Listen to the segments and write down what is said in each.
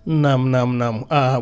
Nam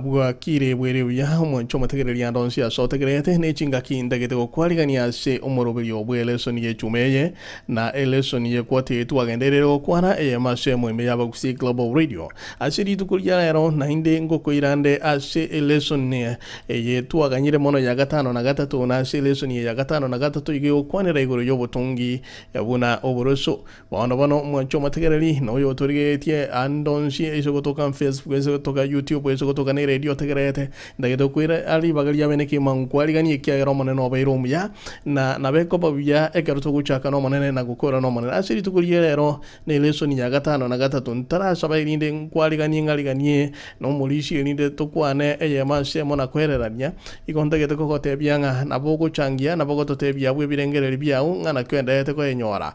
bua kire were ya mo choma tegere ya don sia so tegere te ne chinga ki ndage te ko kwali gani ase omoro bi obwele so ni chumeye na ele so ni ko te tu agendere ko kwana e ma se mo me ya ba kusi global radio asiri tu kulia ero na inde ngoko irande ase ele so ni e ye tu aganyire mono ya gatano na gatatu na ase ele so ni ya gatano na gatatu ige ko kwana re go yo botongi ya buna oboroso bono mo choma tegere li no yo torige tie andon si eso ko to kan Facebook toka YouTube eso toka ne radio tegrete ndage to kuira ali bagali ya meneki mankwali gani kia ero monene no bairom ya na beko ba ya e kero to kuchaka no monene na gukora no monene asiri to kuliere ero ne leso ni ya gatano na gatatu ntara sabai ninde nkwali gani ngali gani no mulisi ninde to kwane e ya mase mona kwererania ikonde to ko te bianga na boko changia na boko to te bia bwe birengere bia ngana kwenda te ko enyora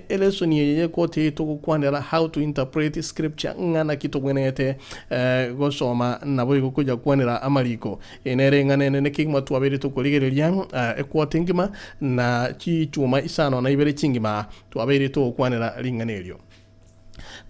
eleso ni ye ko te to kwanera how to interpret scripture ngana kito gwenete gosoma nabo igukuja kwanira amaliko enere ngane ne kigma tu abere to kuligereria ekwotingima na chi chuma isano na ibere chingima tu abere to kwanira linganerio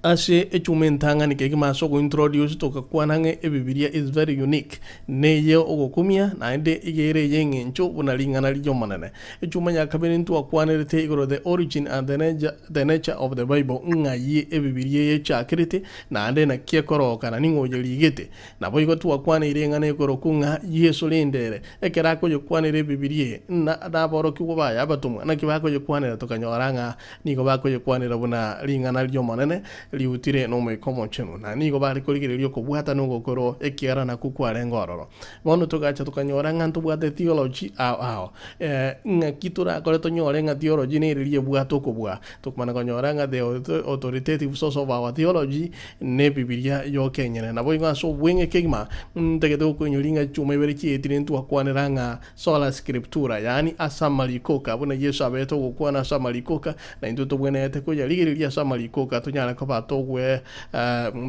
ase echumentanga ni kegima so go introduce to kakwanange e Biblia is very unique ne ye ogokumia na ende igere yenge ncho unalingana lijo manane echumanya kabeni ntu akwanere te igoro the origin and the nature of the Bible nga ye e Biblia ye chakrite na ande na kiekoro kana ningo yeligete na boigo tu akwanere ngane koro kunga yesu lendere ekera ko yokwanere Biblia na boro kiwa ya batumwa na kibako yokwanere to kanyoranga nigo bako yokwanere buna lingana lijo manane liutire no me como cheno na nigo bari koligere lioko bwata no gokoro ekiara na kukware ngororo bono togacha tukanyora ngantu bwate theology nga kitura kore to nyore nga theology ne rie bwato ko bwa tukmana konyora nga the authoritative source of our theology ne Biblia yo kenyene na boinga so bwenge kegma ntegedo ko nyolinga chuma ibere ki etirentu akwanera nga sola scriptura yani asamalikoka bona yesu abeto gukwana asamalikoka na nduto bwene ete ko yaligere asamalikoka to nyala ko batogwe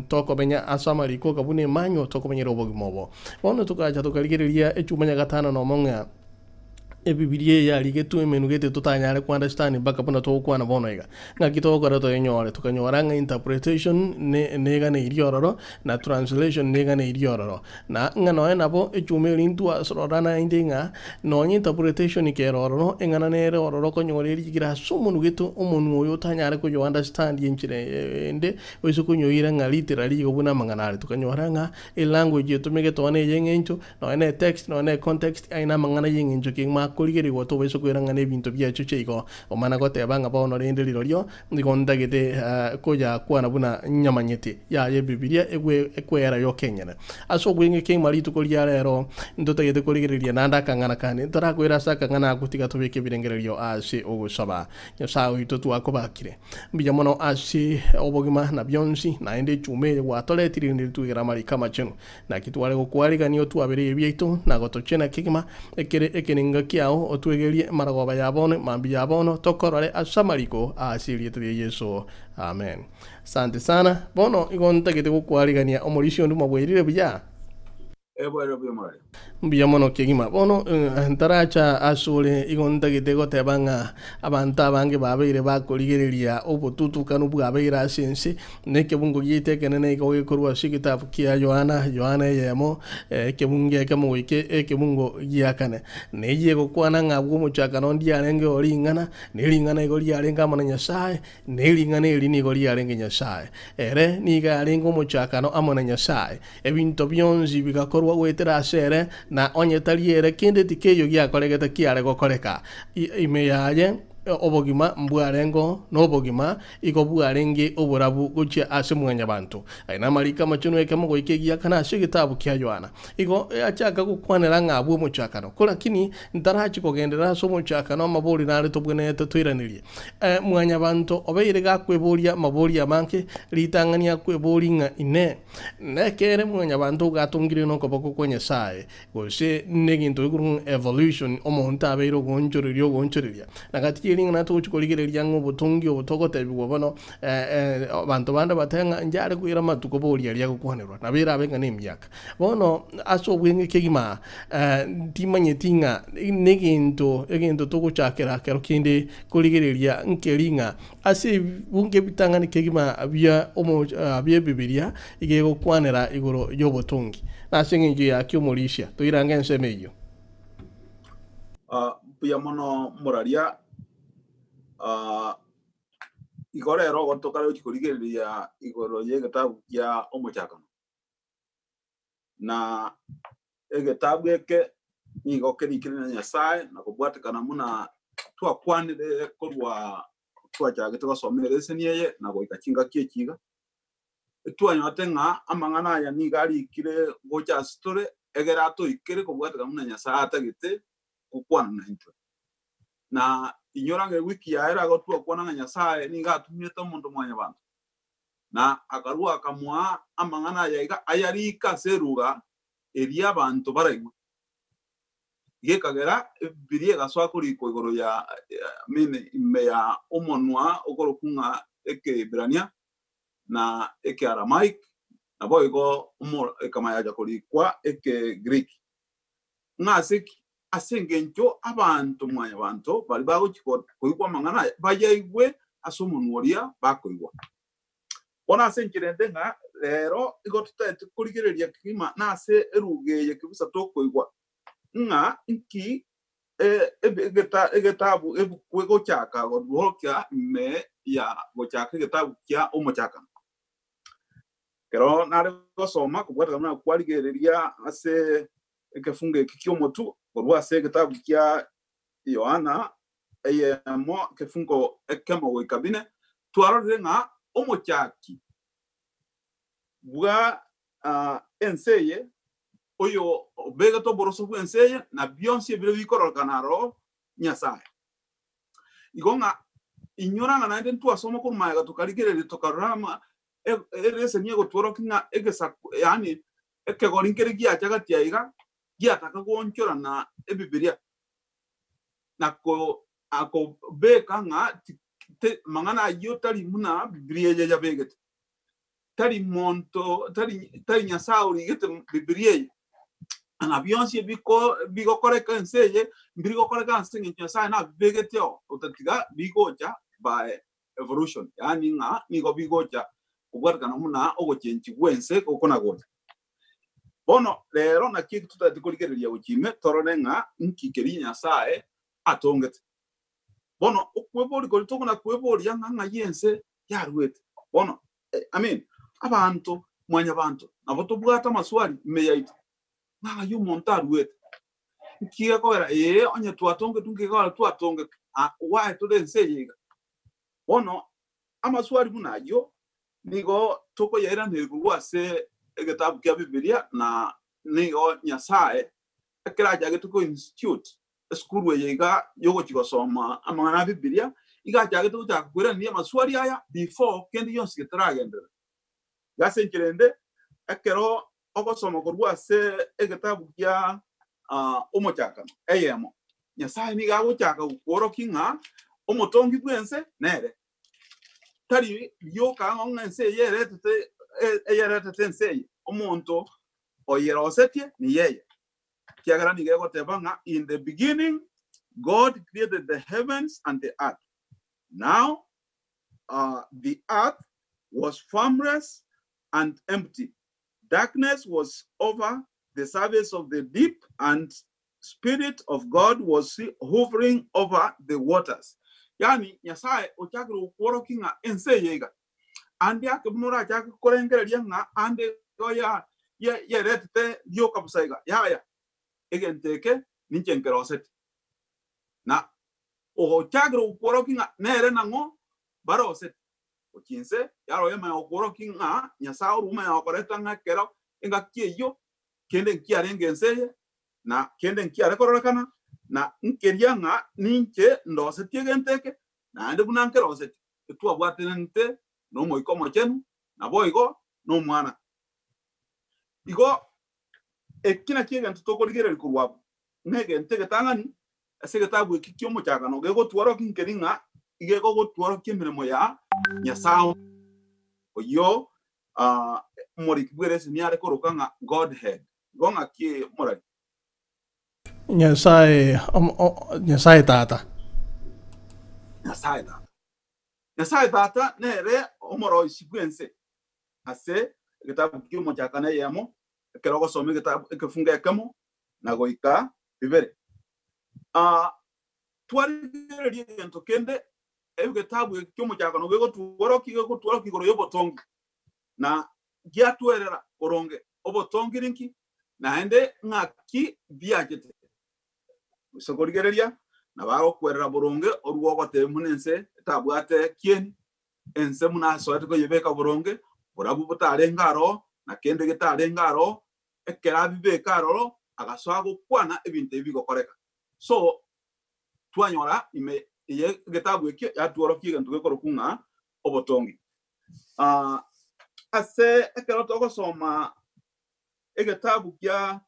toko benya asamariko kabune manyo toko benya robo gimobo bono tukaja tukaligereria echumanya gatano no monga e Biblia ya ligetu emenugete tutanyale ku understand baka pona to ku na bono iga ngakito ko to enyore tukanyora nga interpretation nega ne iriororo na translation nega ne iriororo na ngano enabo echume lintu asrorana indinga no interpretation ikeroro engana ne ororo ko nyore ligira sumunugetu omunu oyo tanyale ko yo understand yenchire ende oiso ko nyoira nga literally go buna manganale tukanyora nga e language yetumege to ne yengencho no ne text no ne context aina mangana yengencho kingma kuligeri goto beso kwiranga ne bintu bya chuche iko omana gote banga bono rende lirorio ndigonda gete koja kwana buna nyamanyete ya ye Biblia ekwera yo kenyana aso gwenge king maritu kolia rero ndoto gete kuligeria nanda kangana kane tara kwira saka ngana kutika to beke birengererio ase ogusaba nyasawo itotu akobakire mbija mono ase obogima na byonsi na ende chume watole tirinde tugira mari kama cheno na kitwale go kwaliganio tu abere byeito na goto chena kigima ekeninga kiao otwegerie maragoba yabone mambi yabono tokorore asamariko asiriete Yesu amen. Asante sana bono igonta gete kukwaligania omorisho nduma bwerire bya mbiyamono kegima bono ntaracha asule igonta gete gotebanga abanta bange babeire bakoligereria obututu kanu bwabeira sense neke bungo yite kenene ko gekorwa sikitabu kia Yohana yemo kebunge kemo wike kebungo yakane neye go kwana ngabwo muchaka no ndiarenge olingana nelingana igoli yalenga mana Nyasaye nelingana elini igoli yalenga Nyasaye ere niga alengo muchaka no amana Nyasaye ebinto byonzi bigakorwa wetera asere na onye taliere kende tikeyo gya kolegeta kiare go koleka ime yaje obogima mbwarengo n'obogima iko bwarenge oburabu guche asemwanya bantu aina malika machuno ekamo go ikegia kana shigitabu kya Yohana iko achaka kukwanera ngabwo muchakano kola kini ntarachi kogendera so muchakano maboli nale tobwene tetwiranirie mwanya bantu obeire gakweburia maboli amanke litangania kwebolinga ine nekere mwanya bantu gatungire no koboko kwenye sae gose neginto igurun evolution omonta abeiro gonchoririo gonchoriria nagati kiringa na to chikoligereria ng'obotongi obotogotebiwa bono bantu bande batenga njare kwira matuko boria ria gukwanerwa na bira benga n'emyaka bono aso bwenge kegima timanyeti ng'a egento togochakera kero kinde koligereria nkeringa ase bunge bitanga ni kegima abia bibilia igego kwanera igoro yobotongi nase ngingi ya kyomorisha toirange nseme iyo buya mono moraria igorero gotokare ukikorigereria igoro yegetabu ya omochakano na egetabu eke nigokerikirina nyasaye na kubwatikana muna twakwanire korwa twachage tugasomere seniye na goikakinga kiekiga twanyote ng'a amang'ana aya nigari ikire gocha story egera to ikire kubwatikana muna nyasaye atagite kukwana na intwe na inyorange wiki ya era gotwa kwana na nyasaye ningatumyete omuntu mwanya bantu na akarua akamwa amang'ana aya ayarika seruga eria abantu baraigwa gekagera birie gaswa kuri igoro ya mine ya omonwa okorokunga eke Ibrania na eke Aramaic na boigo ekamaya kuri kwa eke Greek ngasiki asengencho abantu mwanya bantu bali bago kuikwa mang'ana bayaigwe asomonworia bakoigwa ona asenkirende nga rero igotute kurigereria kima nase erugeye kibisa tokoigwa nga inki egetabu ebukwego chaka godwokia me ya gochaka egetabu kya omochaka kero nare gosoma kubwata na kwarigereria ase ekefunge kikyomotu godwa ase egetabu kya Yohana mo kefungo ekemo wikabine twarore nga omochaki bwa enseye oyo bega to boroso bu enseye na bionse biro bikorokanaro nyasaye igonga inyora na nden tu asoma ko maiga to karigere to karama erese niego tworokinga egesa yani ekegorinkere gia chagati aiga gia takagonchora na ebibilia na ko ako beka nga mangana yotari muna bibilia ya begete tari monto tari nyasauri gete bibilia ana bionse bigo koreka enseye mbigo koreka ansinge nyasaye na begeteo utatiga bigoja by evolution yani nga nigo bigoja kubwarka na muna ogochenchi gwense kokona goja bono lero na kitu tutatikolikereria ukime torone nga nkikeri nyasaye atongete bono okwebori kolitoko na kwebori yanga yense yarwete bono abantu mwanya bantu nabo tobwata maswali meyaita nga yo montarwete nkiga koera onye twatonge tungega twatonge wa to denseyega bono amaswali munayo nigo toko yaira nirwa se egetabu kya bibilia na nigo nyasaye ekera jage tuko institute skuru yega yogo chigosoma amangana bibilia iga jage tuko chakwera ni amaswali aya before kendi yonse getragendera gasenkirende ekero ogosoma korwa se egetabu kya omochaka eyemo nyasaye niga gochaka ukorokinga omotongi bwense nere tari yoka ngongense yerete ense omonto oyerosetie ni yeye kiagara ni gego tebanga in the beginning God created the heavens and the earth. Now the earth was formless and empty. Darkness was over the surface of the deep, and Spirit of God was hovering over the waters. Yani nyasaye ochakiro ukorokinga ense yega andi akabunora chaka korengereria nga ande oya ye retete dio kapsaiga ya egenteke ninchenkeroset na ochakiro ukorokinga nere nango baroset ochinse yaro yema ukorokinga nyasaye ruma ya okoretanga kero enga kieyo kende nkiarenge ense na kende nkiare kororekana na nkeria nga ninche ndose tiegenteke na ande bunankero ose tu abwatenente no moiko mochenu na boigo no mwana igo ekina kiegento tokorigere kurwa ngegente getangani ase gitabu kikyo muchakano gego twaro kinkeringa igego go twaro kimirimo ya Nyasaye oyo mori kibwere siniare korokanga Godhead gonga ki mora Nyasaye tata Nyasaye tata nere omoro isikwense ase gitabu kikyo muchakana yamo kerogo some gitabu kefunga kamo nagoika bibere twari gento kende gitabu kikyo muchakano gego twaro kigoro yobotongi na gia tuerera oronge obotongi rinki na ende ngaki biagete sokorigereria na baro kwerera boronge orugo gote munense tabwate kien ense muna soete ko yebeka boronge orabu butare ngaro na kende getare ngaro ekera bibeka roro agaswago kwana ebinte bigokoreka so twanyora ime ye getabu eki yatuoro kigantu gekoro kunga obotongi ase ekero toko soma egetabu kya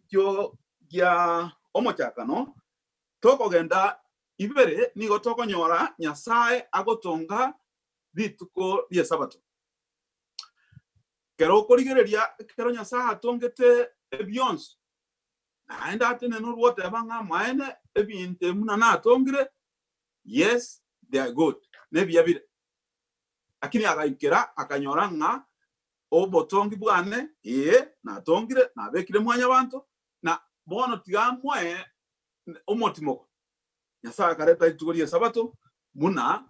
kyo kya omochakano toko genda ibere nigo toko nyora Nyasaye agotonga bituko bya sabato kero korigereria kero Nyasaye atongete ebyons naenda atene n'urwote abanga maene ebinte muna na atongire yes they are good nebiyabire akini agaikera akanyora nga obotongi bwane na atongire na bekire mwanya bantu na bono tigamwe omotimo Nyasaye kareta itugoriye sabato muna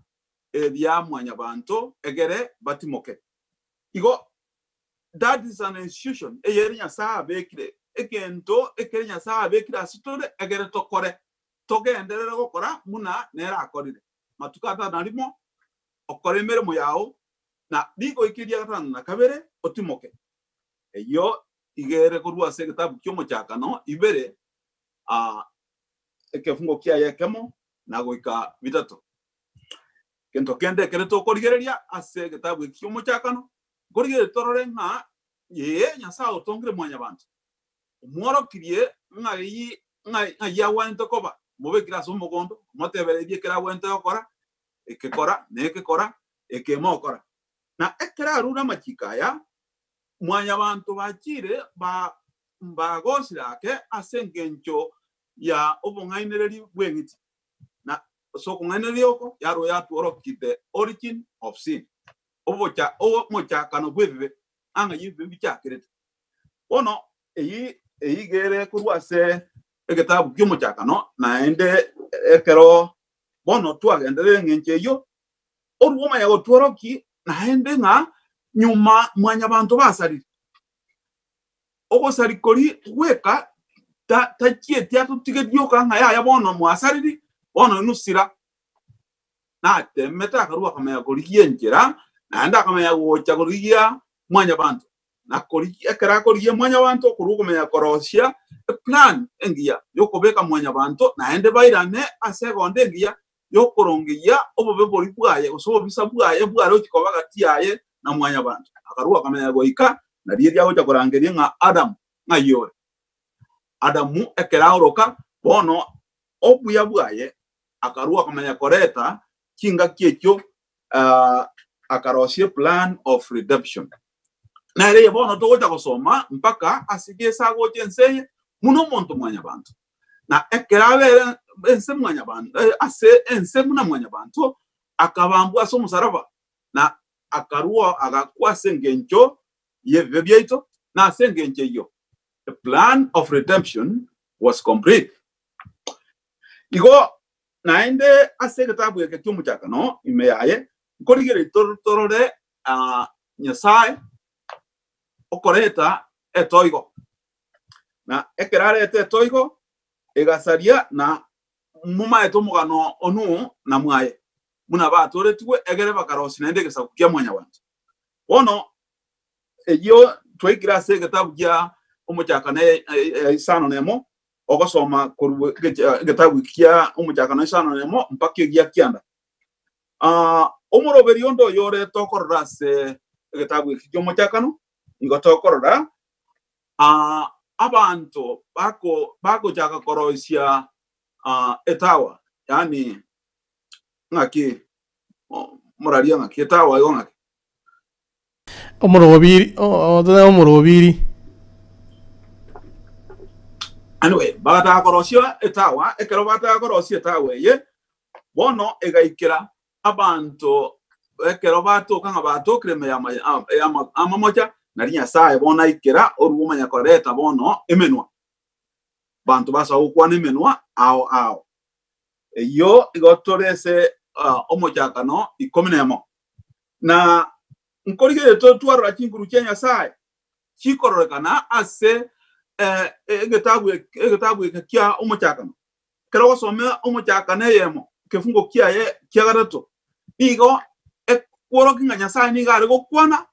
ebya mwanya bantu egere batimoke igo that is an institution eyeri Nyasaye bekire ekento ekere Nyasaye bekire asitore egere tokore togenderera gukora muna nera akorire matukata narimo okore merimo yao na bigo ikiria gatano na kabere otimoke eyo igere korwa se gitabu kyomo chakano ibere ekefungo kia yekemo na goika bitatu kento kende kereto korigereria ase gitabu kyomo chakano korigere torore nga ye Nyasaye otongire mwanya bantu umworo kirie ngai ya wante koba mobe kiraso mogondo motebere die kira wante okora ekekora nekekora ekemokora na ekera runa machikaya mwanya bantu bakire ba gosirake asengencho ya obongainereri bwengiti na so kungaineri oko yaro ya tuoro kite origin of sin obocha o mochakano bwebe anga yibe bichakire ono eyi gere kurwase egetabu kyomochakano na ende ekero bono twagendere ngenche yo oruoma ya otworoki na ende nga nyuma mwanya bantu basari ogo sari kori weka tachie tiatu tigedioka nga ya bono mwasariri bono nusira na temeta karua kama ya kori yenjera na enda kama ya wocha koriya mwanya bantu na kori ekera kori mwanya bantu kuruko ya korosia plan engia yokobeka mwanya bantu na ende bairane asegonde engia yokorongeya obobe bori bwaye osobo bisabwaye bwaro kikoba gatiaye na mwanya bantu akarua kama ya goika na riria gocha korangeria nga Adam nga yore Adamu ekera oroka bono obuya bwaye akarua kama ya koreta kinga kiekyo akarosie plan of redemption na ile bono to gocha gosoma mpaka asigesa goche nseye muno monto mwanya bantu na ekera bere ense mwanya bantu ase ense muna mwanya bantu akabambwa so musaraba na akarua agakwa sengencho yebebyeito na sengenche yo the plan of redemption was complete igo naende ase kitabu yake kyomuchakano imeyaye korigere torore Nyasaye okoreta etoigo na ekerare etoigo egasaria na muma etomugano onu na mwaye muna batore tuwe egere bakarosi nende gesakukia mwanya wantu ono eyo twigira se getabu kya omuchakane isano nemo ogosoma koru getabu kya omuchakane isano nemo mpaka gya kyanda omuroberi ondo yore tokorra se getabu kya omuchakano igotokorra abantu bako jaka koroisia etawa yani ngaki moraria ngaki etawa yo ngaki omorobiri anyway bata korosia etawa ekero bata korosia etawa ye bono egaikira abantu ekero bato kanga bato kreme ya amamocha nari Nyasaye bona ikera orumanya koreta bono emenwa bantu basa ukwana emenwa ao yo igotorese omochakano ikominemo na nkorige to twara chinkuru kya Nyasaye chikororekana ase egetabu kya omochakano kero some omochakano yemo kefungo kya garato igo ekworo kinga Nyasaye ni gare gokwana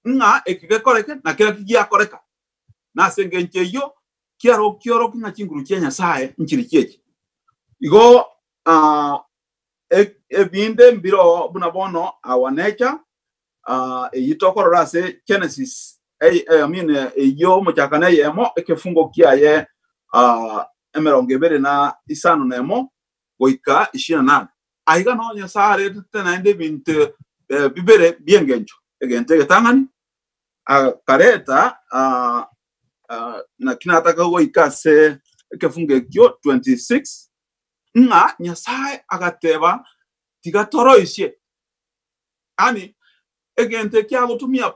nga ekigekoreke na kera kigia koreka na sengenche yo kiaro kinga chinguru kya Nyasaye nchiri kyechi igo ebinde mbiro buna bono our nature yitokorora se Genesis I mean yo mochakana yemo ekefungo kiaye emerongevere na isano nemo goika ishina aiga no Nyasaye tena ende binte bibere biengencho egente getangani kareta na kinataka goika se ekefunge kyo 26 nga Nyasaye agateba tigatoroishe ani egente kya gutumia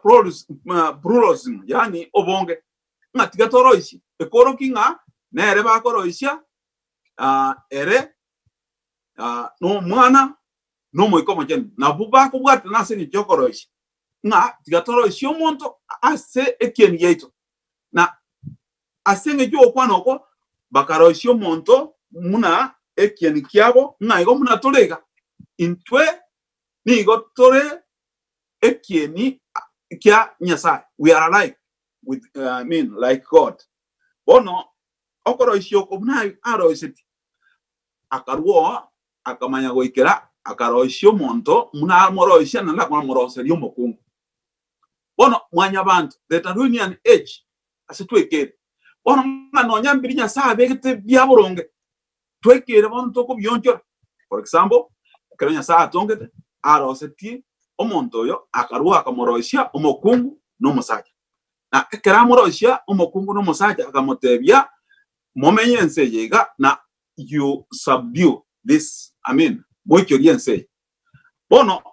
pluralism yani obonge nga tigatoroishe ekoro kinga nere bakoroisha ere no mwana no moikomo jen na buba ko bwata na seni jokoroisha nga tigatoroishe omonto ase ekeni yeito na asenge jo kwanoko bakaroishe omonto muna ekeni kyabo nga igo muna tolega intwe ni go tore ekeni kya Nyasaye we are alike with I mean like God bono okoroishe okobuna aroiseti akarwo akamanya goikera akaroishe omonto muna moroishe na lakwa moroseri omokungu bono mwanya bantu the Tanzanian age asetwekere bono ngano nyambiri Nyasaye begete byaburonge twekere bono toko byonjora for example kero Nyasaye atongete aroseti omonto yo akarwo akamoroisha omokungu no musaja na kera moroisha omokungu no musaja akamotebya momenyense yega na you subdue this I mean mocho yense bono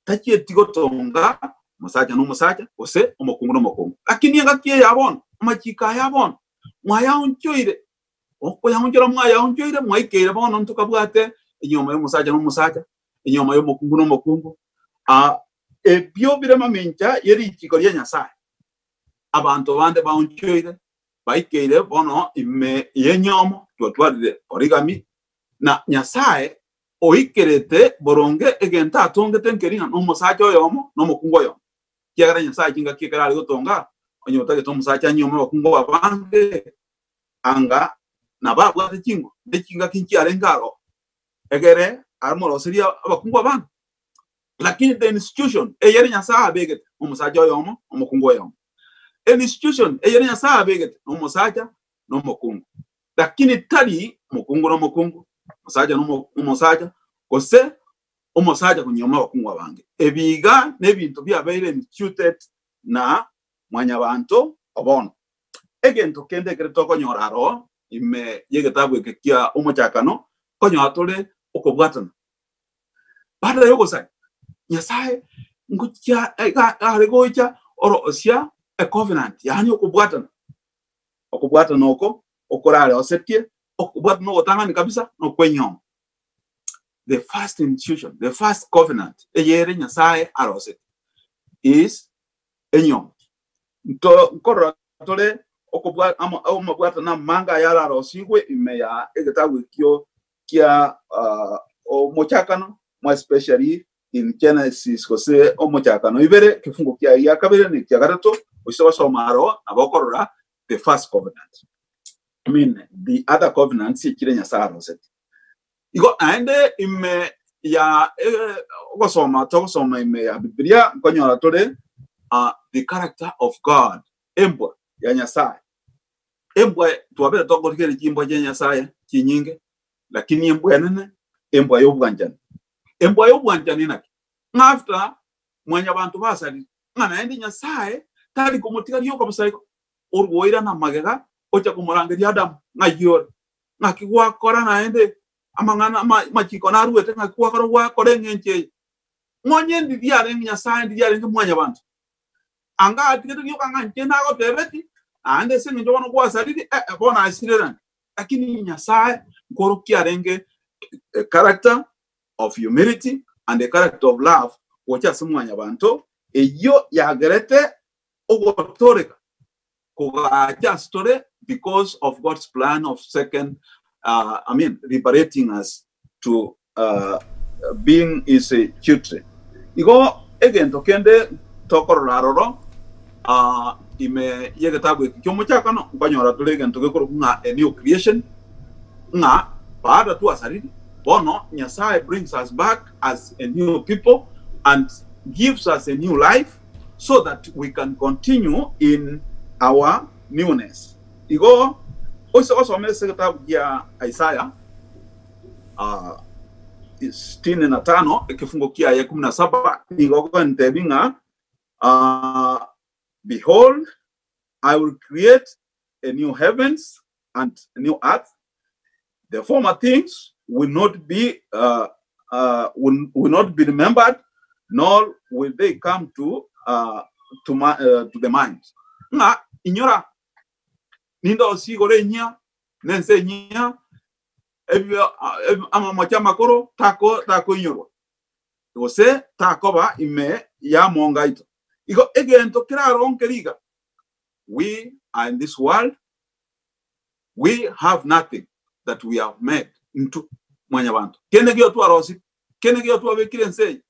takie tigotonga musaja no musaja ose omokungu no mokungu lakini ngakie yabona amachika yabona mwaya onchoire okko yaonjora mwaya onchoire mwaikere bono ntukabwate inyoma yo musaja no musaja inyoma yo mokungu no mokungu ebyo birema mincha yeri chikoria Nyasaye abantu bande baonchoire baikere bono ime yenyomo twatwarire origami na Nyasaye oikerete boronge egenta atongete nkerina no musacha yomo no mukungo yo kiagara Nyasaye kinga kikara ali gotonga onyota ke to musacha nyomo bakungo babange anga na babwa kingo de kinga kinki arengaro egere armoro seria abakungo abanga lakini the institution eyeri Nyasaye begete no musacha yomo omukungo yomo institution eyeri Nyasaye begete no musacha no mukungo lakini tali mukungu no mukungu musaja no musaja kose umusaja kunyoma bakungu abange ebiga nebintu byabaire instituted na mwanya bantu obono egento kende kreto konyoraro ime yegetabu ekekia umuchakano konyo atole okobwatana bada yogo sai Nyasaye ngutya aregocha oro osia a covenant yani okobwatana oko okorale osetie okubwatana no otangani kabisa no kwenyo the first institution the first covenant eyere Nyasaye arose is enyo nkoro tole okobwatana manga yara rosigwe imeya egetabu kyo kia omochakano more especially in Genesis kose omochakano ibere kifungo kia yakabere ni kia garato usiwa somaro abakorora the first covenant I mean the other covenants ikire Nyasaye arose igo ande ime ya gosoma ime ya Biblia nkonyora tole the character of God embo ya Nyasaye embwa twabere togorikere chimbo cha Nyasaye chinyinge lakini embwa nene embwa y'obwanjani naki ngafta mwanya bantu basali ngana endi Nyasaye tali kumutika yoko basayiko urwoira na magega ocha kumurangeria Adam ngayore ngakigwa kora naende amangana machiko na ruete ngakigwa kora wa kore ngenche monye ndidiare Nyasaye ndidiare mwanya bantu anga atikete yoka nganche na go tebeti ande singe jono kwa salidi bona asirera lakini Nyasaye ngorokia renge character of humility and the character of love wacha simwanya bantu eyo yagerete ogotoreka kugacha story because of God's plan of liberating us to being his children. Igo again tokende tokororaro ime yegetabu kyomo chakano banyora tulege ntogekoro nga a new creation nga baada tu asaridi bono Nyasaye brings us back as a new people and gives us a new life so that we can continue in our newness. Igo also mese kitabu ya Isaiah 65 kifungo kia ya 17 igo kwa ntebinga behold, I will create a new heavens and a new earth. The former things will not be remembered, nor will they come to the mind. Nga inyora nindo sigore nya nense nya ama machama koro tako inyoro. Ose takoba ime ya mongaito. Igo again to kiraro keriga. We are in this world. We have nothing that we have made into mwanya bantu. Kene gyo tu arosi, kene gyo tu abekire nsei.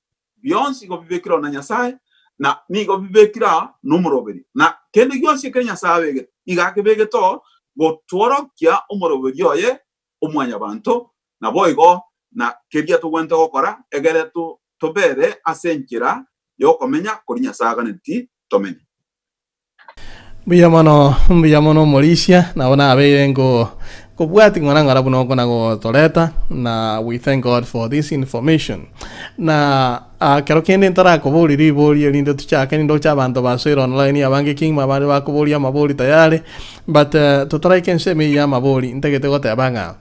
Beyonce go bibekira na Nyasaye na ni go bibekira numuroberi. Na kene gyo si kenya sabe iga kebege to go toro kya umuroberi yoye omwanya bantu na boygo na keria to wento gokora egere tu tobere asenkira yoko menya kuri Nyasaye neti tomenya. Biyamono Mauricia na ona abengo kubwati ngwana ngara buno kona go toreta na we thank God for this information na kero kende ntara ko boli boli lindo tuchaka nindo cha bantu basero online abange king mabare ba ko boli amaboli tayari but to try can say me ya maboli ntegete go tabanga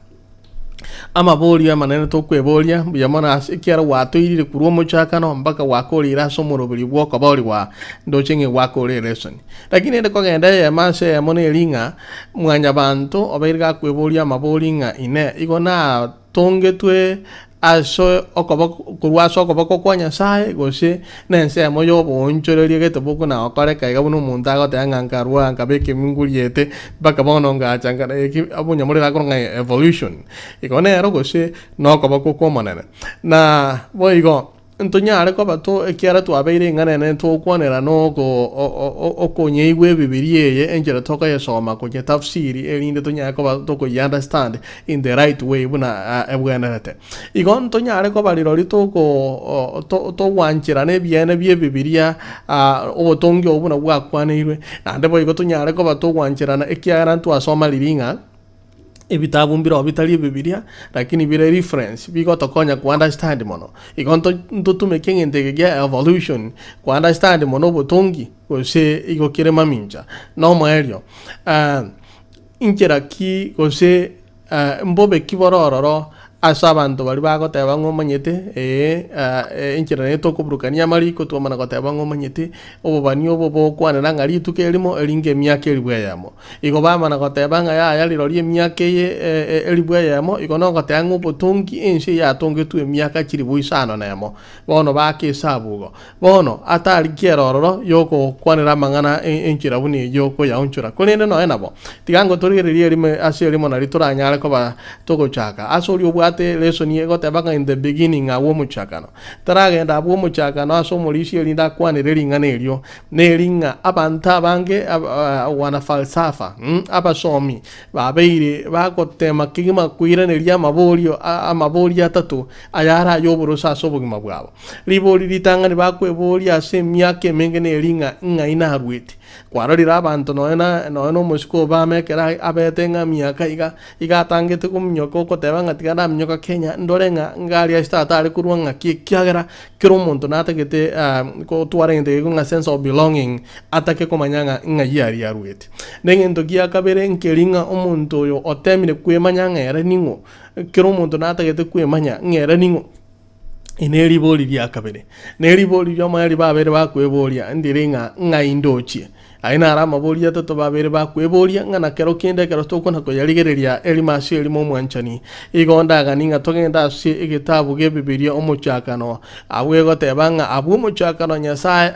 amabolia manene tokwebolia biyamana asikiara watu ili kuruo muchakano mpaka wakolira somoro buli bwoko bali wa ndochenge wakolira lesson lakini ende kogenda ya mase ya monelinga mwanya bantu obairga kwebolia mabolinga ine igona tongetwe aso kurwaso okoboko kwa Nyasaye gose nense moyo bonchorerie getoboko na okore kaiga buno munda go tangankarwa ngabeke minguriete baka bono ngachanga eki abunya muri rakonga evolution ikonero gose no okoboko kwa manene na boigo ntunyare ko bato ekiara tu abeire ngane ne to kwanera no go okonyeigwe bibiliye enjera toka yesoma ko tafsiri elinde tunyare ko bato ko understand in the right way buna ebwenete igon tunyare ko baliro lito ko to wanchira ne biene bie bibiliya obotongi obuna bwakwanirwe na ndebo igo tunyare ko bato wanchira na ekiara tu asoma liringa ebitabu mbiro bitali bibilia lakini bile reference bigo tokonya ku understand mono igonto ntutume kengende ya evolution ku understand mono botongi ose igo kire maminja no maelio injera ki ose mbobe kiborororo asabantu bali bagoteba ngomanyete injera neto kubrukania mariko to mana goteba ngomanyete obobani obobo kwana ngari tukelimo elinge myake elibweyamo igo bamana goteba nga ya lirorie myake ye elibweyamo igo no gotenga obotongi ense ya tongetu emyaka kiri buisano nemo bono bakesabugo bono atali kerororo yoko kwanira mangana enjera buni yoko ya onchura kulende no enabo tigango torigererie lime aseli mona litoranyale ko ba togo chaka asoli obwa bwate lesson ye gote baka in the beginning awo muchakano taragenda abo muchakano aso mulisi linda kwanire linga nelyo nelinga abanta bange wana falsafa abasomi babeire bagotema kigima kwiranĩria amabori atatu ayara yoburusa sobugima bwabo libori litanga ni bakweboria ase myaka menge nelinga ngaina rwete kwarorira abantu no musiko bamekera abetenga myaka igatangite kumnyoko koteba ngatigana mnyoka Kenya ndorenga ngari ya stata ari kurwanga kiagera kiro muntu nategete ko twarende nga sense of belonging atake komanyanga ngayari ya rwete nengento gia kabere nkelinga omuntu yo otemire kwemanyanga era ningo kiro muntu nategete kwemanya ngera ningo ineri boli bya kabere neri boli bya mayari babere bakweboria ndiringa ngaindochie aina ara maboli atatu babere bakweboria ngana kero kende kero tokona ko yaligereria elimasi elimo mwanchani igonda ganinga togenda ase igitabu ge Bibilia omuchakano abwego tebanga abu muchakano Nyasaye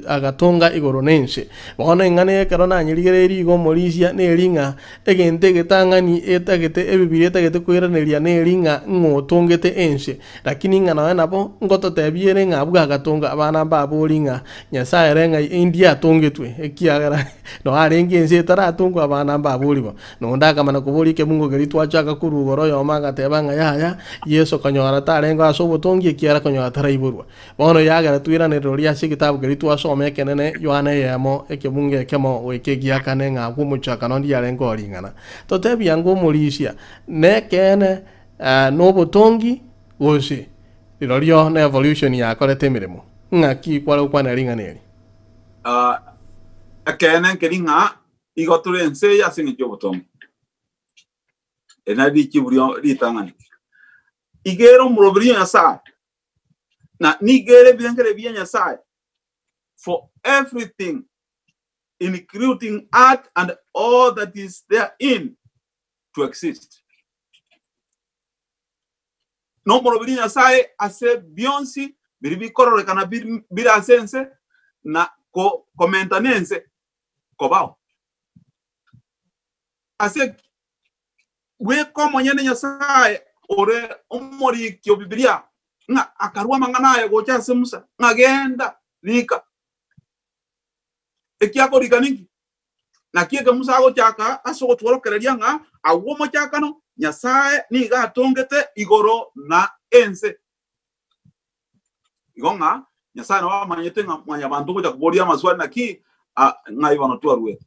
agatonga igoronense bona ngane kero na nyiligereri go molisia nelinga egente getangani etagete ebibilia etagete kwiraneria nelinga ngotongete ense lakini ngana nabo ngoto tebiere ngabwa agatonga abana babolinga Nyasaye renga India tongetwe ekiagara no arengi ense taratungu abana babolibo no ndaka mana kuboli ke mungu gelitwacha kurugoro yo maga tebanga yaya Yesu kanyora tarengo asobotongi kiara kanyora taraiburwa bono yagara twirane roria sikitabu gelitwa some kenene Yohana yemo ekebunge kemo wekegia kanenga kumuchaka no ndiarengo lingana totebi yango mulisia nekene no botongi wosi irorio na evolution ya kolete mirimo ngaki kwalo kwana linganeli akene kelinga igoture ense ya singi jobotom enadi kiburio litangani igero murobri Nyasaye na nigere biyangere biya Nyasaye for everything including art and all that is therein to exist. No murobri Nyasaye ase bionsi biribi korore kana bira sense na comentanense kobao ase we komo nyene Nyasaye ore umori kyo Biblia nga akarwa mangana ya gocha semusa ngagenda lika ekiako likaningi na kiega musa go chaka aso tworo kereria nga awomo chaka no Nyasaye ni ga tongete igoro na ense igonga Nyasaye na wamanyete nga bantu ko jakuboria maswali na ki ngai bana tuarwe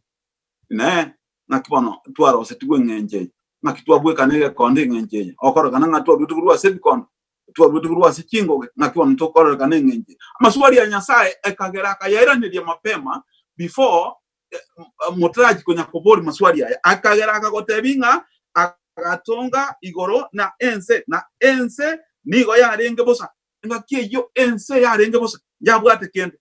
ne nakibano tuaro setugwe ngenje nakitwa bwe kanege konde ngenje okoro kana ngatwa biturwa sebikon tuwa biturwa sechingo nakibano tokoro kanege ngenje maswali ya Nyasaye ekagera kayairaniria mapema before motraji konya kobori maswali ya akagera akagotebinga agatonga igoro na ense nigo yarenge bosa ngakie yo ense yarenge bosa yabwate kende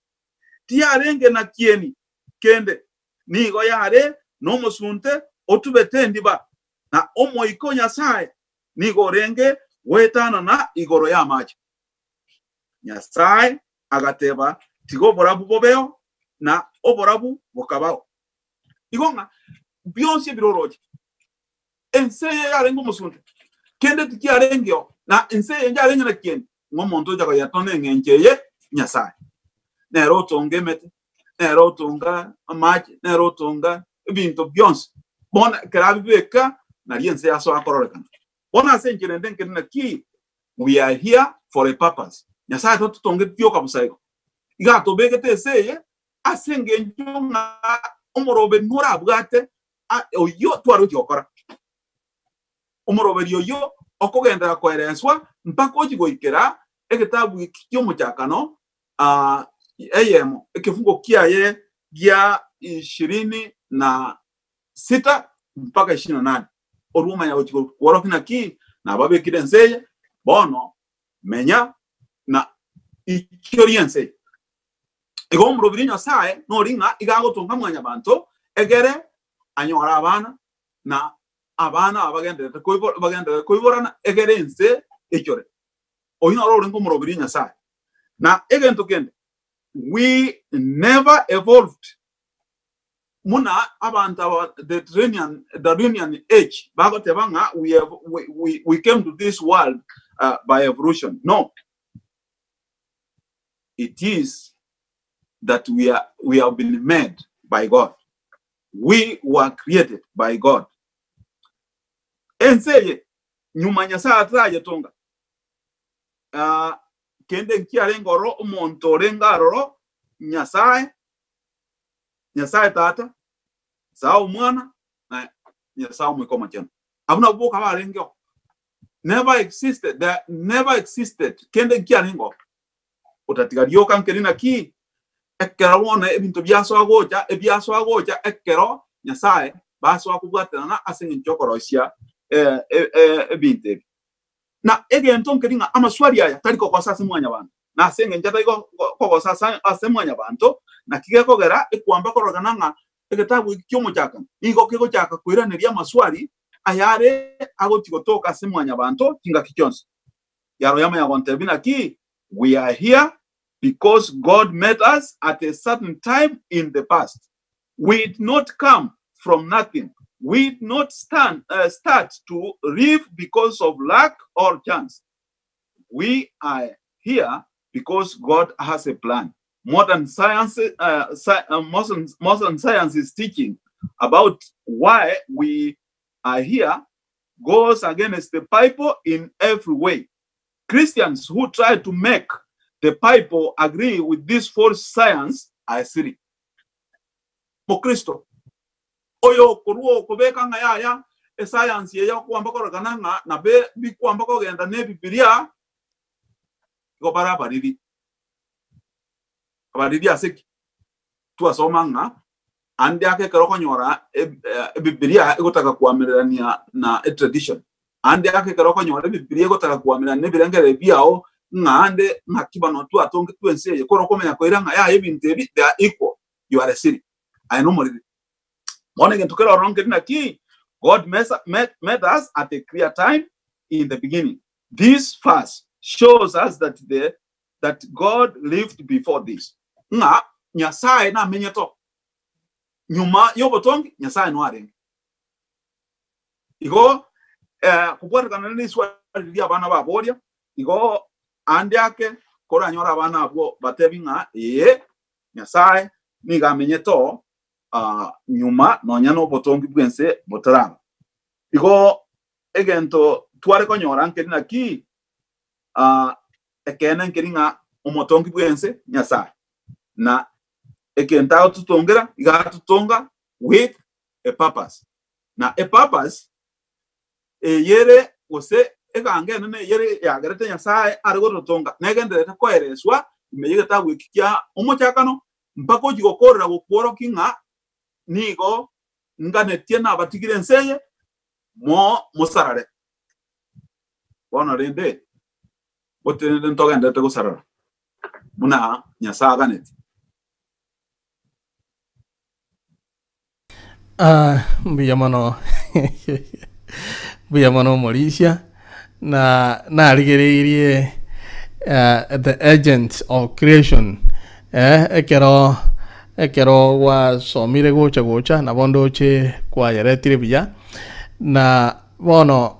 tiarenge na kieni kende nigo yare no musunte otubete ndiba na omoiko Nyasaye nigo renge wetana na igoro ya maji Nyasaye agateba tigo borabu bobeo na oborabu bokabao igonga bionse biroroje ense yarengo musunte kende tikiarengyo na ense yarenge na kieni ngomonto jaga yatone ngenjeye Nyasaye nero tongemete nero tonga amaji nero tonga binto bionse bona krabibeka na liense yaso akororeka bona senjirende nkena ki we are here for a purpose Nyasaye to tonge tio kabusaigo igato begete seye asenge njunga umorobe nura bwate oyo twaro jokora umorobe yoyo okogenda koherenswa mpaka ojigoikera ekitabu kyo muchakano ayemo ekifungo kiaye gya 26 mpaka 28 oruma ya ochigo worokina ki na babe kidenseye bono menya na ikioriense ego mrobiri Nyasaye no ringa igago tonga mwanya bantu egere anyora abana na abana abagende koiborana egere ense echore oyina ro ringo mrobiri Nyasaye na egento kende we never evolved muna abantu the Darwinian age bago tebanga we came to this world by evolution. No, it is that we have been made by God. We were created by God. Enseye nyuma nyasa atraje tonga kende nkiarengoro umontorengaro nyasaye tata sao mwana na nyasaye mwikoma chena abuna buka barengyo never existed kende nkiarengo utatigario kankerina ki ekero wona ebintu byaso agocha ekero nyasaye baso akubwatana na asenye njokorosia ebinte na egento nkeringa amaswali aya taliko kwa sasa mwanya bantu na asenge njata iko kwa sasa asemwanya bantu na kigekogera ekwamba korogananga egetabu kyomo cyaka iko kiko cyaka kwiraneria amaswali ayare agotigotoka asemwanya bantu kinga kikyonse yaro yama yagontebina ki we are here because God met us at a certain time in the past. We did not come from nothing. We did not start to live because of luck or chance. We are here because God has a plan. Modern science is teaching about why we are here goes against the Bible in every way. Christians who try to make the Bible agree with this false science are silly. Mo Kristo oyo kuruo kubeka ngaya science ye yakwamba korogananga na be bikwamba kogenda ne Biblia go barabari asiki tu asomanga andi ake keroko nyora Biblia egotaka kuamirania na tradition andi ake keroko nyora Biblia egotaka kuamirania ne birengere biao ngande nakibano tu atonge tu enseye koroko menya koiranga ya ebintebi they are equal. You are a city. I know more. Morning and together around getting a key. God met us at a clear time in the beginning. This verse shows us that God lived before this. Nga nyasaye na menyeto. Nyuma yobotongi nyasaye no are. Igo kubwata kanani swali dia bana ba boria. Igo andi ake kora nyora bana abo batebinga nyasaye niga menyeto nyuma nonya no botongi bwense botaranga igo egento tware konyora nkerina ki ekena nkeringa omotongi bwense nyasaye na ekenta tutongera iga tutonga with a purpose na a purpose yere ose ekange nene yere yagarete nyasaye argo tutonga negende koereswa imeyegeta wikikia omochakano mpako jigokorera gukoro kinga nigo nganetie na batigire nseye musarare bona rende botenende ntogende te gusarara muna nyasaga neti mbiyamano Mauricia na aligereirie the agent of creation ekero wa somire gocha na bondo che kwa yaretire biya na bono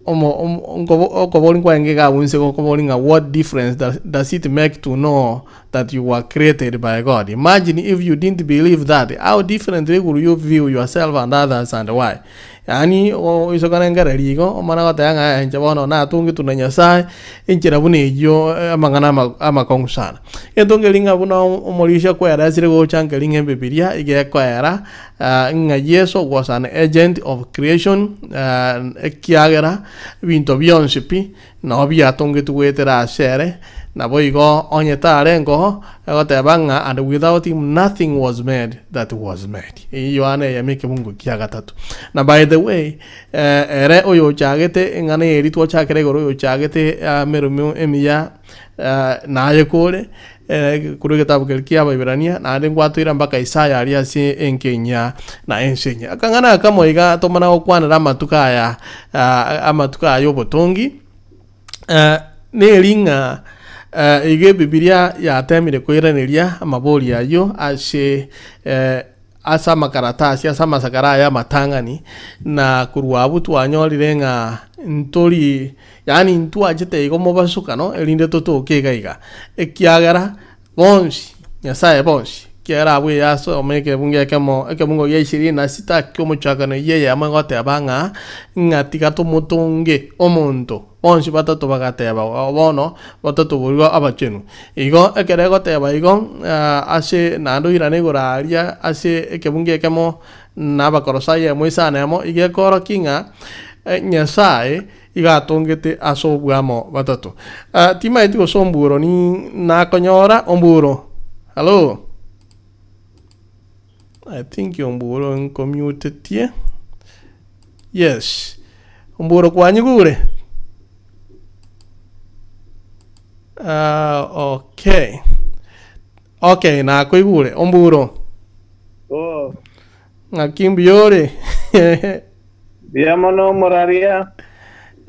okoboli kwa ngega wunse okoboli nga what difference does it make to know that you were created by God? Imagine if you didn't believe that, how differently would you view yourself and others and why? Yani isokana ngara ligo mana kata yanga enjabono na tungi tunanya sai enjira bune yo amangana amakongusana entonge linga buna omolisha kwa era sire go changelinga Biblia ige kwa era nga Yesu was an agent of creation ekiagera binto bionsipi na obia tungi tuwetera sere na boigo onyetare ngo egotebanga and without him nothing was made that was made. Yohane yameke Mungu kiaga tatu. Na by the way ere oyo chagete ngane eri to chakere goro oyo chagete merumu emiya na yekore kuri kitabu kelkia Baibrania na ande ngwatwira mpaka Isaya aria si enkenya na ensenya akangana kamoiga tomana okwana ramatuka ya amatuka yo botongi nelinga ige Biblia ya temire kwiraniria amabori ayo ase asa makaratasi asa masakara ya matangani na kuruabu twanyolire nga ntori yani ntu ajete ikomo basuka no elinde toto kegaiga ekiagara bonsi nyasaye bonsi kiara abwe yaso omeke bunge ekemo ye 26 kyomo chakana ye amangote abanga ngatika to mutunge omuntu bonsi batatu bagateba bono batatu burwa abachenu igo ekerego teba igo ase nando irane goraria ase ekebunge ekemo nabakorosaye moisanemo igekoro kinga nyasaye igatongete asobwamo batatu tima etiko somburo ni nakonyora omburo hello I think omburo unmuted here yes omburo kwanyigure okay na koigure omburo ngakimbiore Biamono moraria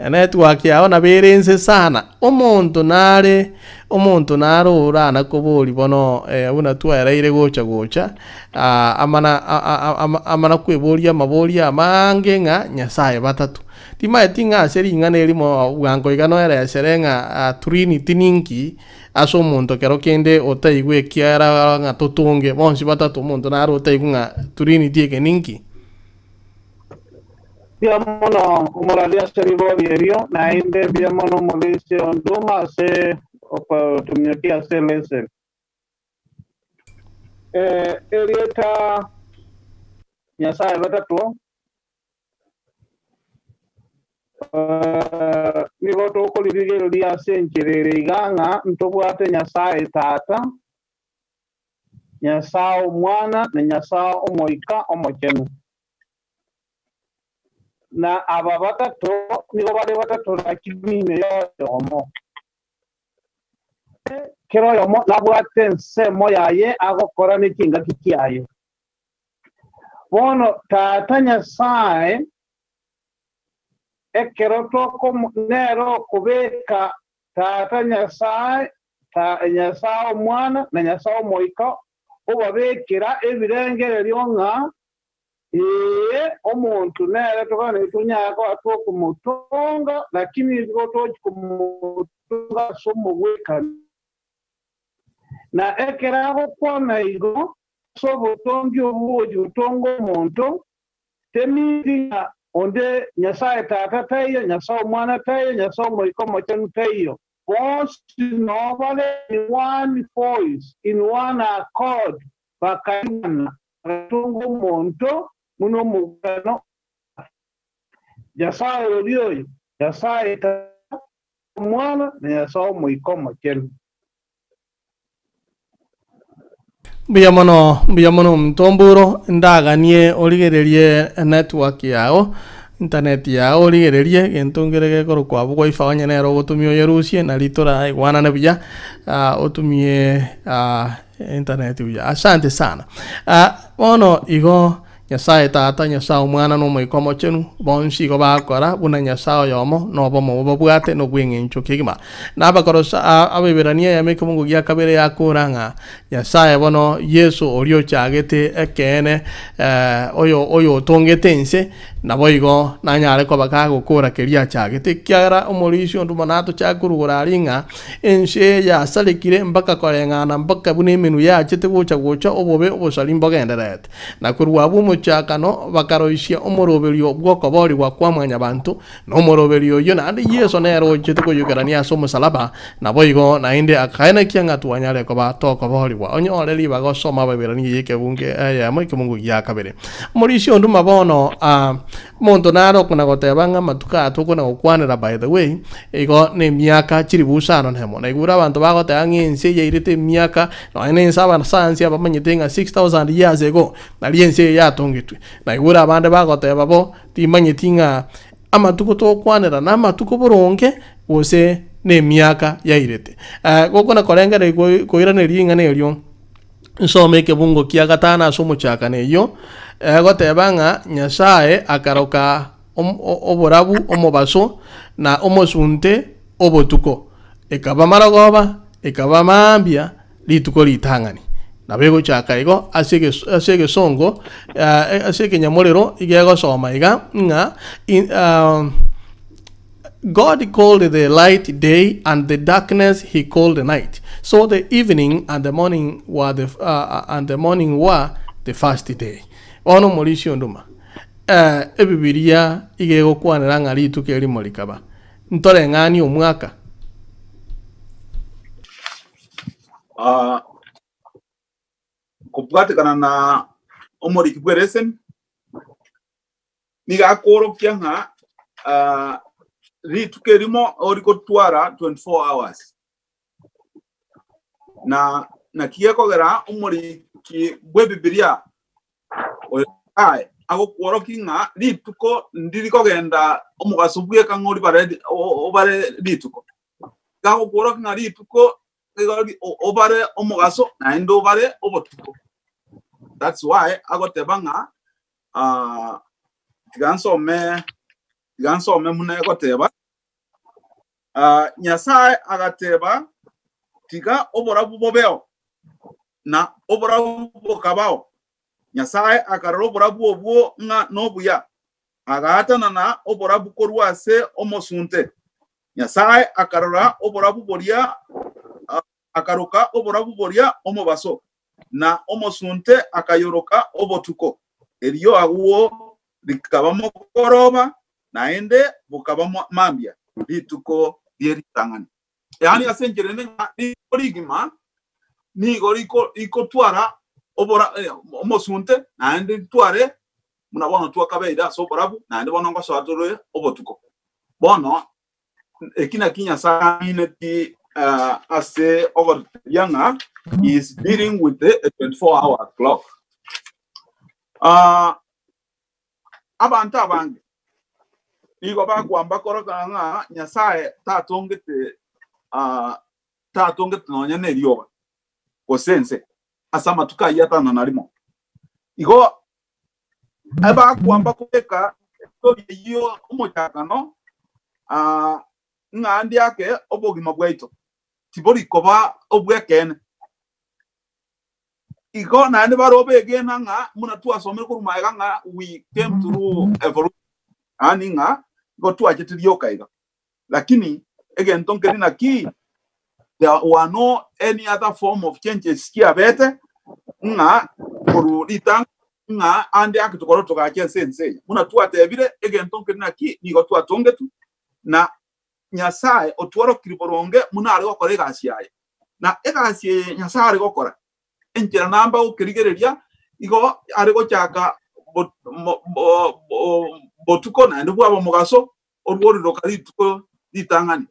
network yao na berense sana omuntu nare urana kuburi bono una twaraire gocha amana kweburia maburia mange nga nyasaye batatu tima etinga seri ngane elimo bwango igano era serenga trinity ninki aso omuntu kero kende otaigwe kiara nga totunge bonsi batatu omuntu nare otaigunga trinity ke ninki Biamono moralia seribo bierio na inde biamono molise onduma se opa tumiokia se lese elieta nyasaye batatu nigoto kolibigero dia sencherere iganga ntobwate nyasaye tata nyasaye mwana na nyasaye omoika omochenu na aba batatu nigo bale batatu nakibine yomo kero yomo nabwate nsemo yaye agokora nekinga kikiaye bono tata nyasaye ekero toko nero kubeka tata nyasaye nyasaye mwana na nyasaye moika obabekera ebirengere lyonga omuntu nere tokane tunyako atoko mutonga lakini gotochi kumutonga somo weka na ekeraho kona igo sobo tongi obuoji utongo muntu temiringa onde nyasaye tata tayo nyasaye mwana tayo nyasaye moiko mochenu tayo both no vale in one voice in one accord bakana tongo muntu muno mugano nyasaye olioyo nyasaye mwana na nyasaye moiko mochenu Biamono mtomburo ndaganie origererie network yao internet yao origererie gentongerege koro kwa bwo ifanya nero gotumio yerusie na litora igwana na bya otumie internet bya asante sana ono igo nyasaye tata nyasaye mwana no moiko mochenu bonsi go bakora buna nyasaye yomo no bomo bobwate no bwingincho kigima nabakorosa abeberania yameke mungu gya kabere yakuranga nyasaye bono yesu orio chagete ekene oyo tongetense naboigo nanyare ko bakagukura keria chagete kyara omorisho ndumonato chakurugura aringa ense ya salikire mpaka korengana mpaka bune menu ya chete gocha obobe obosalimbo genderete na kurwabu chakano bakaroisia omoroberio bwoko bori bwa kwamanya bantu no moroberio yo na andi yeso nero chete ko yugarania so musalaba na boigo na inde akaina kyanga tuanyale ko ba to ko bori bwa onyo leli bago soma baberani yeke bunge ya mo mungu ya kabere morisio nduma bono monto naro kuna gotebanga matuka atoko na okwanera by the way ego ne miaka chiribusano nemo na igura bantu bagote angense yeirete miaka no ene saba sansia bamanyetenga 6000 years ago na liense ya tongitwe na igura bande bagote babo timanyetinga amatuko to kwanera na amatuko boronge wose ne miaka yairete goko na korengere koirane ringa neryo nsomeke bungo kiagatana somo chakane yo gotebanga nyasaye akaroka oborabu omobaso na omosunte obotuko ekaba maragoba ekaba mambia lituko litangani na bego chaka igo asege songo asege nyamorero igego soma iga nga God called the light day, and the darkness He called the night. So the evening and the morning were the first day. Ono molisho nduma. Ebibilia igego kwanira ngari tukeri molikaba. Ntole ngani omwaka. Kupatikana na omori kibweresen niga koro kyanga ritukerimo oriko twara 24 hours na kiyeko gara omori ki bwebibilia ai ago koro kinga rituko ndiriko genda omugasubwe kangori bare obare rituko gago koro kinga rituko obare omugaso na endo obare obotuko. That's why ago tebanga tiganso me muna ego teba Nyasaye agateba tiga oborabu bobeo na oborabu bokabao. Nyasaye akararo oborabu obuo nga nobuya agatana na oborabu korwase omosunte. Nyasaye akarora oborabu boria akaruka oborabu boria omobaso na omosunte akayoroka obotuko. Eriyo aguo likabamo koroba na ende bukabamo mambia lituko lyeritangani. Yani asenjerene ni origima ni goriko twara obora omosunte na ende tware munabona twakabeida so borabu na ende bonongo so atoro obotuko. Bono ekina kinya sine ti ase over younger is dealing with the 24-hour clock. Abanta bangi igo ba kwamba koroka nga Nyasaye tatongete no nyane ryoba kosense asama tukayata na narimo igo aba kwamba kweka to yo umuchaka no nga ndi yake obogima bwaito tibori koba obwekene igo na ndi barobe gena nga muna tuasome kurumaiga nga we came through evolution ani nga go tuachetilioka iga lakini again tonkeri na ki there were no any other form of changes kia bete nga kurulita nga andi akitokoro toka sense muna tuatebire again tonkeri na ki ni go tuatongetu na Nyasaye otwaro kiriboronge muna ari gokora egasiaye na egasiye Nyasaye ari gokora enjera namba ukirigereria igo ari gochaka botuko na ndubu abo mugaso orworiro kali tuko ditangani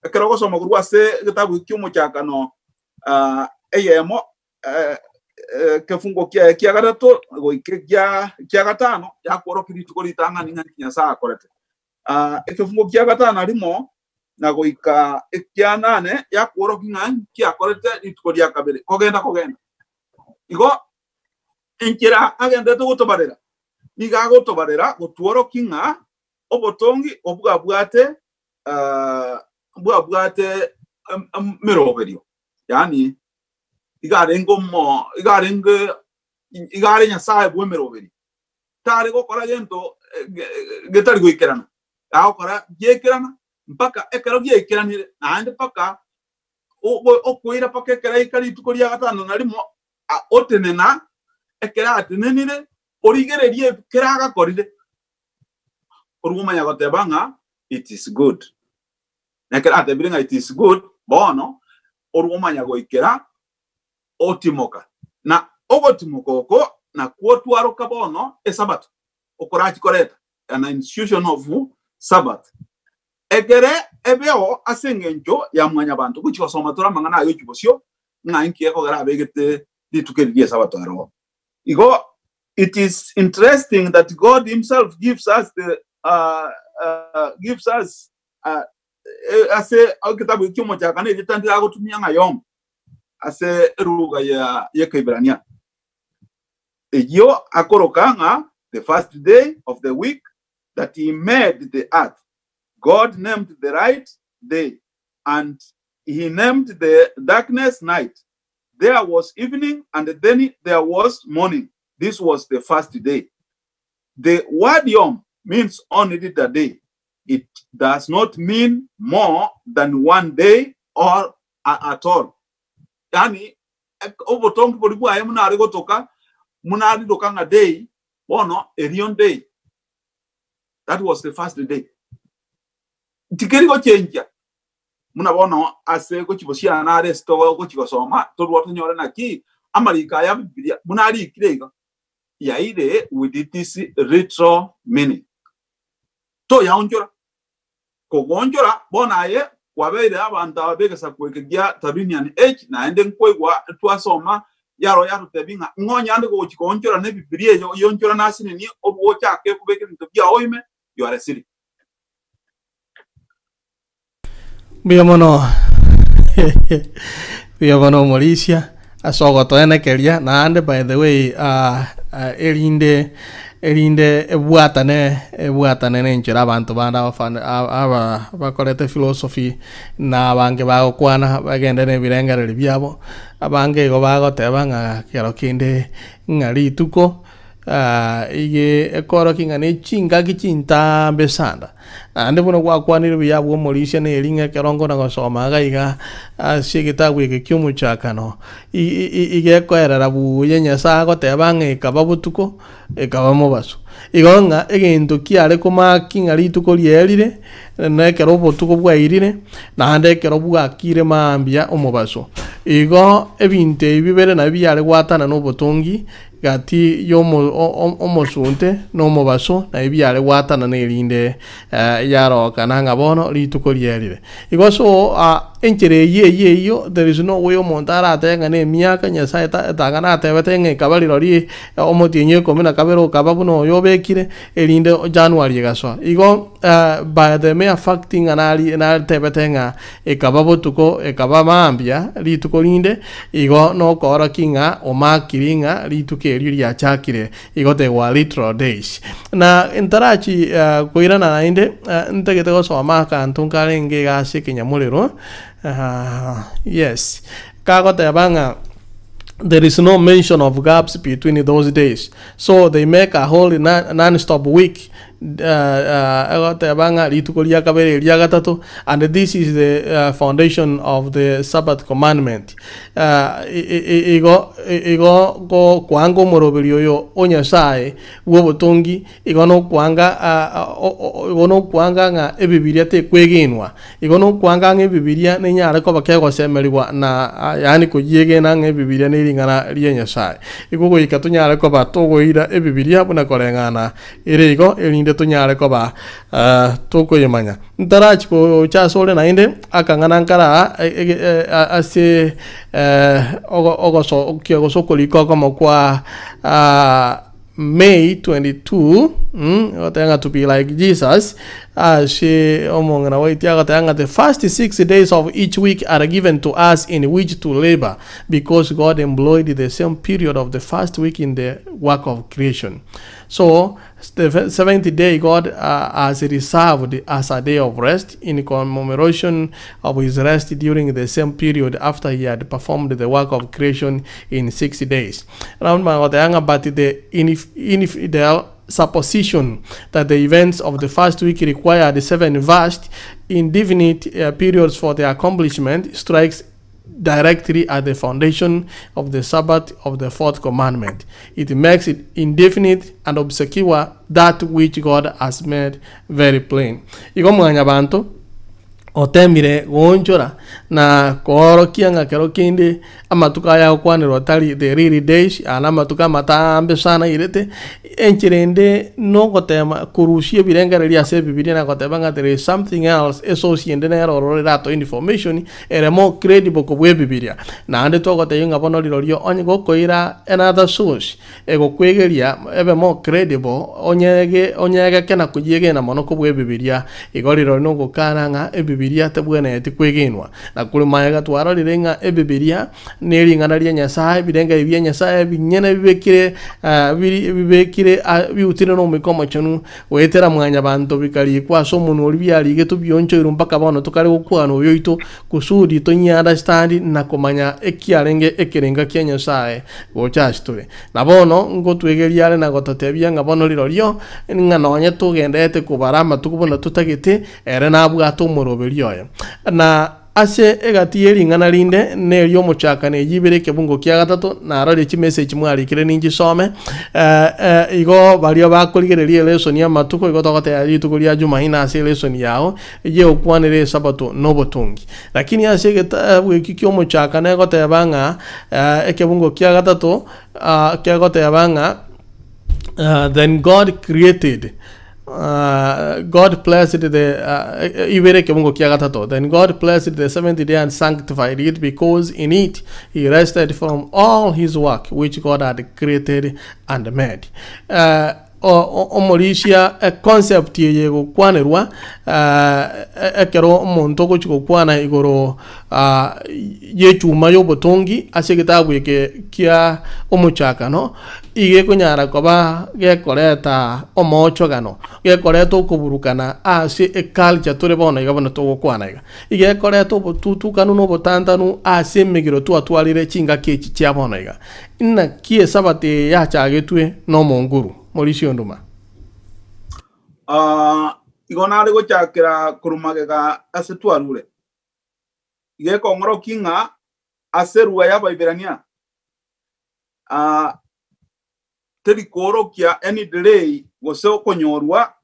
ekero gosoma kurwa se gitabu kyumo cyakano eyemo kefungo kya gatatu go kya gatano yakoro kiri tuko ditangani ngani Nyasaye akorete ekefungo kya gatano arimo na goika ekya nane yakoro kingan kya korete ituko lya kabere kogenda igo enjera agende to gotobarera nigago tobarera gotworo kinga obotongi obwabwate meroberio yani igare Nyasaye bwe meroberi tare gokora gento getari goikerana akora yekerana mpaka ekero yekeranire ande paka okoira paka ekera ikari tukoria gatano narimo otenena ekera atenenire origererie keraga koride orugumanya gotebanga it is good nekera atebiringa it is good bono orugumanya goikera otimoka na ogotimoko na kwotwaro kabono esabato okorachi koreta an institution of Sabbath egere ebeo asengenjo ya mwanya abantu kuchiko soma tora mangana ayo kibosyo nga inki eko gara begete ditukerie sabato aro igo. It is interesting that God Himself gives us ase kitabu kimo cha kanisa litandira gotumia ngayom ase ruga ya Kiebrania ejo akorokanga the first day of the week that He made the earth. God named the light day and He named the darkness night. there was evening, and then there was morning. This was the first day. The word yom means only the day. It does not mean more than one day or at all. Yani, obotongi polibu aye munari gotoka, munari dokanga day, bono, erion day. That was the first day. Tikeri go change. Muna bono ase go chibosia na resto go chibosoma to what nyore na ki amarika ya bibilia munari kirega ya ide with this retro meaning to ya onjora ko gonjora bona ye wabeire abantu abegesa kwekegya tabinian h na ende nkwegwa twasoma yaro yaro tebinga ngonya ande go chikonjora ne bibilia yo yonjora nasini ni obwo chake kubeke ntobya oime you are silly. Biamono Mauricia asogo to ene keria na ande by the way elinde ebuatane ne nchira abantu banda aba bakolete philosophy na bange bago kwana bagende ne birengere byabo abange go bago tebanga kero kinde ngari tuko ige ekoro kinga ne chinga kichinta besanda ande buno kwakwanira byabo Mauricia ne elinga kerongo na gosoma gaiga sigita wike kyumu chakano ige koerera buye nyasa gotebanga ikababutuko ikabamo baso igonga egento kiare kuma kinga lituko lyerire na kero botuko bwairire na ande kero bwakire mambia omubaso igo ebinte bibere na byare gwatana no botongi gati yomo omosunte no mubaso na ibyale watana ne linde yaro kananga bono lituko lyerire igo so enchere yeyo there is no way omontara atenga ne miaka nyasaye tagana atebetenge kabaliro ri omotienye komena kabero kababuno yobekire elinde January gaso igo by the mere facting anali na tebetenga ekababotuko ekabamambia lituko linde igo no kora kinga omakiringa lituke lya chakire igote wa literal days na intarachi koirana na inde ntegete go soma kantunkare nge gase kinyamulero yes kagote banga. There is no mention of gaps between those days, so they make a whole non-stop week. And this is the foundation of the Sabbath commandment. Igo go kwango morobilio yo onyasai wobotongi igo no kwanga nga ebibilia te kwegenwa igo no kwanga nga ebibilia ne nyare ko bakego semeliwa na yani ko yege na nga ebibilia ne lingana liyenyasai igo go ikatunyare ko batogo ira ebibilia buna kolengana ire igo elinde tunyare ko ba toko yemanya ntarachi ko chasole na inde akangana nkara ase ogoso kyogoso koliko como kwa May 22 otanga to be like Jesus she omongana waitia gatanga the first 6 days of each week are given to us in which to labor because God employed the same period of the first week in the work of creation. So the 70th day God has reserved as a day of rest in commemoration of his rest during the same period after he had performed the work of creation in 60 days. But the infidel supposition that the events of the first week required 7 vast, indefinite periods for their accomplishment strikes directly at the foundation of the Sabbath of the fourth commandment. It makes it indefinite and obscure that which God has made very plain. Igomanya bantu otemire gonjora na koro kianga kero kinde amatuka ya kwaniro tali the really days ana matuka matambe sana irete enchirende no gotema kurushie birengere lia se bibilia na gotebanga there is something else associated na ro rato information ere more credible ko bibilia na ande to goteyinga bono lirorio onye gokoira another source ego kwegeria ebe more credible onyege kena kujege na mono ko bibilia igoriro no gokana nga Bibilia tebwenete kwegenwa na kuli mayaga twaro lirenga Bibilia neringana lya Nyasaye birenga ibya Nyasaye binyene bibekire biutire no mikomo chonu wetera mwanya bantu bikali kwaso umuntu oli byali getu byoncho irumpaka bono tukale gukwana uyoito kusudi to nyara standi na komanya ekiarenge ekirenga kya Nyasaye gochasture na bono ngo twegeriale na gototebia nga bono lirolio nga nonye tugendete kubarama tukubona tutagite ere na bwato moroberioyo na ase egati eringana linde neryo muchakane yibere kebungo kya gatatu na rali chi message mwali kire ninji some igo balio bakoligereria lesson ya matuko igo togote ya tukulia Jumaina ase lesson yao je okwanire sabato nobotungi lakini ase geta wikikyo muchakane gote banga ekebungo kya gatatu kya gote banga then God created God blessed then God blessed the 70th day and sanctified it, because in it he rested from all his work which God had created and made. Omorisia concept ye gukwanirwa ekero omuntu gukwana igoro yechuma yobotongi asegitagwike kia omuchakano ige kunyara koba gekoreta omochogano gekoreta okuburukana ase culture tore bona igabona tugukwana ige koreta obututukanu no botantanu ase migiro twatwalire chinga kechi chiabona iga inna kie sabate yachagetwe no monguru Mauricio Nduma. Igona rego chakira kurumagega asetwarure. Ige kongoro kinga aserua ya Baibirania. Tedi koro kia any delay goseo konyorwa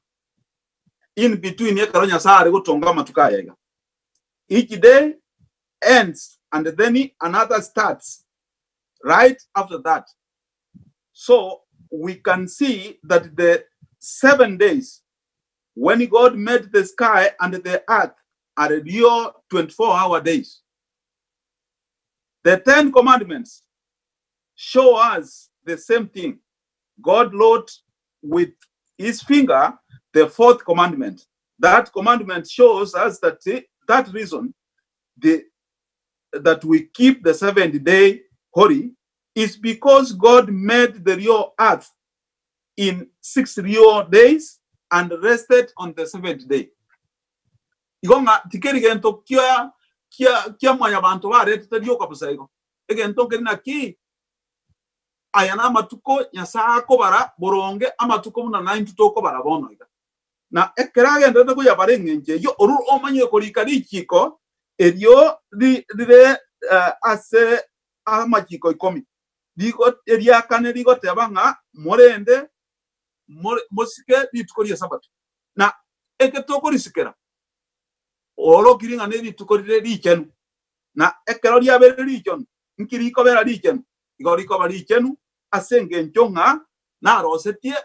in between ye karonya sare gutonga matukaya iga. Each day ends and then another starts right after that. So we can see that the 7 days when God made the sky and the earth are real 24-hour days. The 10 commandments show us the same thing. God wrote with his finger the 4th commandment. That commandment shows us that that reason that we keep the 7th day holy is because God made the real earth in 6 real days and rested on the 7th day. Igonga tikeri gento kia mwanya bantu bare tutadio kwa pusaigo. Egento kerina ki ayana matuko nyasa kobara boronge amatuko muna 9 to bara bono iga. Na ekera gento ko yabare ngenje yo oru omanye ko likari chiko erio dire ase amachiko ikomi. Digo eria kane digo tebanga morende mosike ditukori sabato na eketoko risikera olo kiringa ne ditukori richenu na ekero ria bere richon nkiri ko bera richenu igori ko bari richenu asenge nchonga na rosetie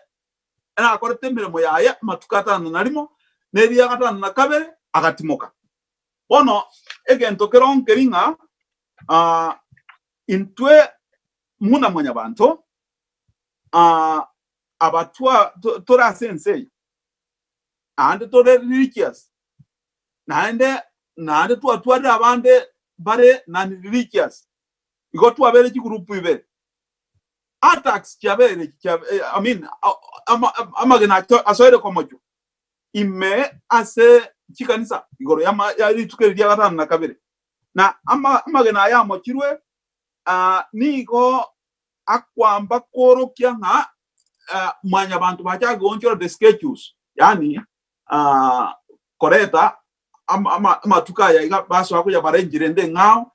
na korete miremo yaya matukata narimo ne ria gatana na kabere agatimoka bono egento keron keringa intwe muna mwanya bantu abatwa tora sensei and tore religious nande twatwara abande bare nan religious igo twabere ki group ibe attacks kyabere I mean amagena asoire komojo imme ase chikanisa igoro ya ritukeri dia gatana na kabere na amagena ya mochirwe nigo akwamba koro kyanga mwanya bantu bacha gonchora the schedules yani koreta amatuka ya iga baso akuya barenjire nde ngao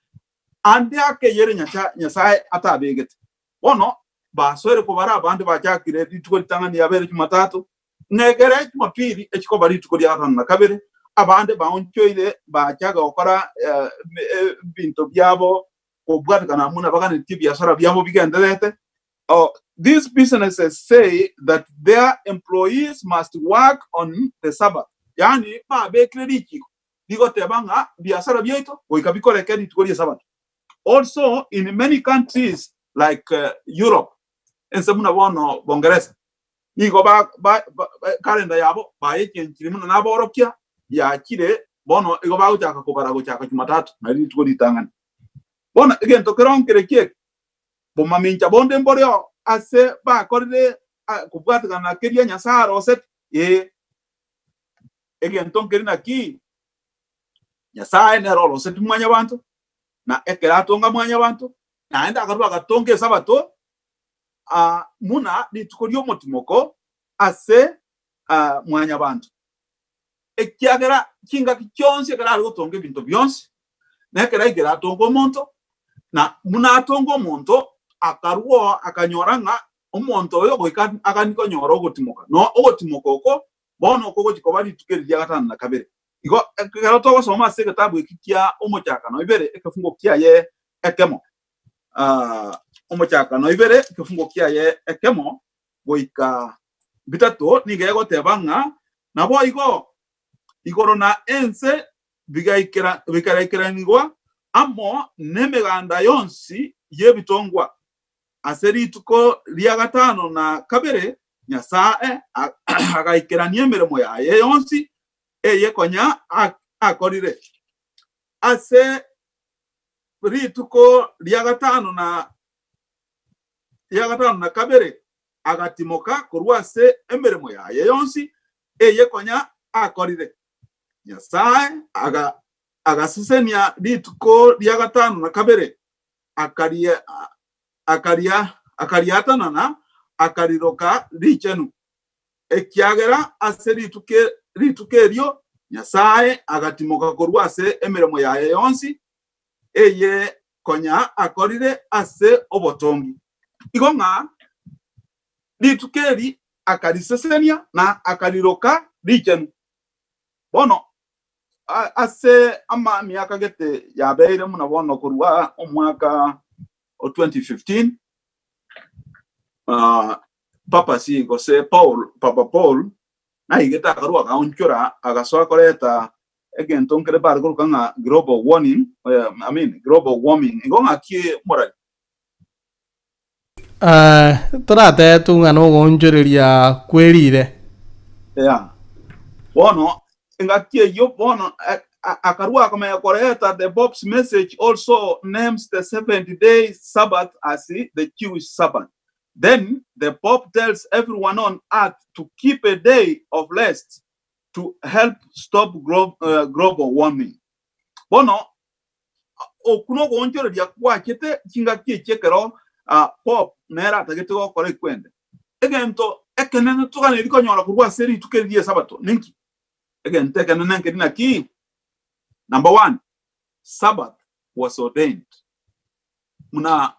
ande ake yere nyasaye atabegete ono basore ko bara abandi bacha kire dituko tangani yabere Jumatatu negere Jumapili ekiko bari tukori na kabere abandi baonchoire bacha gokora binto byabo these businesses say that their employees must work on the Sabbath. Yani pa be credit digo tebanga biashara bieto oikabikore kedi tukori Sabbath. Also in many countries like Europe en semuna bono Bongereza nigo ba calendar yabo ba yekenchirimuna naborokia ya kire bono igo ba uchaka kubara guchaka Jumatatu na ri tuko ditangani bono again to keron kereke bo mamincha bonde mborio ase ba koride kubwata kana keria Nyasaye oset again ton kerina ki Nyasaye ne rolo set mwanya bantu na ekera tonga mwanya bantu na enda akarwa gatonge sabato muna litukorio motimoko ase mwanya bantu ekiagera kinga kichonse kera gutonge bintu byonse na ekera igera tongo monto na muna atongo monto akarwo akanyoranga omonto oyo goika akaniko nyoro gotimoka no ogotimoko ko bono ko gotikoba litukeria gatana na kabere igo ekero to gosoma ase gitabu ekikia omochakano ibere ekefungo kiaye ekemo omochakano ibere ekefungo kiaye ekemo goika bitatu nigego tebanga nabo igoro na ense bikarekeranigwa amo nemeganda yonsi yebitongwa aseri tuko lia gatano na kabere Nyasaye agaikerania emeremo yaye yonsi yekonya akorire ase rituko lia gatano na kabere agatimoka korwa se emeremo yaye yonsi yekonya akorire Nyasaye agasesenia rituko lia gatano na kabere akariatanana akariroka richenu ekiagera ase ritukerio Nyasaye agatimoka korwa ase emeremo yaye yonsi konya akorire ase obotongi igonga ritukeri akarisesenia na akariroka richenu bono ase ama miaka gete yabeire muna bono korwa omwaka 2015 Papa si gose Papa Paul na igeta karwa kaunchora agasoa koreta again tonkere bargo kanga global warming ngonga kie morali torate tungano gonjoreria kwerire bono ngakie yo bono akarwa kama koreta the Bob's message also names the 70-day Sabbath as the Jewish Sabbath. Then the Pope tells everyone on earth to keep a day of rest to help stop global warming. Bono okuno gonjoro dia kwa kete kinga kiechekero Pope nera tagete go kore kwende egento ekenene tukane liko nyola kurwa seri tukerie sabato ninki again tekenene nkidina ki number 1 Sabbath was ordained muna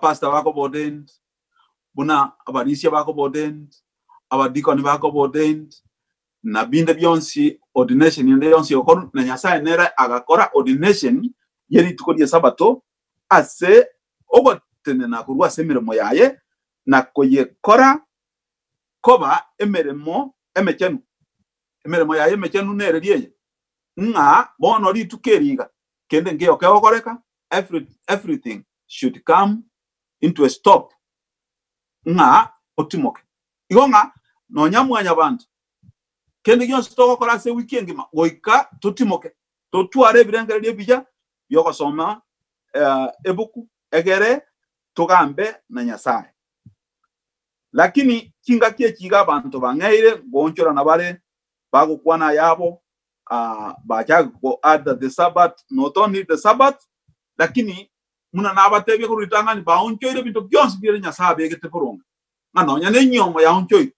pastor wako ordained muna abarisia wako ordained abadikoni wako ordained na binde bionsi ordination yende yonsi okon na Nyasaye nera agakora ordination yeri tukorie sabato ase ogotene na kurwa semiremo yaye na koyekora koba emeremo emechenu emeremo yaye emechenu nereriye nga bono ritukeriga kende ngeo keokoreka everything should come into a stop nga otimoke igonga no nyamwanya bantu kende gyo stoko kora se weekend ma goika tutimoke to tuare biranga rie bija yoko soma ebuku egere tugambe na Nyasaye lakini kinga kie kiga bantu bangaire gonchora na bare bagukwana yabo bachago add the Sabbath not only the Sabbath lakini muna nabatebe kuritanga ni baonchoire bintu byonse bire Nyasaye begete poronga ngano nyane nyomo ya onchoi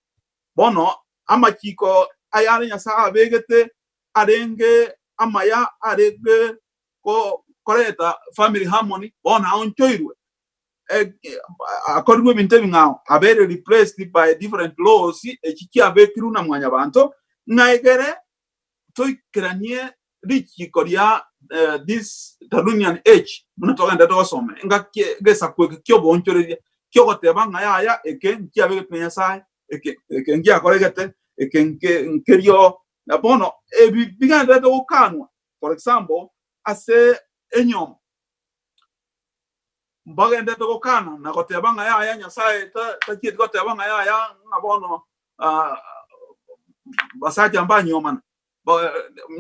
bono amachiko ayane Nyasaye begete arenge amaya arege ko koreta family harmony bono onchoirwe according to bintu ngao abere replaced by different laws ekiki abekiru na mwanya bantu naigere toikranie richi koria this Talunian age munotoga ndato some nga gesa kwe kyo bonchoreria kyo goteba nga ya eke nkia bege Nyasaye eke ngia koregete eke nkerio na bono biga ndato kanwa for example ase enyom mbaga ndato kana na goteba nga ya Nyasaye ta kit goteba nga ya ngabono basaja mbanyo mana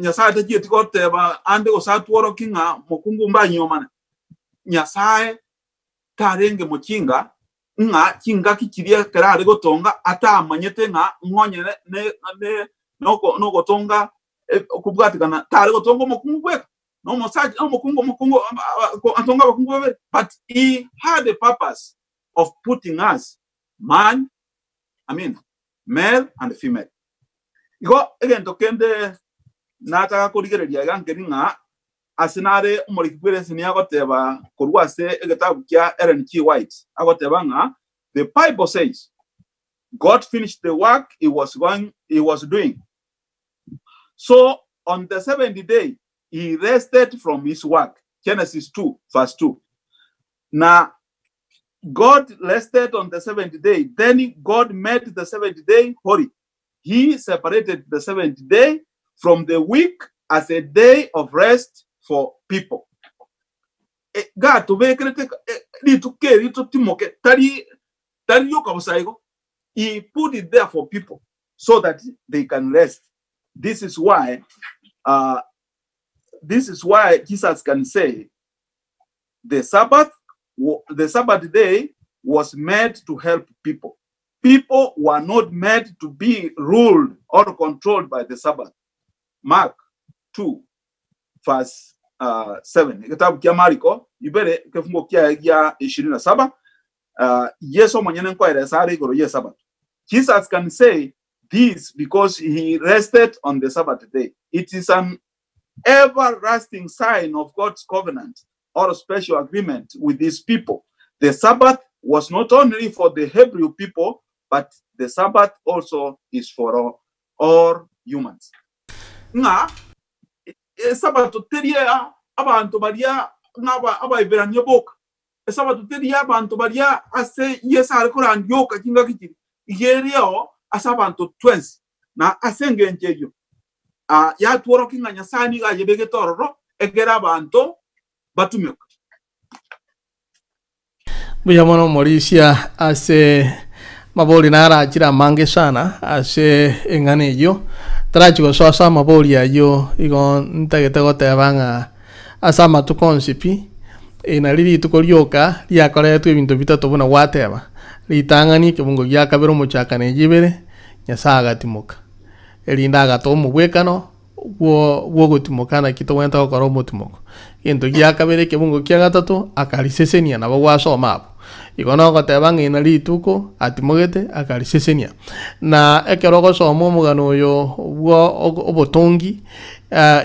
nyasaye ta jeti ko te ba ande o sa tuoro kinga mokungu mba nyoma nyasaye tarenge mukinga nga kinga kikiria kera go tonga ata manyete nga ngonye ne no tonga kubwatikana tare go tonga mokungu kweka no mosaji no mokungu atonga mokungu, but he had a purpose of putting us male and female. Igo again to kende nata kurigereria gankeri nga asinare umurikibwere sinia goteba kurwase egetabu kya Ellen G. White agoteba nga the Bible says God finished the work he was doing. So on the 70th day he rested from his work. Genesis 2 verse 2. Now God rested on the 70th day. Then God made the 70th day holy. He separated the 70th day from the week as a day of rest for people. God to make he put it there for people so that they can rest. This is why Jesus can say the Sabbath day was made to help people. People were not made to be ruled or controlled by the Sabbath. Mark 2 verse 7. Kitabu kia Mariko ibere kefungo kia ya 27. Yesu mwenye kwa iresari goro ye Sabbath. Jesus can say this because he rested on the Sabbath day. It is an everlasting sign of God's covenant or a special agreement with these people. The Sabbath was not only for the Hebrew people, but the Sabbath also is for all humans. Nga Sabbath teria abantu baria ngaba abaibiranye boka. Sabbath teria abantu baria ase yesa alikuran yoka kinga kiti. Igerio asabantu twins na asengenjeyo. Ya tuoro kinga nyasani ga yebege tororo egera abantu batumyo. Buyamono Mauricia ase maboli nara jira mange sana ase engane yo trachigo sosa maboli ayo igon ntagete gotebanga asama tukonsipi enaliri tukolyoka lyakore tu ebintu bitatu buna wateba litangani kibungo gyakabero muchakane jibere nyasaga timoka elindaga to mubwekano wo gutimokana kito wenta okoro mutimoko into gyakabere kibungo kya gatatu akalisesenia nabo wasoma apo igono gotebanga inali tuko atimogete akalisesenia na ekerogo somo mugano yo bwo obotongi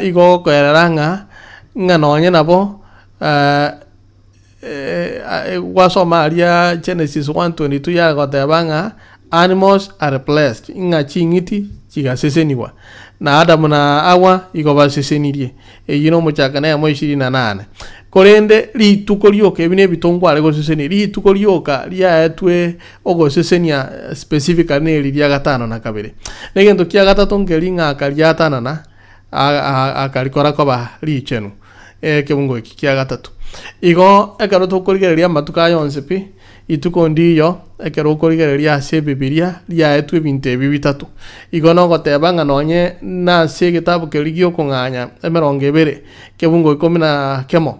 igo koeranga nganonya nabo wasoma alia Genesis 1:22 ya gotebanga animals are blessed inga chingiti chigaseseniwa na Adamu na Awa igo basesenirie eyino muchakana ya 28 korende lituko lyoka ebine bitongwale goseseni lituko lyoka lyaetwe ogosesenia specifically lya gatano na kabere negento kya gatatu ngelinga akalyatana na akalikora koba lichenu kebungo iki kya gatatu igo ekaro tokorigereria matuka yonse pi ituko ndiyo ekero okorigereria ase Bibilia lyaetwe ebintu ebi bitatu igo no gotebanga nonye na ase egitabu kerigio kong'anya 2 kebungo 10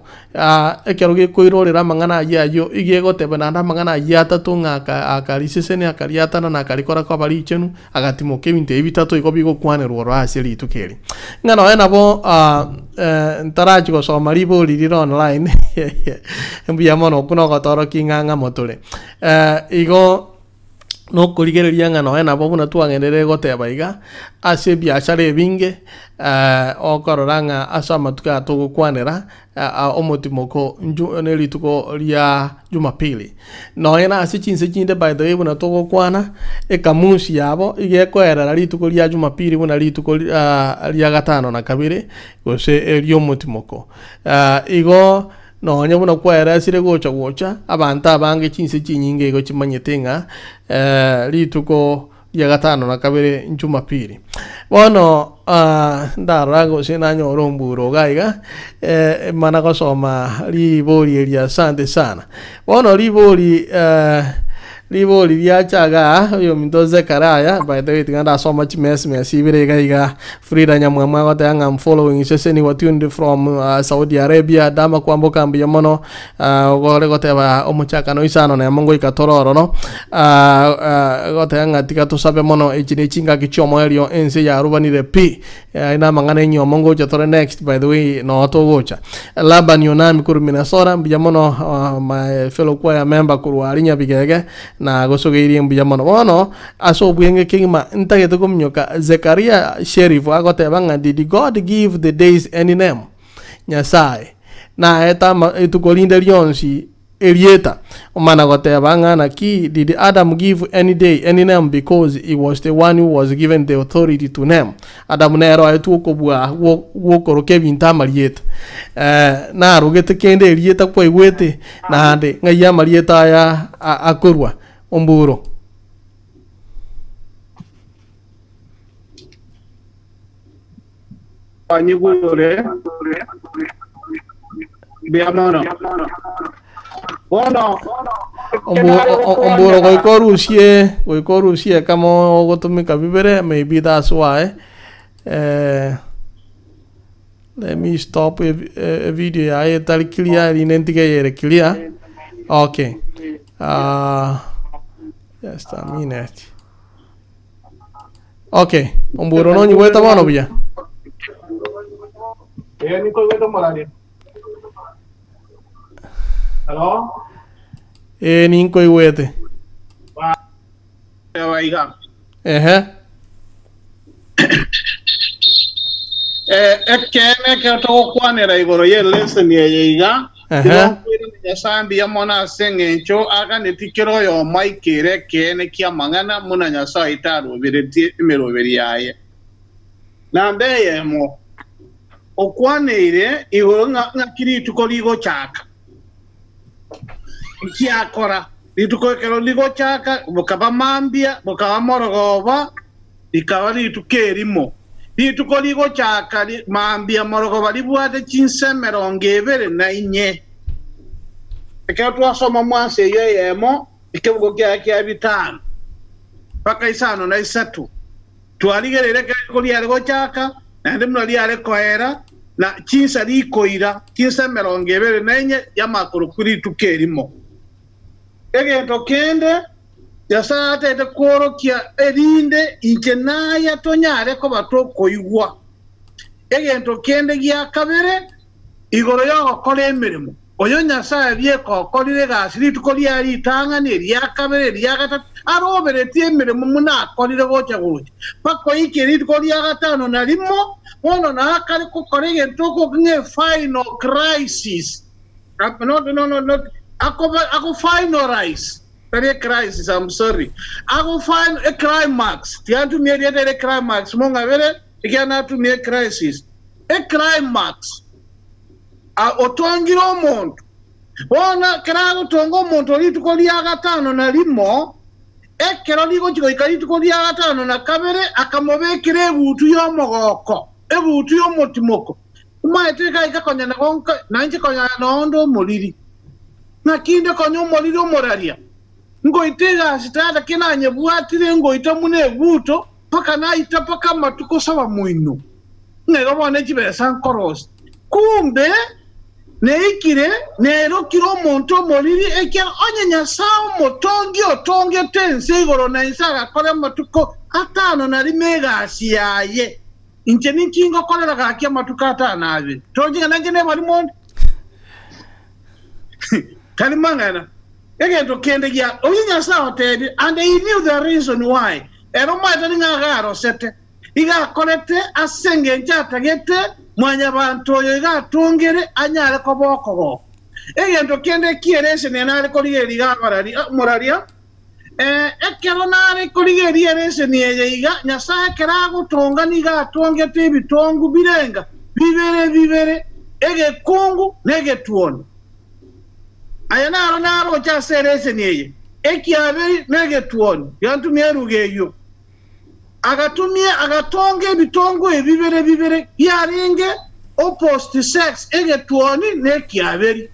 ekero gekoirorera amang'ana yayo igegoteba nanda amang'ana yatatu ng'aka akalisesene akaliatana na akalikora kwa balichenu agatimoka ebintu ebi bitatu igo bigokwanerwa ro ase litukeri ng'ano nabo ntarachi gosoma libori liri online mbuya mono kuno gotoro king'ang'a motore igo no kurigereria ngano nabo buna twagenderere goteba iga ase biashara ebinge okororanga asa matuka tugukwanera omotimoko nelituko lya Jumapili no na ase chinse chinde by the way buna tugukwana ekamusi yabo igekoerera lituko lya Jumapili buna lituko lya gatano na kabire gose elyo motimoko igo no nyabuna kwera sire gocha abantu abange chinse chinyinge igo chimanyetenga lituko ya gatano na kabere Jumapili bono ndarago sinanyo romburo gaiga mana gosoma libori elia sante sana bono libori libo liya chaga yo minto Zekaraya by the way tinganda so much mess ibire ga Frida Nyamwama gote I'm following seseni wa tuned from Saudi Arabia dama kwambo kambi yamono gore gote ba omuchaka no isano na mongo ikatororo no gote ngatika to sabe mono ejine chinga kichomo elio ense ya rubanire p ina mangane nyo mongo chatore next by the way no to gocha laba nyonami kuru Minnesota biyamono my fellow choir member kuru alinya bigege na gosogeiri biyamono wono aso buyenge kingma ntagete kumnyoka Zekaria Sheriff agote banga did God give the days any name Nyasaye na eta etukolinda lionsi Elieta umana gote banga na ki did Adam give any day any name because he was the one who was given the authority to name Adam nero etuko bua wo koroke binta Marieta na rugete kende Elieta kwa iwete na ande ngaya Marieta ya akurwa omburo Panyigure biamono bueno omburo goikorusie kamo gotumika bibere maybe that's why let me stop a video I tal clear inentige clear okay just a minute okay omburo no nyueta bono bia niko weto malani hello ninko iwete waiga ekene ke to kwanera igoro ye lesson ye yiga ya sambi ya mona sengencho aga netikero yo maikere kene kia mangana muna nyasa itaru bireti imero yaye nambe yemo okwaneire igoro ngakiri tukoligo chaka kiakora litukokero ligo chaka bukaba mambia bukaba morogoba likaba litukerimo litukoligo chaka mambia morogoba libwate chinsemero ngebere na inye ekatu asoma mwase yeyemo ikebugo kya bitano paka isano na isatu twaligerere ko ligo chaka nande mnali ale koera na chinsa likoira chinsemero ngebere na inye yamakuru kuri tukerimo egento kende yasate ete koro kia erinde inkenaya tonyare ko batoko igwa egento kende gya kabere igoro yo kole emirimo oyo nyasaye bye ko kolire gasiri tukoli ari tanga ne lya kabere lya gatatu arobere tie emirimo muna kolire gocha gocha pako ikiri tukoli ya gatano na limo ono na akari ko kolege toko nge final crisis no Ako finalize a crisis. I'm sorry. Ako find a climax. Tiantu mediate a climax. Monga vele. Tiana to me a crisis. A climax. Otongiro monto. Ona kerago tongo monto litu koli agatano na limo. Kero ligo chiko ikalitu koli agatano na kamere akamobe kire butu yo mogoko. Butu yo motimoko. Umaiteka ikakonya na konka na nje konya na ondo moliri. Na kinde konyo moliro moraria ngo itega sitata kina nyebuatire ngo itamune buto paka na itapaka matuko sawa muino ngero bone kibesa nkoros kumbe ne ikire ne rokiro monto moliri ekya onyenya sawo motongi otonge tense igoro na isaga kole matuko atano na limega asiaye incheni kingo kolera ka kya matuko atano abe tonjinga nangene bali monde Kalimangana. Egento kende ya oyinya sawa tedi and he knew the reason why. Ero maita ninga garo sete. Iga kolete asenge njata gete mwanya bantoyo iga tungere anyale koboko go. Egento kende kierese nenale koligeri iga moraria. Ekero nare koligeri erese niye iga nyasaye kerago tonga niga tongete bitongu birenga. Bibere ege kungu nege tuone. Ayana naro cha serese niye ekiabe negetuoni yantumye rugeyo agatumye agatonge bitongo ebibere yaringe opposite sex egetuoni nekiaberi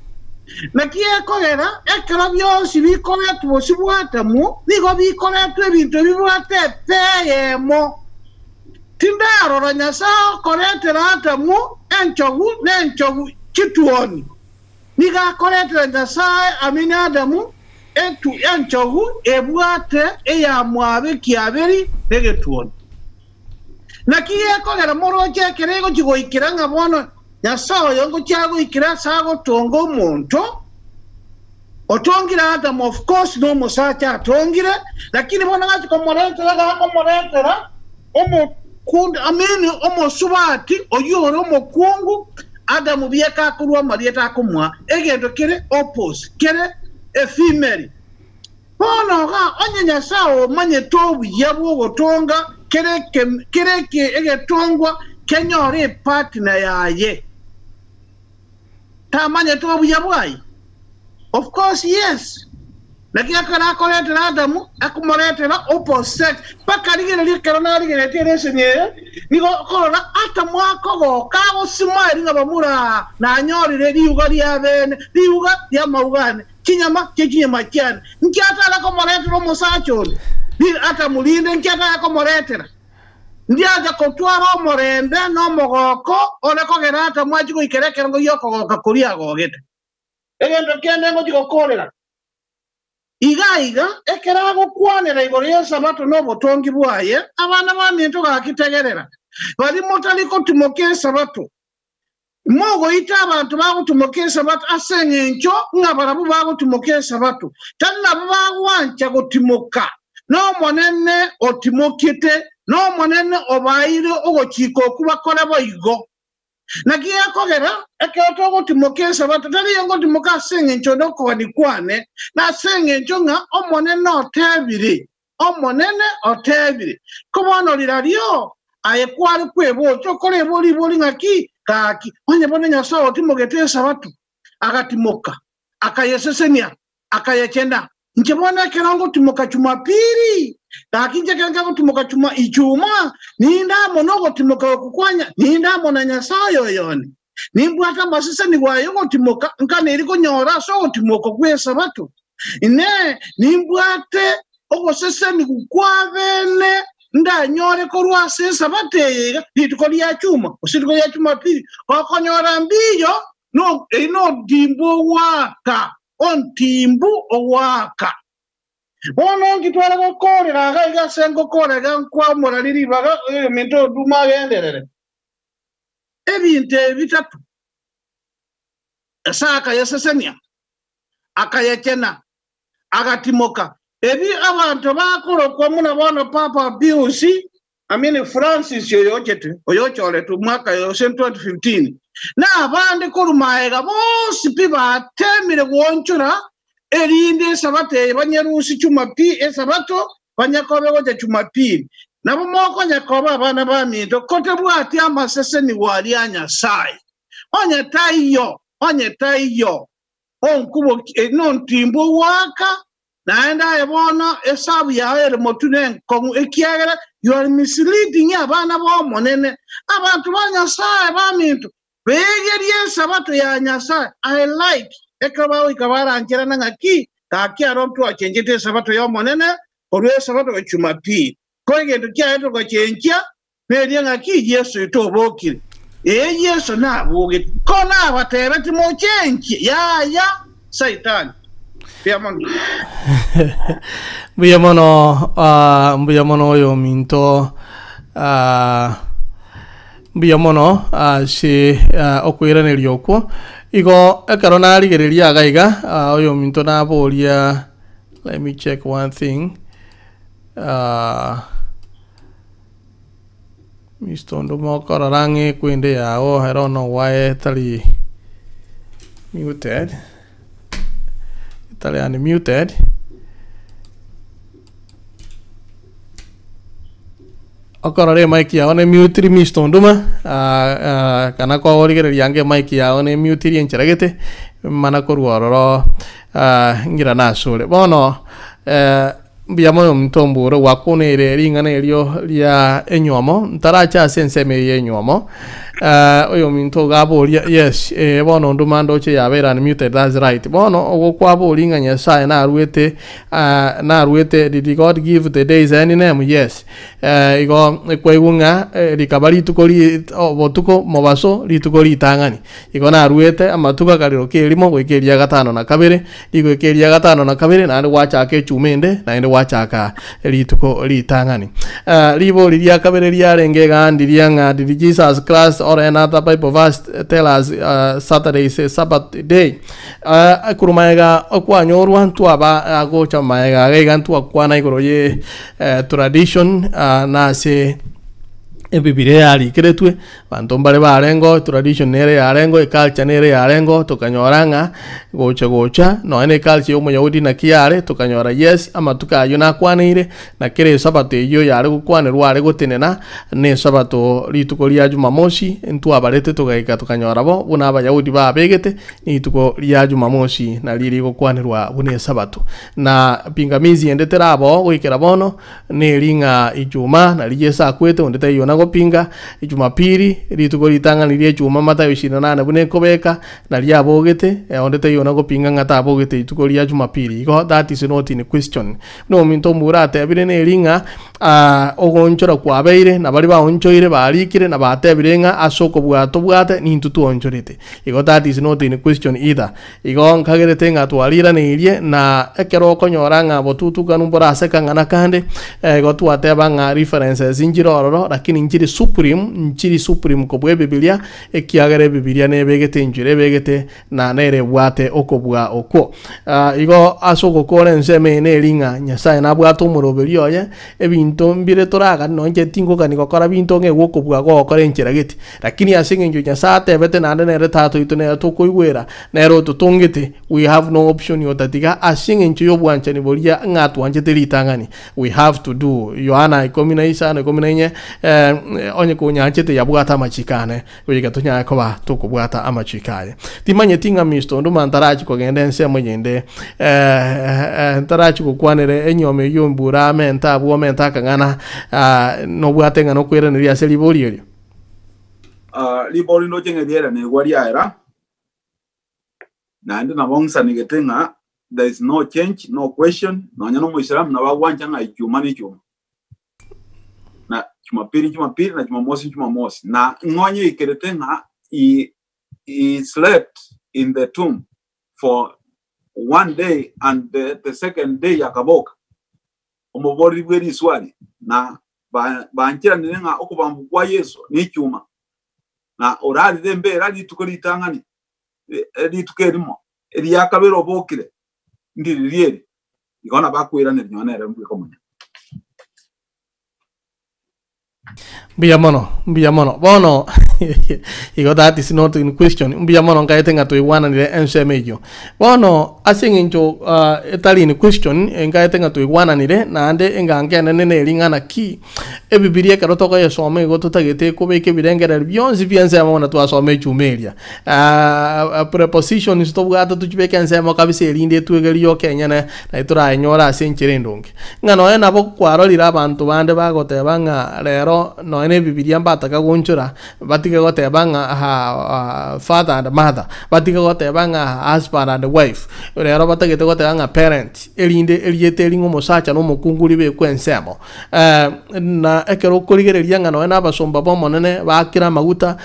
nakie kogera ekero byonsi bikoretwo bosibwatemu nigo bikoretwo ebinto bibwate peyemo tindarora Nyasaye okoretera atemu enchogu chituoni niga akoretera Nyasaye amina Adamu enchogu ebwate eyamwabe kiaberi negetuoni nakie kogera moroche kerego chigoikira nga bono Nyasaye yongo chago ikira sago tongo omonto otongira Adamu of course no musacha atongire lakini bona ngati komoretera omukunda amini omosubati oyoro omokungu Adamu bieka kurwa marieta akumwa egendo kere opposite kere a female bona ga onye Nyasaye manye tobu yabo gotonga kere egetongwa kenyore partner yaye tamanye tobu yabwai of course yes lakini akana koletera Adamu akumoretera opposite pakarigere likero na rigere teresenye nigo korora Adamu akogo kago simari ngabamura na nyorire liuga lyabene liuga lyamaugane kinyama cyane nkyata la komoretera musachone ni atamulinde nkyata komoretera ndiaja kotwara omorembe no mogoko ole kogera Adamu achiko ikerekera ngo yokogoka kuria gogete egendo kende ngo chikokorera iga ekerago kwanera igoro ya sabato no botongi bwaye abana baminto gakitegerera bali motaliko timoke sabato mogo ita abantu bago timoke sabato asenge ncho ngabarabu bago timoke sabato tanna bago wancha gotimoka no monene otimokite no monene obaire ogochiko kubakora boigo nagiye kogera ekeoto gotimoke sabato tali yongo timoka asenge ncho ndoko banikwane na asenge ncho nga omonene otebiri kubono lirario ayekwari kwebo chokore boli ngaki kaki onye bone Nyasaye otimogete sabato agatimoka akayesesenia akayechenda njebona kerango timoka Jumapili kakinje kerango timoka Ijumaa ninda monogo timoka kukwanya ninda mona Nyasaye yoyone nimbwata masisa ni wayo timoka nkane iriko nyora so timoka kwe sabato ine nimbwate ogosese ni kukwabene nda nyore ko rwase sabateye litiko lya chuma usitiko lya Jumapili okonyora mbiyo no dimbo waka ontimbu owaka ono ngitwala gokorera ga sengo korega kwa moraliri baga minto duma genderere ebinte bitatu saka yesesenia akayekena agatimoka ebi abantu bakoro kwa muna bona Papa Pius Francis oyochole tu mwaka yo 2015 na abandi kurumaega bose piba temire gwonchura erinde sabate banyerusi Jumapili sabato banyakobe goje Jumapili nabo moko nyakoba abana baminto kote bwati amasese ni wali Nyasaye onye taiyo onkubo non timbo waka naenda ebona esabu yawe motune kongu ekiagera you are misleading abana bo monene abantu ba Nyasaye baminto begerie sabato ya Nyasaye I like ekaba ikabara nkera ngaki kakia romtu achenjete sabato yo monene olwe sabato ya Jumapili kogendo kya eto gachenkia media ngaki Yesu itobokire Yesu na boge kona batebe timochenki ya Satan Mbuyamono yo minto mbuyamono si okwirane lyokwo igo ekarona rigereria gaiga oyo minto na boria. Let me check one thing. Mistondo mokora rangi kwende yao. I don't know why tali muted. Italian muted. Okorore mic yao ne mute mistondo ma kana ko origere yange mic yao ne mute encheragete mana korworo ngira nasule bono Biyamo mtomburo wakunere ringana elio lia enyomo ntaracha senseme yenyomo oyo minto gabo yes bono ndumando che yabera unmuted, that's right bono okwabo ringa nyasaye na ruete did God give the days any name? Yes igo kweyunga likabali tukoli botuko mobaso litukoli tangani igo na ruete amatuka kaliro kelimo gwekeria gatano na kabere igwekeria gatano na kabere na wacha ke chumende na ende wachaka lituko litangani libo lilia kabere liarenge gandi lianga did Jesus Christ or another Bible verse tell us Saturday is a Sabbath day kurumaega okwanyorwa ntwaba agocha maega gegantu akwana igoro ye tradition na se Bibilia ali kiretwe bantu mbale barengo tradition nere yarengo culture nere yarengo tukanyoranga gocha no ene culture yo muyahudi na kiare tukanyora yes ama tukayo na kwanire na kire sabato yo yare gukwanirwa ari gutenena ne sabato lituko lya jumamosi ntu abarete tugaika tukanyora bo buna abayahudi babegete ni tuko lya jumamosi na liri gukwanirwa bune sabato na pingamizi endetera abo wikera bono ne ringa ijuma na liyesa kwete ondete yo gopinga ijumapiri lituko litanganirie juma Matayo 28 bune kobeka na lya bogete ondete yona gopinga ngata bogete ituko lya jumapiri go that is not in question no minto murate abire ne linga ogonchora kwa beire na bali ba onchoire balikire na batebirenga asoko bwato bwate nintu tuonchorete igo that is not in question either igo nkagerete ngatwalira ne irie na ekero konyoranga botutu kanumbora sekangana kande go twateba nga references injirororo lakini nchiri supreme kobwe Biblia ekiagere Biblia nebegete njire begete na nere bwate okobwa oko igo asoko kore nseme ne linga nyasaye na bwato muroberi oye ebinto mbire toraga nonje tingo kani gokora binto nge gokobwa gokore nchiragete lakini asinge njo nyasate bete na nere tato itone to koigwera nero tutongete we have no option yotatiga asinge njo yobwancha ni bolia ngatu anje telitangani we have to do Yohana ikomina isana ikomina nye onye kunyachete yabwata amachikane uyiga tunya koba tukubwata amachikaye timanye tinga misto ndo mantarachi kogende nsemo nyende ntarachi kukwanere enyome yumbura menta bwo menta kangana no bwate ngano kwera ne lyase liboli liboli no chenge diera ne gwaria era na ndi na bongsa nigetenga there is no change no question no nyano mu Islam na bagwanja nga icyuma n'icyuma na Jumapili na Jumamosi na ngonye ikerete nga he slept in the tomb for one day and the second day yakaboka omubori bweri swali na banchira nenga okubambu kwa Yesu ni cyuma na orali dembe rali tukolitangani litukerimo eri yakabero bokire ndiririe ikona bakwira ne nyonere mbikomunya Mbiyamono bono igo that is not in question mbiyamono ngaite ngato iwana ni ensemejo bono asinginjo etali in question ngaite ngato iwana ni na ande ngangene nene lingana ki ebibiria karoto ko yesome igo tutagete ko beke birengera byonzi byense amona twasome chumelia preposition stop gato tujibeke nsemo kabise elinde tuegeliyo Kenya na itura enyora asencherendonge ngano ena bo kwarolira abantu bande bagoteba nga lero no ene bibiria mbataka gonchora batika goteba nga father and mother batika goteba nga husband and wife lero batagete goteba nga parent elinde eliete lingo mosacha no mukunguri be kwensemo na ekero kurigereria ngano ena basomba bo monene bakira maguta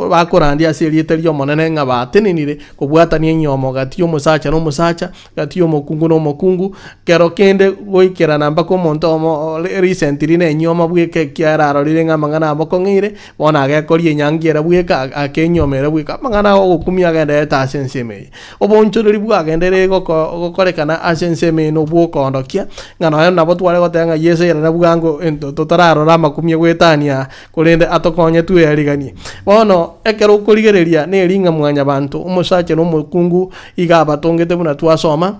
bakorandia seriete lyo monene nga bateninire kubwatania enyomo gati yo mosacha no mosacha gati yo mokungu no mokungu kero kende goikera namba ko monto recently ne enyomo bweke kiara rirenga mangana abokongire bona agekori nyangira bweka akenyomera bweka mangana okumia agenda eta senseme obonchuri bwa agendere gokorekana asenseme no bwokondokia ngano nabo tware gotenga Yesu era nabwango totararo ramakumia gwetania kurende atokonye tu erigani bono ekero kurigereria ne ringa mwanya bantu umusache no mukungu iga batongete buna twasoma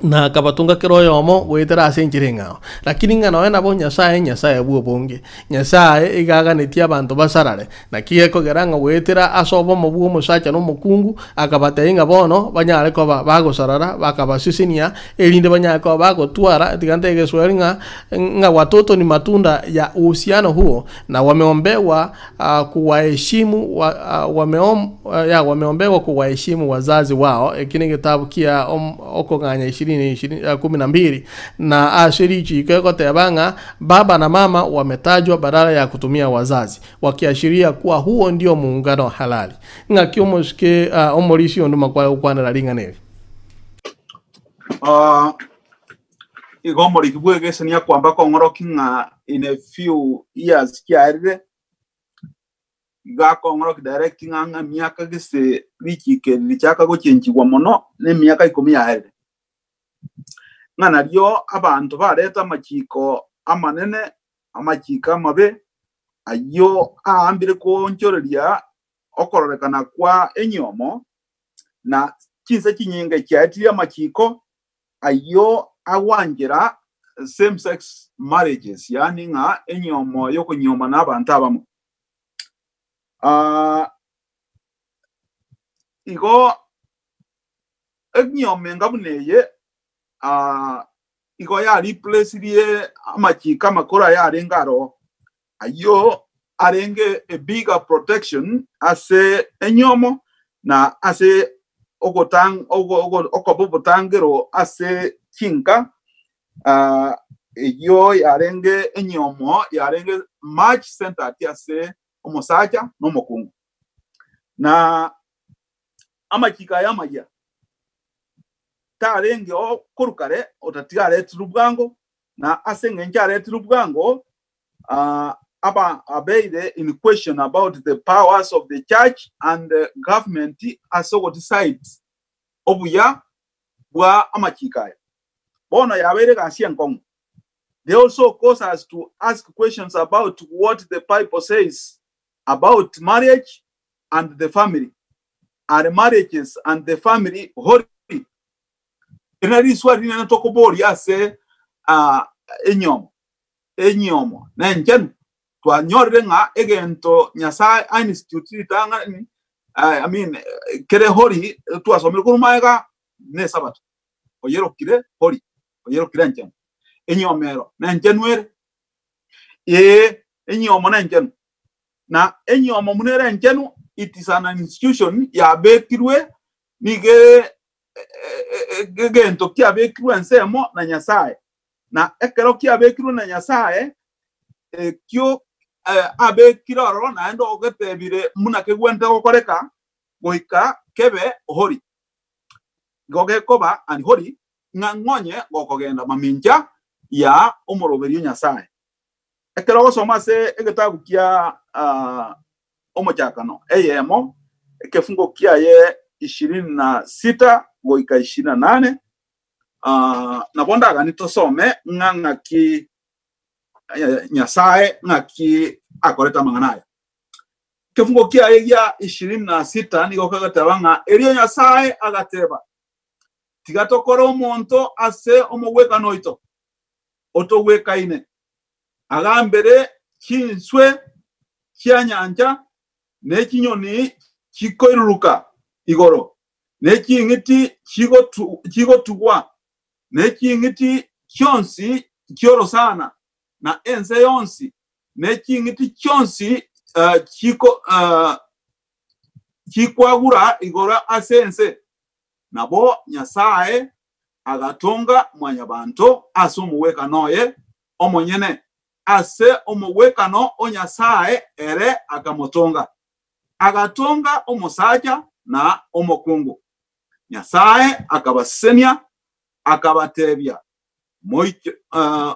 na kabatunga kero yomo wetera asenjire ngao lakini ngano ena bo nyasaye buo bonge nyasaye igaga netia bantu basarare na kiye ko geranga wetera asobo mobuo musacha no mukungu akabate inga bono banyale ko bago sarara bakabasisinia elinde banyale ko bago tuara tigante gesweringa nga watoto ni matunda ya uhusiano huo na wameombewa kuwaheshimu wameombewa kuwaheshimu wazazi wao kile kitabu kia okonganya 12 na ashirichi kwa tebanga baba na mama wametajwa badala ya kutumia wazazi wakiashiria kuwa huo ndio muungano halali ngakiomoske omorisi onduma kwa ukwana linga neve igomori kibwegese niya kwamba ko ngoroki nga in a few years kiarire ga ko ngoroki directing nga miaka gese rikike lichaka go chenjigwa mono ne miaka 10 yahere ngana ryo abantu bareta amachiko amanene amachika mabe ayo aambire ko nchoreria okororekana kwa enyomo na kinse kinyinga kyatiri amachiko ayo awangira same sex marriages yani nga enyomo yoko nyoma n'abantu abamo igo enyome ngabuneye igo ya replace rie amachika makora ya rengaro ayo arenge a bigger protection ase enyomo na ase okobotangero ase kinka yo yarenge enyomo yarenge match center ase omosacha no mokungu na amachika ya maja tarenge okurukare otatigare turubwango na asenge njare turubwango aba abeide in question about the powers of the church and the government as what decides obuya bwa amachika bona yabere gasien kong. They also cause us to ask questions about what the Bible says about marriage and the family. Are marriages and the family holy? Inari swali na tokobori ase enyomo na njen to anyorre nga egento nyasa institute tanga I mean kere hori to asomere kurumaega ne sabat oyero kire hori oyero kire njen enyomero na njenwere enyomo na njen na enyomo munere njenu it is an institution ya bekirwe nige gento kia bekirwe nsemo na nyasaye na ekero kia bekirwe na nyasaye kyo abekiroro na endo ogetebire munake gwente gokoreka goika kebe hori goge koba and hori ngangonye gokogenda maminja ya omoroberio nyasaye ekero gosoma se egetabu kia omochakano eyemo ekefungo kia ye 26 goika 28 na bonda gani tosome nganga ki nyasaye ngaki akoreta manganayo kefungo kia ye ya 26 niko kagatabanga erio nyasaye agateba tigatokora omonto ase omoweka noito otoweka ine agambere kinswe kyanyanja nekinyoni kikoiruruka igoro nekingiti kigotugwa nekingiti kyonsi kyoro sana na ense yonsi nekingiti kyonsi kikwagura igora asense nabo nyasaye agatonga mwanyabanto ase omuweka noye omonyene ase omuweka no onyasaye ere agamotonga agatonga omusacha na omokungu nyasaye akabasenia akabatebya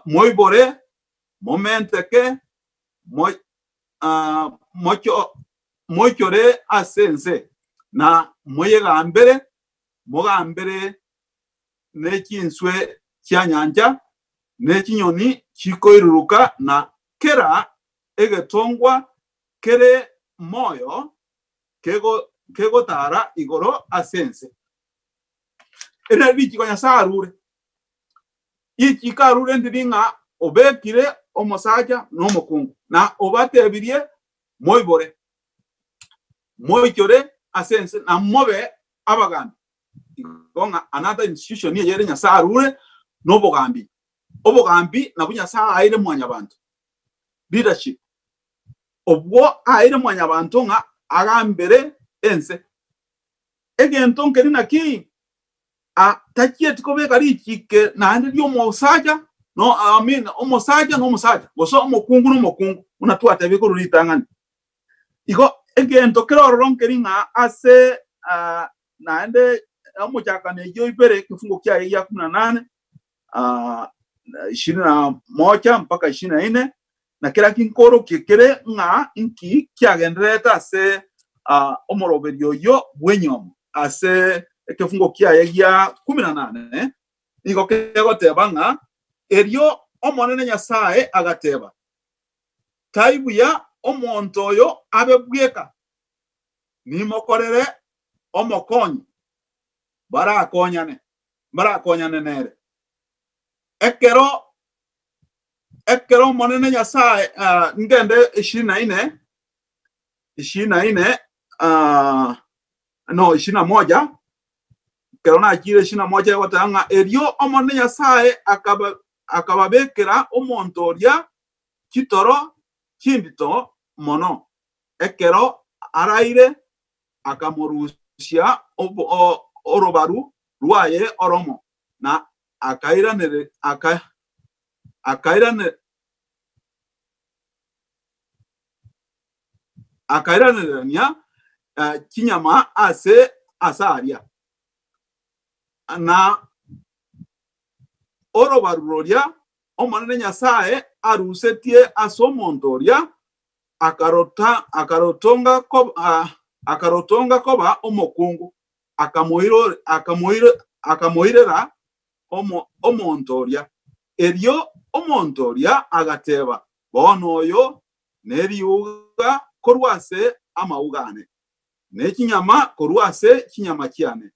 moibore momenteke moichore asense na mogambere nekinswe kyanyanja nekinyoni kikoiruruka na kera egetongwa kere moyo kego tara igoro asense ene biki kwa nyasaye arure ichikarure ndiringa obekire omosaja n'omukungu na obatebirie moibore moichore asense na mobe abagambi igonga another institution ni yere nyasarure n'obogambi obogambi na bunyasa aire mwanya bantu leadership obwo aire mwanya bantu nga agambere ense egento nkeri naki takiet ko be kari chike na ande dio mosaja no omosaja no mosaja goso omokungu no mokungu unatua tebe ko ritangani iko egento kero ronkeri nga ase na ande amochaka ne yo ibere kifungo kya ya 18 21 mpaka 24 na kila kinkoro kekere nga inki kyagendreta se omoroberio yo bwenyomo ase kifungo kya ya 18 iko kego tebanga erio omonene nyasaye agateba taibu ya omonto yo abebweka nimokorere omokonyi barakonyane nere ekero monene nyasaye ngende 24 no 21 kero na kire 21 yotanga erio omonene nyasaye akababekera omontoria kitoro kindito mono ekero araire akamorusia orobaru ruaye oromo na akairanere nya kinyama ase asaria na orobaruroria omonene nyasaye arusetie asomontoria akarotonga koba omokungu akamoirera omontoria erio omontoria agateba bono yo neriuga korwase amaugane nekinyama korwase kinyama kiane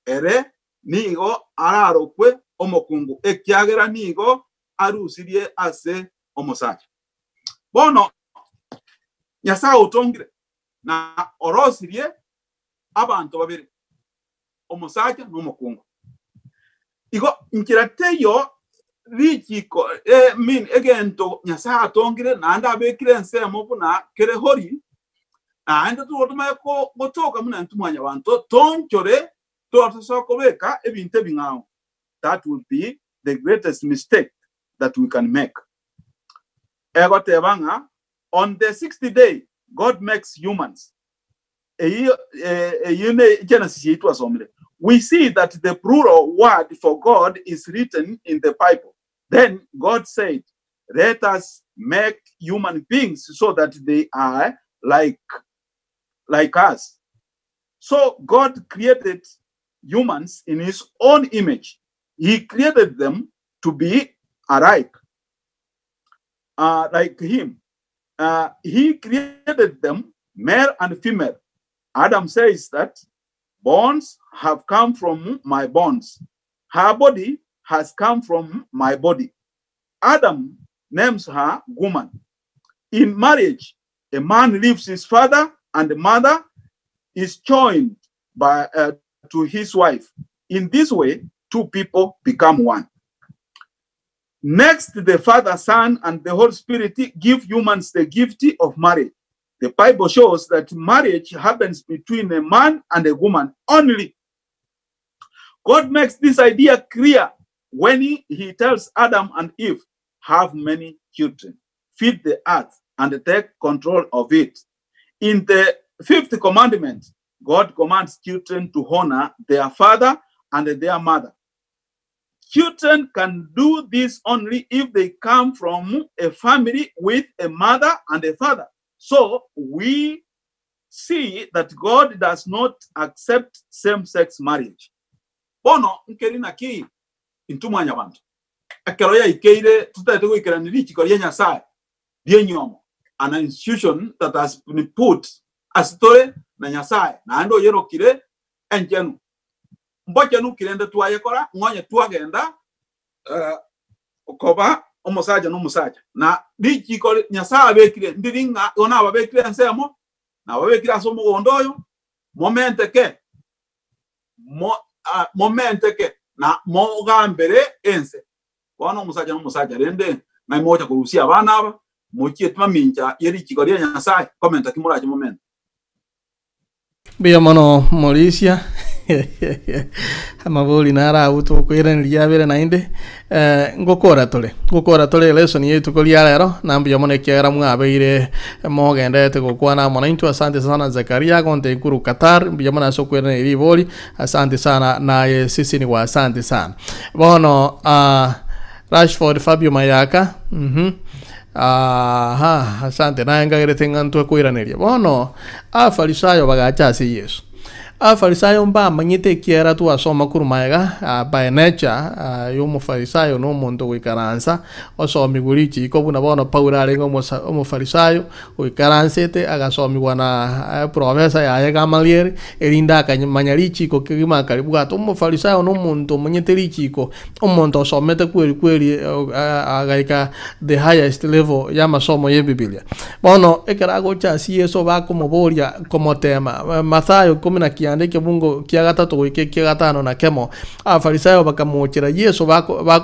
ere nigo ararokwe omokungu ekyagera nigo arusirie ase omosacha bono nyasa otongire na orosirie abantu babiri omosacha n'omukungu igo nkirateyo richiko egento nyasa atongire na anda abekire ensemo buna kere hori na anda tuotuma ko gotoka muna ntumanya abantu tonchore tuotosoko beka ebinte bingao. That will be the greatest mistake that we can make. Egotebanga on the 60th day God makes humans. We see that the plural word for God is written in the Bible. Then God said, let us make human beings so that they are like us. So God created humans in his own image. He created them to be alike, like him. He created them male and female. Adam says that bones have come from my bones. Her body has come from my body. Adam names her woman. In marriage, a man leaves his father and the mother is joined to his wife. In this way, two people become one. Next, the Father, Son, and the Holy Spirit give humans the gift of marriage. The Bible shows that marriage happens between a man and a woman only. God makes this idea clear when he tells Adam and Eve, have many children, feed the earth, and take control of it. In the 5th commandment, God commands children to honor their father and their mother. Children can do this only if they come from a family with a mother and a father. So we see that God does not accept same-sex marriage. Bono nkerina ki intumanya bantu. Akeroya ikeire tutatego ikiraniri chikoria nyasaye. Dienyomo, an institution that has been put as story na nyasaye na ando yero kire enjenu. Mboche nu kirende tuwayekora, ngonye tuwagenda koba omusaja n'omusaja na dichiko nyasaye abekire ndiringa ona abekire nsemo na abekire asomo gondoyo momente ke na mogambere ense wana omusaja n'omusaja rende na moja kurusia abana aba mochie twaminja yeri chikoria nyasaye komenta kimuraje moment bia mono Mauricia amaboli nara uto kwera niliyabere nainde ngokora tole lesson yetu kolia lero nambia mone kera mwabeire mogendete gukwana mona into. Asante sana Zakaria konte kuru Qatar bia mona so kwera niliboli. Asante sana naye sisi ni wa asante sana bono Rashford Fabio Mayaka asante na ngagere tengantu kwiraneria bono afarisayo bagachasi Yesu afarisayo mba manyite kiera tu asoma kurumaega by nature yo mufarisayo no muntu wikaransa osomi gurichi ko buna bono Paulo arengo mufarisayo wikaransete agasomi wana professor ya Gamaliel elinda akanyamanyalichi ko kigima karibuga to mufarisayo no muntu manyite lichiko omuntu osomete kweli agaika the highest level ya masomo ye Biblia bono ekarago cha Yesu bako moboria como tema Mathayo 10 andike bungo kia gatatu wike kia gatano na kemo afarisayo bakamuchira Yesu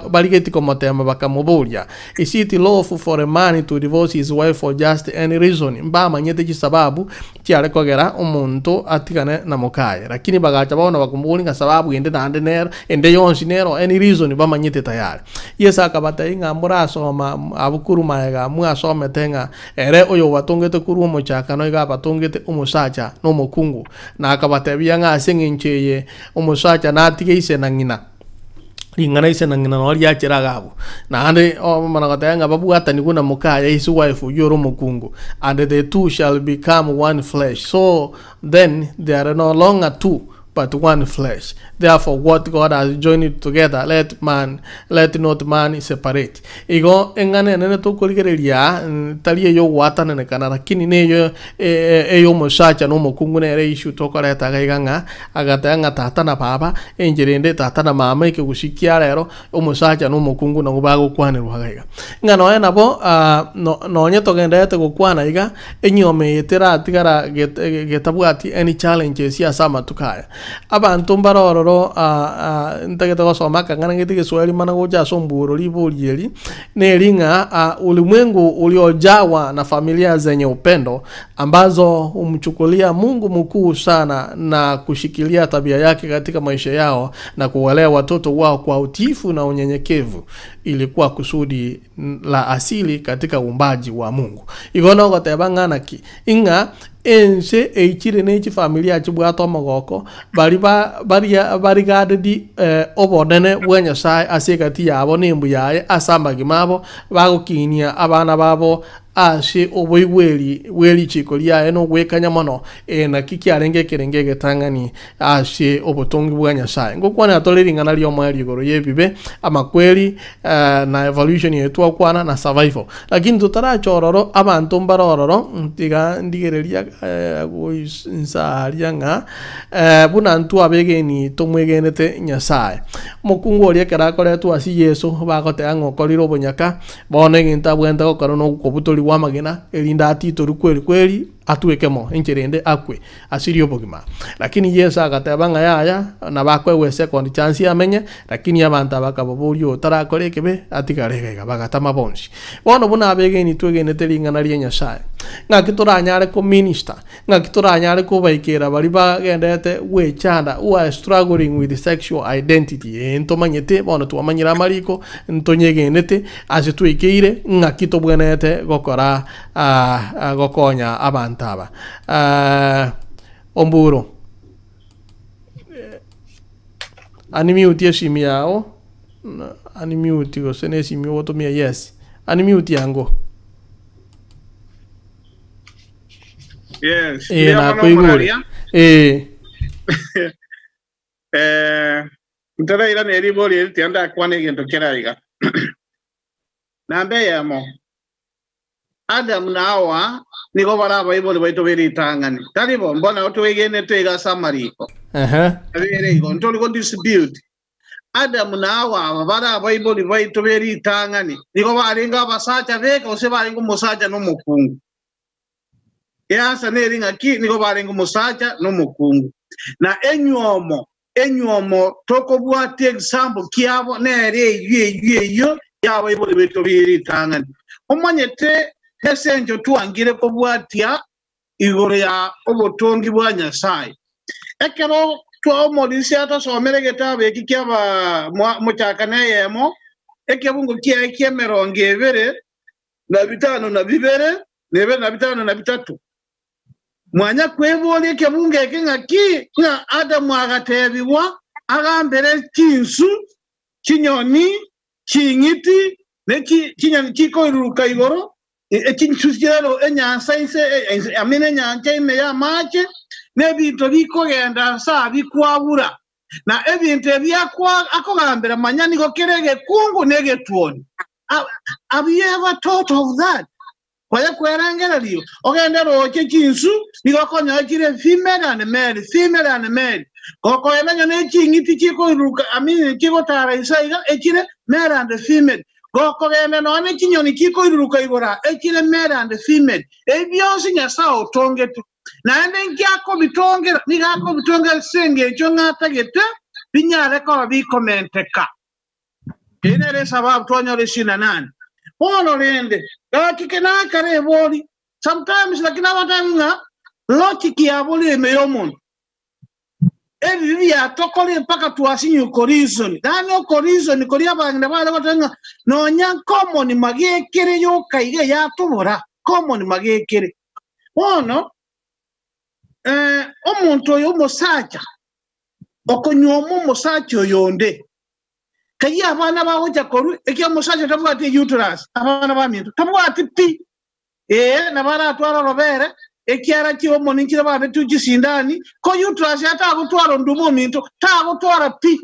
baligeti como tema bakamuburia is it lawful for a man to divorce his wife for just any reason mba manyete sababu kiale kogera umuntu atikane na mukaye lakini bagacha baona bakumbulinga sababu ende yonsi nero any reason ba manyete tayari Yesu akabata inga muraso abukuru maega muasome tenga ere oyo watongete kuru omuchaka no iga batongete umusacha no mukungu na akabata byanga asengencheye umusacha natige na ngina lingana na ngina no ya chiragabu na ande managata babuata ni kuna mukaya his wife yoro mukungu and the two shall become one flesh, so then they are no longer two but one flesh. Therefore, what God has joined together, let not man separate. Igo engane nene to kuligeria talie yo wata nene kana lakini neyo eyo musacha no mukungu nere ishu to koleta gaiganga agatanga tata na baba enjerende tata na mama ke gusikia lero omusacha no mukungu na gubago kwane ruhagaiga ngano ena bo no nyeto gendete gukwana iga enyome yetera tigara getabwati any challenges ya sama tukaya abantu mbarororo ntageta gosoma kangana ngiti Kiswahili mana goja somburo libolieli nelinga ulimwengu uliojawa na familia zenye upendo ambazo umchukulia Mungu mkuu sana na kushikilia tabia yake katika maisha yao na kuwalea watoto wao kwa utiifu na unyenyekevu ilikuwa kusudi la asili katika uumbaji wa Mungu. Igono gotebangana ki inga ense eichire nechi familia chibwato magoko bari gadedi obodene bwenya sai asekati yabo nembu yaye asambagimabo bagokinia abana babo ase oboigweli chikolia eno gwekanya mono na kikiarenge kerenge getangani ase obotongi bwanya sai ngokwana atoleringana lyo mwali goro yebibe amakweli na evolution yetu akwana na survival lakini tutarachororo abantu mbarororo ntiga ndigereria insalianga buna ntu abegeni tomwegenete nyasaye mukungu orie karakoretu asi Yesu bagote angokoriro bonyaka bone ginta bwenda gokoro no kubutoli wa magena elinda atito kweli atuekemo encherende akwe asirio bogima lakini Yesu agatabanga yaya na bakwe we second chance amenye lakini abantu bakabobolio tarakorekebe atikarega bagatama bonsi bono buna abegeni twegenete lingana lye nyasaye ngakitoranyare ko minister ngakitoranyare ko baikera bali bagendete we chanda who are struggling with sexual identity entomanyete bono tuamanyira mariko ntonyegenete asitwikeire ngakitobwenete gokora gokonya abantu aba omburo animute yeshimi yao animute go senesi mi wotomia yes animute yango yes na kuigure ntara ira neri boli tianda kwane gento keraiga nambe yamo Adam na Hawa niko baraba ibole baito beritangani talibo mbona otwegene tega samariko abere go ntoli go dispute Adamu na Hawa bara Bible baito beri tangani niko baringa basacha beka ose baringa musacha no mukungu yasa neringa ki niko baringa musacha no mukungu na enyuomo toko bwate example kiabo nere yo ya Bible baito beri tangani omanyete esenjo tuangire ko bwatia igoro ya obotongi bwa Nyasaye ekero twa omolisi ata somere getabe kikiaba muchakane yemo ekebungo kia meronge ebere na bitano na bibere nebe na bitano na bitatu mwanya kwebole ekebungo ekingaki na Adamu agatebiwa agambere kinsu kinyoni kingiti kinyoni kiko iruka igoro ekinchusiro enyansa ise amine nyanja ime ya mache nebintu bikogenda sa bikwabura na ebintu ebyakwa akogambira manyani go kerege kungu negetuoni. Have you ever thought of that? Kwaya kwerangera liyo ogenda roche kinsu bigokonya kire female and male koko emenyo ne kingiti kiko iruka amine kiko tara isaiga ekire male and female goko genda no ne kinyoni kiko iruka igora ekire male and female ebyosi Nyasaye otongetu na ende nkyako bitongera nigako bitongera senge ekyo ngatagete binyare ko bikomenteka enere sababu twanyore 28 ono rende kakikena kare boli sometimes lakini abatanga logiki ya boli emeyomun ebi ya tokole mpaka tuasinyu korizon dano korizon kori abanga bale batanga no nyankomo ni magekere yo kaige ya tubora komo ni magekere ono omuntu oyo musacha okonyomo musacha oyonde kayi abana bawo jakoru ekya musacha tabwate uterus abana bamintu tabwate pi na bara atwara robere ekyara kiwo moninkira babe tujisindani ko uterus ata gutwara ndumo mintu ta gutwara pi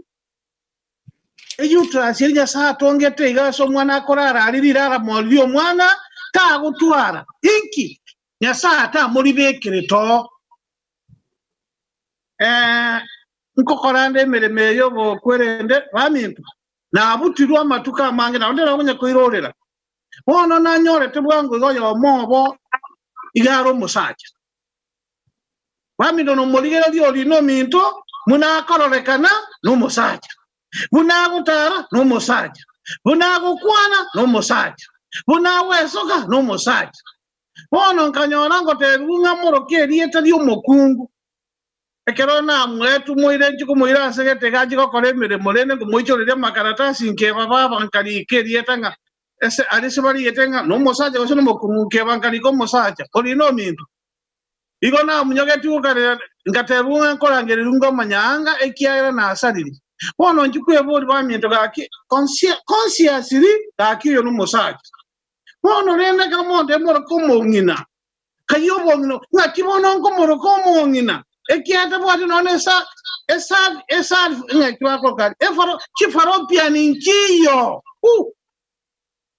uterus irinya sa tongete igaso mwana akorara aririra molio mwana ta gutwara inki Nyasaye ata muri bekire to nkokorande mereme yobo kwerende bamintu na abutirwa matuka mange na ndera kunye koirorera ono nanyore tebwangu goyo mobo igaro musacha bamintu no moligera dio lino minto muna kororekana no musacha muna gutara no musacha muna gukwana no musacha muna wesoka no musacha ono nkanyora ngote bunga moroke rieta dio mokungu ekero na mwetu muire njuko muira asegete gaji ko koremere morene ko moichorere makaratasi nke baba bankari kerietanga ese alise bari yetenga no mosaje ko no mokungu ke bankari ko mosaje oli no mintu igo na munyoge tukare ngaterunga nkorangere rungo manyanga ekiara na asaliri ono njuko ebodi ba mintu gaki consciously gaki yo no mosaje ono renda ka monte moro ko mongina kayo bongino ngakimono ko moro ko mongina ekiata bwati none esa ngakwa ko kali efaro chifaro piani nkiyo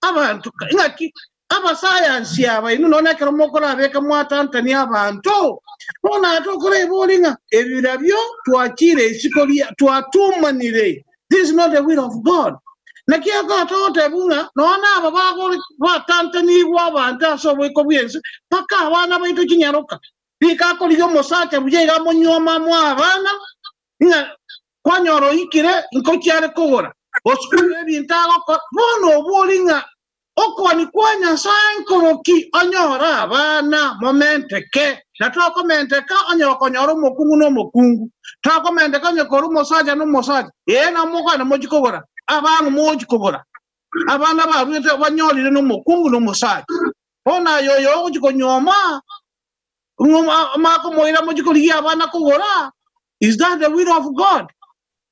abantu ngaki aba science yaba inu none kero mokora beka mwatantani abantu ona atokore bolinga ebirabyo twakire isikolia twatumanire. This is not the will of God. Nakia ko tote bunga nona aba bago watantani w'abantu asobwe ko byense paka abana baitu kinyaruka bika ko liyo mosacha bujega monyoma mwabana nga kwanyoro ikire nko kyare kogora oskule bintago ko bono bolinga okwani kwanya sankoroki onyora abana momente ke na tokomente ka onyoko nyoro mokungu no mokungu tokomente ka nyoko mosacha no mosacha na mukana mojikogora abangu mojikogora abana barwete banyolire no mokungu no mosacha ona yoyo ujikonyoma mako moira mojikoli abana kogora. Is that the will of God?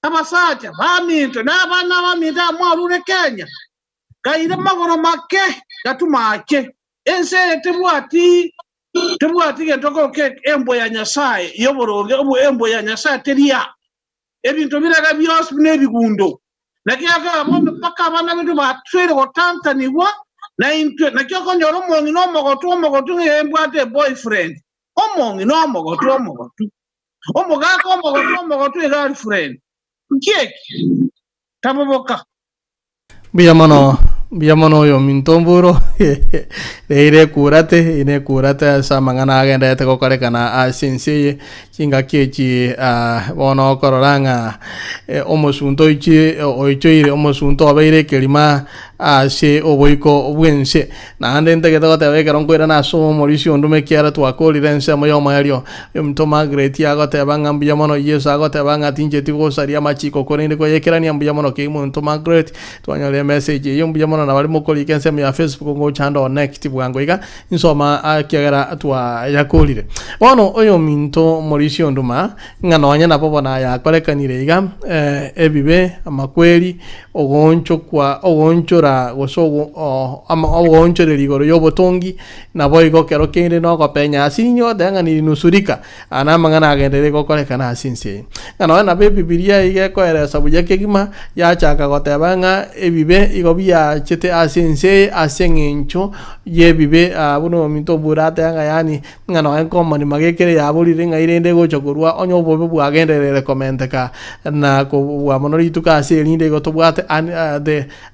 Abasacha baminto na abana baminta mwarure Kenya kaire magoro make gatumake ense tebwati getoko ke embo ya Nyasaye yoboroge embo ya Nyasaye teria ebintu biraga byose nebigundo nakiyaga bombe paka abana bitu batwere gotantaniwa na into nakyoko nyoro mongi no mogotu embwate boyfriend omongi no mogotu omogako mogotu girlfriend keki tababoka Biyamono yo mintomburo ine kurate sa mangana agenda yate ko kare kana a sinsi kinga kechi bono kororanga omosunto ichi oichoire omosunto abeire kelima se oboiko wense na andente ke tote abe karon ko irana so Mauricio ndume kiara tu akoli rense moyo mario mtoma greti agote banga biyamono yeso agote banga tinje tiko saria machiko korinde ko yekerani biyamono ke mtoma greti tu anyale message yum biyamono na bali mukoli kense ya Facebook ngo chando next bwango iga insoma akiagera atwa yakolire bono oyo minto Mauricio nduma ngano anya na popo na ya kolekanire iga ebibe amakweli ogonchora gosogo ogonchore ligoro yobotongi na boigo kero kende no kopenya asinyo danga ni nusurika ana mangana agendere ko kolekana asinse ngano na Bibilia ige ko era sabuya kegima ya chaka gotebanga ebibe igobia chete asinse asengencho yebibe abuno minto burate anga yani ngano enko mani magekere ya bulire ngairende go chokurwa onyo bobe bwagendere recommend ka na ko bwa monori tuka selinde go to bwate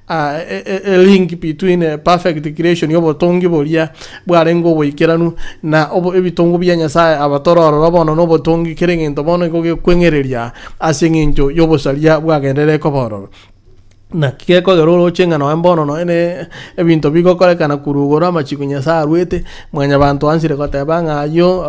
a link between perfect creation yobo tongi bolia bwarengo boikeranu na obo ebitongo bya Nyasaye abatororo robono no botongi kerengento bono go kwengereria asengencho yobo salia bwagendere ko bororo na kiko geroro chenga no embono no ene ebinto biko kolekana kurugora machiko Nyasaye arwete mwanya bantu ansire kotebanga ayo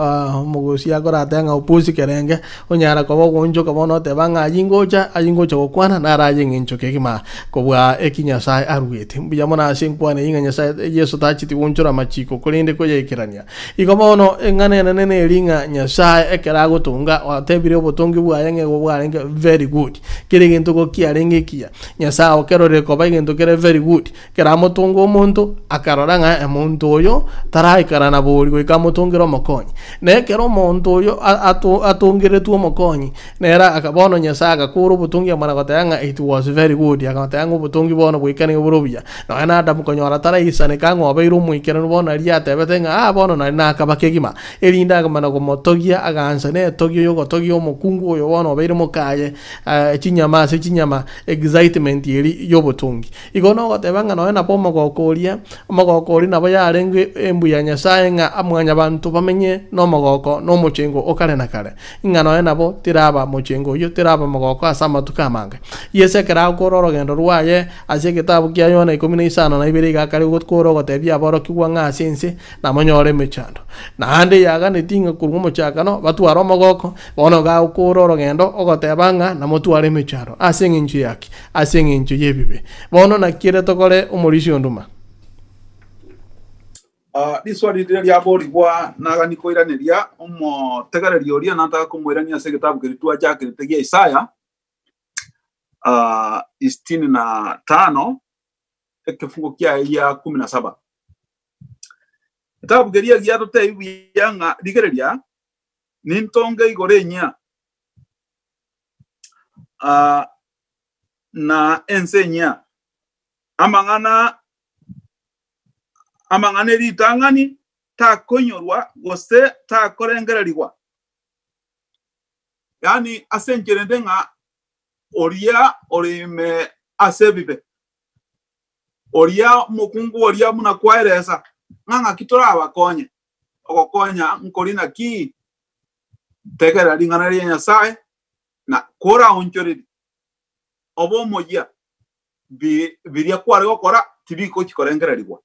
mugosi akora atanga opusi kerenge onyara ko gonjo ko bono tebanga ayingocha gokwana na raje ngincho kekima kobwa ekinyasaye arwete mbiyamona asinkwane inga Nyasaye Yesu tachiti wonchora machiko kolinde ko yekerania ikomono engane nene linga Nyasaye ekera gotunga watebire obotongi bwayenge bwarenge very good kirigento ko kiarenge kia Nyasaye okero ko bagendo kere very good kera motongo omonto akaroranga emonto oyo taraikara na bori go ikamotongero mokonyi ne kero monto oyo atongere tu mokonyi nera akabono Nyasaye akakuru butongi amana gotanga it was very good akamotanga butongi bono bwikani oborobia no ana adamu konyora taraisane kango abairu muikere no bono ali atebetenga bono na akabakegima elinda akamana go motogia agansa ne togio yo gotogio mokungu oyo bono abairu mokaye chinyama excitement yobotongi igono gotebanga no na pomo gokoria mogokori na baya arenge embu ya Nyasaye nga amwanya bantu bamenye no mogoko no mochengo okale na kale ngano nabo tiraba mochengo yo tiraba mogoko asama tukamanga yese kera kororo gendo ruaye ase kitabu kya yona 15 na ibiri ga kali gotoro gotebia boro kiwanga asense na monyore mechando na ande yaga netinga kurwo mochaka no batwaro mogoko bono ga kororo gendo ogotebanga na motware mecharo asenginchi yake asenginchi yebibe bono na kire tokore Mauricio nduma diswali lya bori kwa naga nikoiraneria omo tegareria oria nataka kumwirania se kitabu kiritua chake tegia Isaya 65 ekifungo kia ya 17 kitabu kiria gia tote ibiyanga digereria nintonge igorenya na ensenya amangane ritangani ta konyorwa gose ta korengererigwa yani asenkerende nga oria orime asebibe oria mukungu oria muna kwaeresa nganga kitora abakonye ogokonya nkorina ki tegera ringana ria Nyasaye na kora onchoredi obo moya biria kware gokora tibiko chikorengererigwa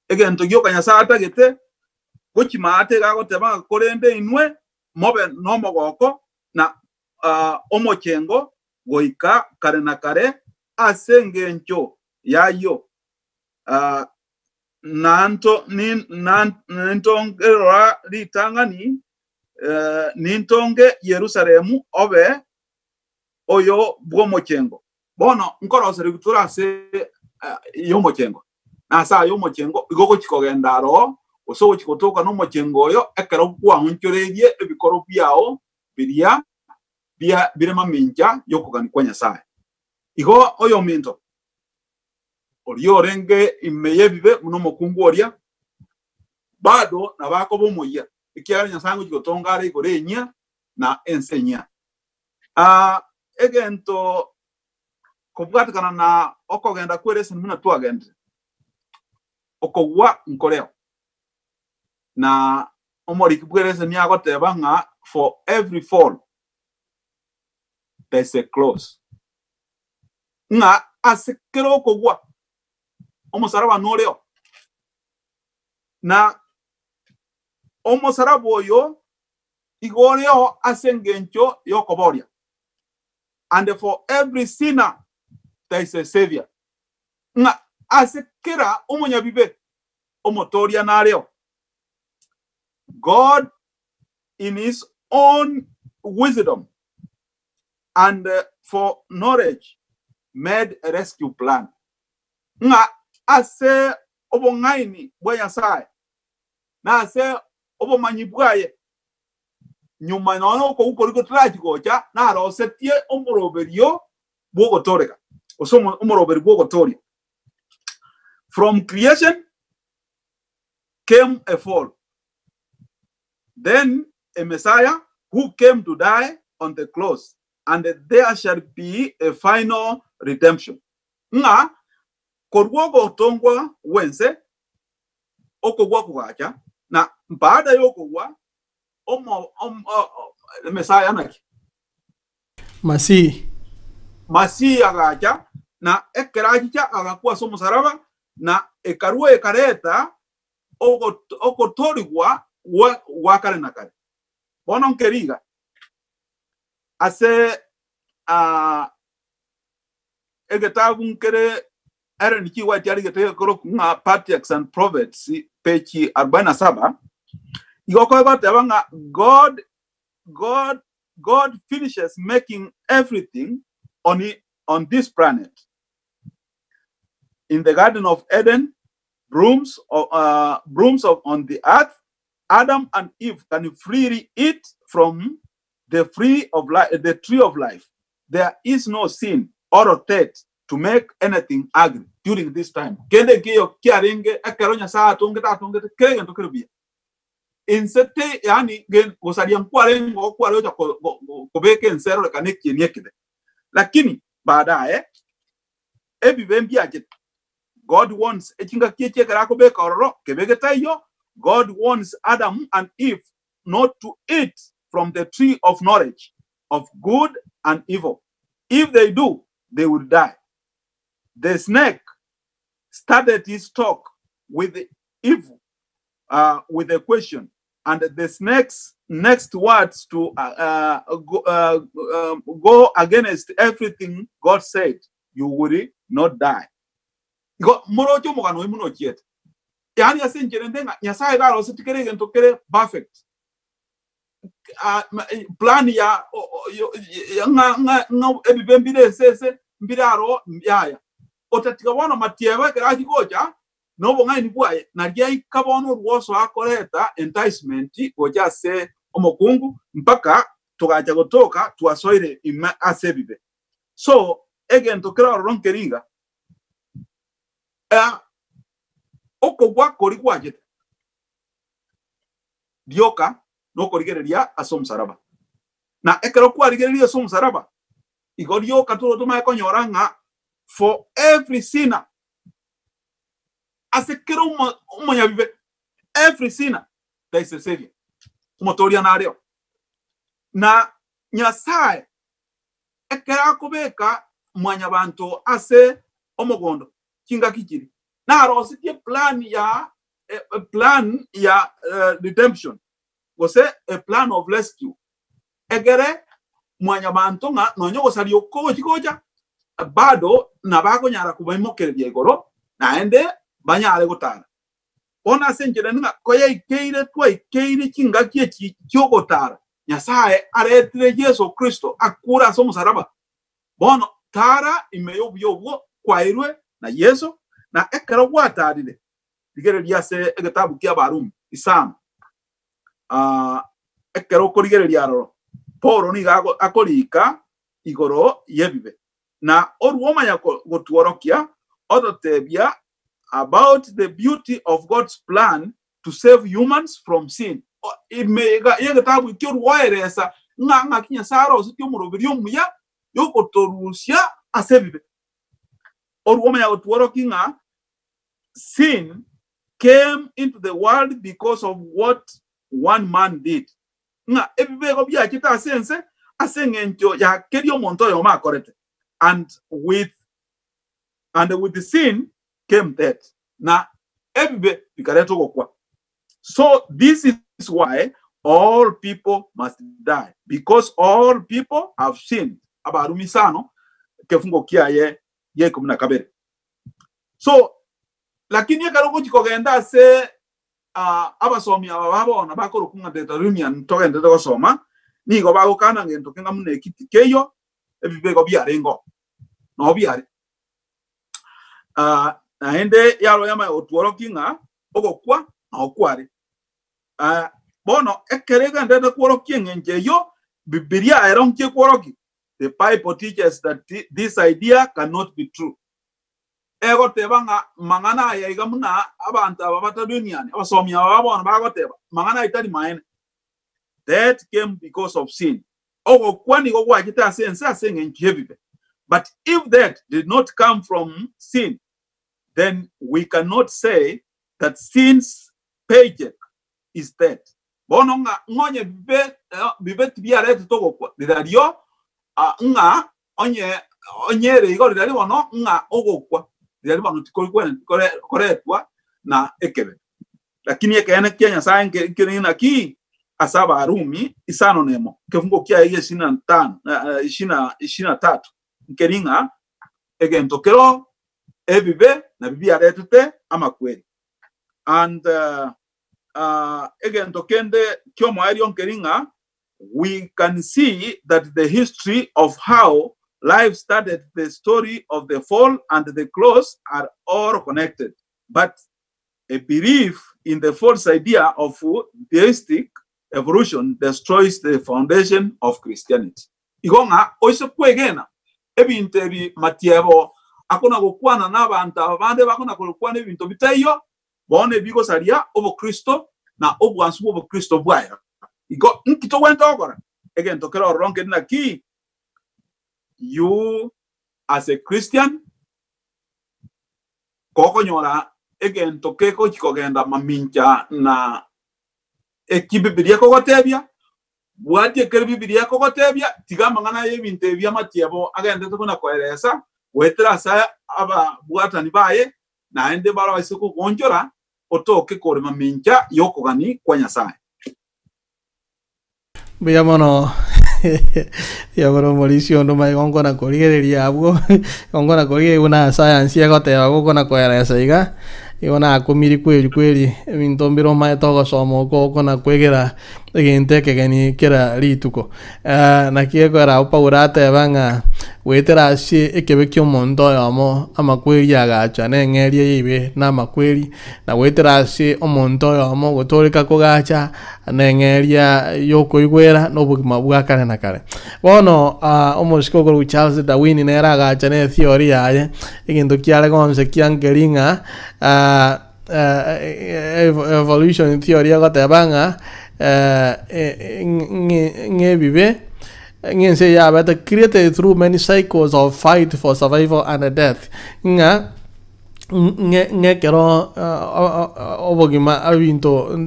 egento gyoka Nyasaye atagete gochimate gagoteba korende inwe mobe no mogoko na omochengo goika kare na kare asengencho yayo nanto nintongera litangani nintonge Yerusalemu obe oyo bwomochengo bono nkoro sere gutura se yomochengo na sa yomochengo igoko chikogendaro osogo chikotoka no mochengo oyo ekero kwa hunchorerie ebikoro byao biria birema minja yokugani kwa Nyasaye igo oyo minto orio renge imeye bibe muno mokungu oria bado na bako bomoya ikiara Nyasaye chikotongare igorenya na ensenya egento Kobwat kana na oko genda kwere sin muna tu agende. Oko wa nkoreo. Na omori kwere sin ya gote banga for every fall there's a close. Nga asekero oko wa omosaraba noreo. Na omosarabo yo igoreo asengencho yokoboria. And for every sinner there is a savior. Nga asekera omonyabibe omotoria nareo. God in his own wisdom and for knowledge made a rescue plan. Nga ase obongaini bwaya sai. Na ase obomanyibwaye. Nyuma nono ko ukoriko tragiko cha na ro setie omoroberio bogo toreka. Osomo omoroberi bogo toria. From creation came a fall. Then a Messiah who came to die on the cross, and there shall be a final redemption. Nga korwogo tongwa wense okogwa kugacha na baada yokogwa Messiah naki Masi agacha na ekerajicha agakuwa somo saraba na ekarua ekareta okotorigwa wakare nakare. Bono nkeriga ase egetabu nkere eren kiwa tiari getege koro nga Patriarchs and Prophets page 47 igoko batebanga God finishes making everything on this planet. In the Garden of Eden, brooms on the earth, Adam and Eve can freely eat from the tree of life. There is no sin or death to make anything ugly during this time. Kende kiyo kiarenge akaronya saa tongeta kege ntokerubia. Insete yani gen gosadia mkwarengo kwaroja kobeke nsero le kaneki niekide. Lakini baadaye ebibembi ajet. God wants echinga kieche karako beka ororo kebege tayo. God wants Adam and Eve not to eat from the tree of knowledge of good and evil. If they do, they will die. The snake started his talk with evil, with a question, and the snake's next words to go against everything God said, you will not die. Morocho mogano imuno chiet. Yani asenjere ndenga nyasaye garo setikere gentokere perfect. Plan ya nga ebibembire sese mbiraro yaya. Otatika wana matieva keraji goja no bonga ni bwaye na ria kabono ruoso akoreta enticement goja se omokungu mpaka tugaja gotoka tuasoire ima asebibe. So again tokera ronkeringa okogwa kori kwajet dioka no korigereria asom saraba na ekero kwarigereria asom saraba igorio katuro tuma ekonyoranga for every sinner asekero umanyabibe every sinner there is a savior umotoria nario na nyasaye ekera kubeka mwanyabantu ase omogondo kinga kikiri na rositie plan ya redemption gose a plan of rescue egere mwanyabantu nga nonyo gosario koja bado na bako nyara kubaimokere byegoro na ende banyale gotana ona senjere nga koya ikeire kinga kieki kyogotara nyasaye aretire Yesu Kristo akura somo saraba bono tara imeyobyo kwairwe na Yesu na ekero watadide digere liase egetabu kia barum isam ekero korigere liaro poro ni gago akolika igoro yebibe na oruoma yako gotuorokia odotebia about the beauty of God's plan to save humans from sin. Imega egetabu kyo waeresa nga kinya saro sityo murobirio muya yokotorusia asebibe or woman ya tuoro kinga sin came into the world because of what one man did. Nga ebibe go bia kita sense asengenjo ya kedio monto yo ma correct. And with the sin came death. Na ebibe bikareto go kwa. So this is why all people must die, because all people have sinned. Abarumi sano kefungo kia ye kumuna kabere. So lakini ye karongo chikogenda se abasomi ababona bakoro kunga Deuteronomium togende go soma ni go bago kana ngento kenga mune kitikeyo ebibego biarengo no biare na ende yaro yama otuoro kinga ogokwa na okware bono ekerega ndende kworo kinge yo Bibilia eronke kworoki. The Bible teaches that this idea cannot be true. Ego tebanga mangana ya igamuna abantu ababata duniani abasomi ababona bagoteba mangana itali maene. That came because of sin. Ogo kwani go wakita sense asengenjebibe. But if that did not come from sin, then we cannot say that sin's paycheck is dead. Bononga ngonye bibe tibiare togo kwa didario nga onye reigo didari bono nga ogokwa didari bono koretwa na ekebe. Lakini ekene Kenya saenge kirina ki asaba Arumi isano nemo kefungo kia iye 23 nkeringa egentokero ebibe na bibiare tete amakweli. And again, tokende kyomo arion keringa, we can see that the history of how life started, the story of the fall and the close are all connected. But a belief in the false idea of theistic evolution destroys the foundation of Christianity. Igonga oise kwegena ebintebi matiebo akona gokwana n'abantu abande bakona gokwana ebintu bitayo bone bigo saria obo Kristo na obo ansu obo Kristo bwaya igo nkito wento ogora again to kero ronke na ki you as a Christian koko nyora again to keko chikogenda mamincha na ekibibilia kogotebia bwati kero bibilia kogotebia tigamba ngana yebintebia matiebo again to kuna koeresa wetera sa aba bwata ni baye na ende bala waisiku gonjora otoke kore mamincha yoko gani kwa Nyasaye. Biamono ya baro Mauricio no mai gongona korigereria abwo gongona korige una science ya gote agokona koeresa iga iona akumiri kweli mintombiro mai togo somo gokona kwegera egente kegeni kera rituko na kieko era opaurate banga wetera si ekebekyo mondo yamo amakweli agacha nengerie ibe na makweli na wetera si omondo yamo gotoleka kogacha nengeria yoko igwera no bugima bwa kare na kare bono omoshiko go Charles Darwin nera agacha ne theory yaye egento kiale gonse kiangeringa evolution theory agotebanga ngebibe ngense ya but created through many cycles of fight for survival and death nga kero obogima abinto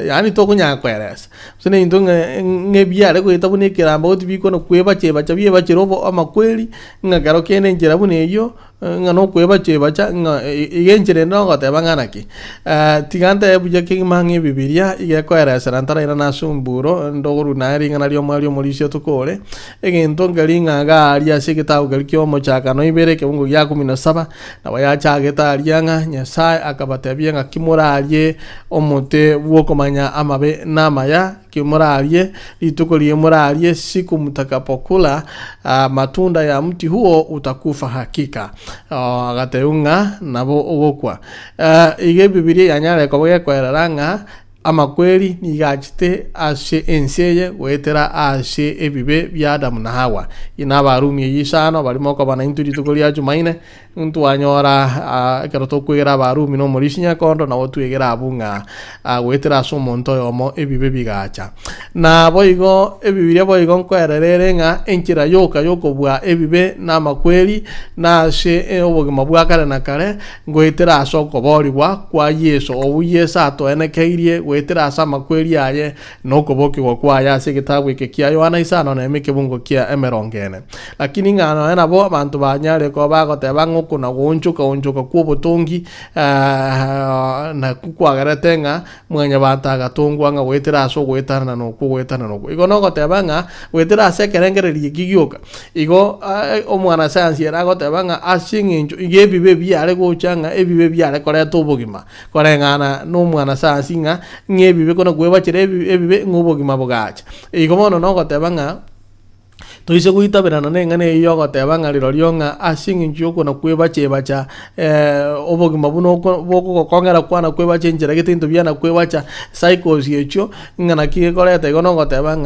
yani to kunya kweres sine into ngebiare ko itabune kiramba otibiko no kweba cheba chabie bachirobo amakweli nga kero kene njira buneyo nga no kweba cheba cha nga igenjire no gotebanga ki tigante buje kinmangi bibilia ige kweres rantara ina nasumburo ndoguru nari nga lyo malyo molisio tukole egento ngalinga ga alia sikita ugalkyo mochaka no ibere ke ungo ya 17 na waya chageta alianga Nyasaye akabatebia nga kimuralie omote wokomanya amabe namaya kimuralie litukolie muralie siku mtakapokula matunda ya mti huo utakufa hakika agateunga nabo ogokwa ige bibilia yanyale koboye kweraranga amakweli ni gachite ashe enseye wetera ashe ebibe bya Adamu na Hawa ina barumye yisano barimo ko bana inturi tukolia Jumaine ntu anyora ekero tukwira barumi no morisinya kondo na otwegera abunga gwetera somonto yomo ebibe bigacha na boigo ebibiria boigo nkwererere nga enkira yokobwa ebibe na makweli na se obogima bwakare na kare gwetera asokoboribwa kwa Yesu obuyesa atoenekeirie gwetera asa makweli aye nokobokigwa kwa ya se gitabu iki kia Yohana isano na emike bungo kia emerongene lakini ngano ena bo abantu banyare ko bagoteba nguku na gonchuka kwa botongi na kukwagarete nga mwanya bataga tongwa nga gwetera aso gwetana no igo no goteba nga gwetera ase kerengererie gigioka igo omwana science era goteba nga asinginjo igebibe byare gochanga ebibe byare kore tobogima kore ngana no mwana science nga ngebibe kono gwebachire ebibe ngobogima bogacha igo mono no goteba nga toise guitabirana nengane iyo goteba nga rirorio nga asinginjo kono kwebacha obogima buno boko kongera kwana kwebacha njira gitinto byana kwebacha cycles yecho ngana kikoreta igo no goteba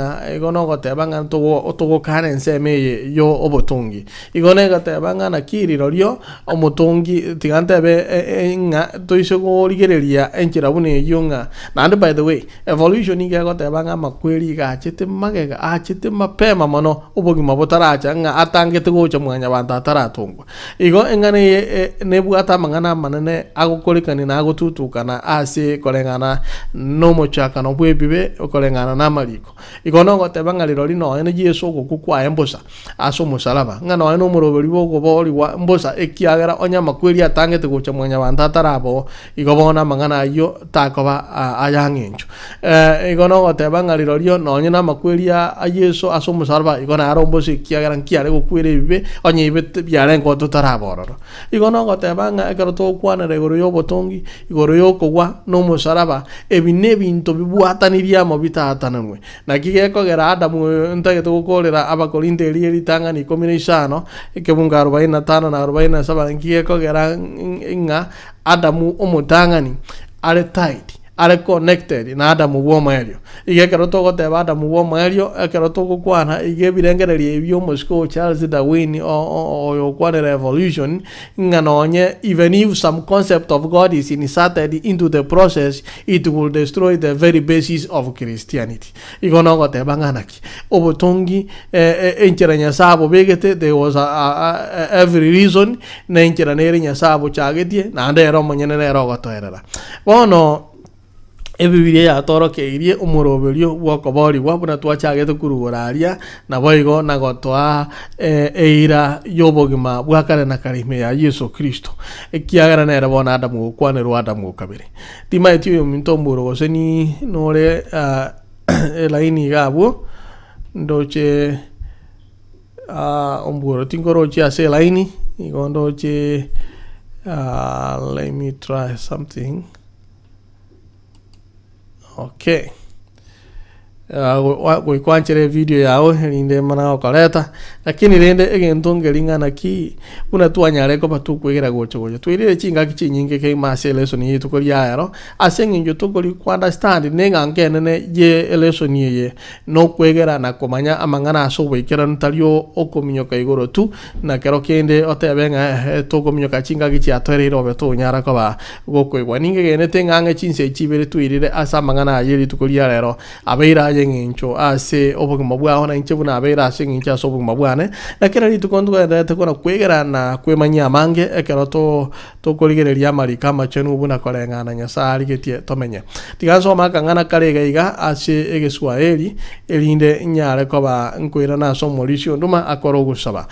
nga togo kana enseme yo obotongi igo ne goteba nga na kirirorio omotongi tigantebe nga toise gorigereria enchira bune iyo nga and by the way evolution ige goteba nga makweli gachete magega achete mapema mono obogima botaracha nga atangete gocha mwanya banta taratungwa igo engane nebwata mangana manene agukolikani na agututukana ase kolengana no mochaka no bwebibe kolengana na maliko igo no goteba nga lirori no ene Yesu gukukwa embosa aso musalaba nga no ene umuroberi bogo boli wa mbosa ekiagera onya makweli atangete gocha mwanya banta tarabo igo bona mangana yo takoba ayangencho igo no goteba nga lirori no nya makweli a Yesu aso musalaba igo na arombosi kiagera kiare gukwire bibe onye ibete byare ngo tutarabororo igo no goteba nga ekero tokwana regoro yo botongi igoro yo kogwa no musaraba ebine binto bibwataniria mo bitatananwe na kigekogera Adamu ntage tugukorera abakorinte eri tanga ni 15 ekebunga 45 na 47 kigekogera nga Adamu omutangani are tight are connected na Adamu bwomaelio igekero togoteba Adamu bwomaelio ekero togukwana igebirengereria ebyo Moscow Charles Darwin o kwana revolution nganonye even if some concept of God is inserted into the process it will destroy the very basis of Christianity igono goteba nganaki obotongi encheranya sabo begete there was every reason na encheranere sabo chagetie na ndero monyene ro gotoerera bono ebibiria ya torokeirie umoroberio gwokobori gwabuna twachagete kurugoraria na boigo na gotwa eira yobogima bwakare na karime ya Yesu Kristo ekiagara na bona Adamu kwanero Adamu kabiri timaitio mintomburo goseni nore elaini gabo ndoche omburo tingorochi ase elaini igondoche let me try something. Okay. Kwanchire video yao linde mana okoleta lakini lende egentongeringa na ki una tuanyare ko batu kwegera gocho twirire chinga kichinyinge ke mase lesson yitu ko yaero asenginjo tukoli understand nenga nkenene je lesson ye no kwegera na komanya amangana asobo ikera ntalio okominyoka igoro tu na kero kende otebenga tokominyoka chinga kichi atwerero beto nyara ko ba gokwegwa ninge gene tenga chinse chibere twirire asa mangana yeri tukoli yaero abeira yengincho ase obogima bwaho na inche buna abera ase ngincha so obogima bwane lakini ritu kondu ndete kona kwegera na kwemanya mange ekero to koligereria mari kama chenu buna kolengana nyasari getie tomenye tigaso makangana karega iga ase egeswaeli elinde nyare ko ba nkwira na so molisho nduma akoro gusaba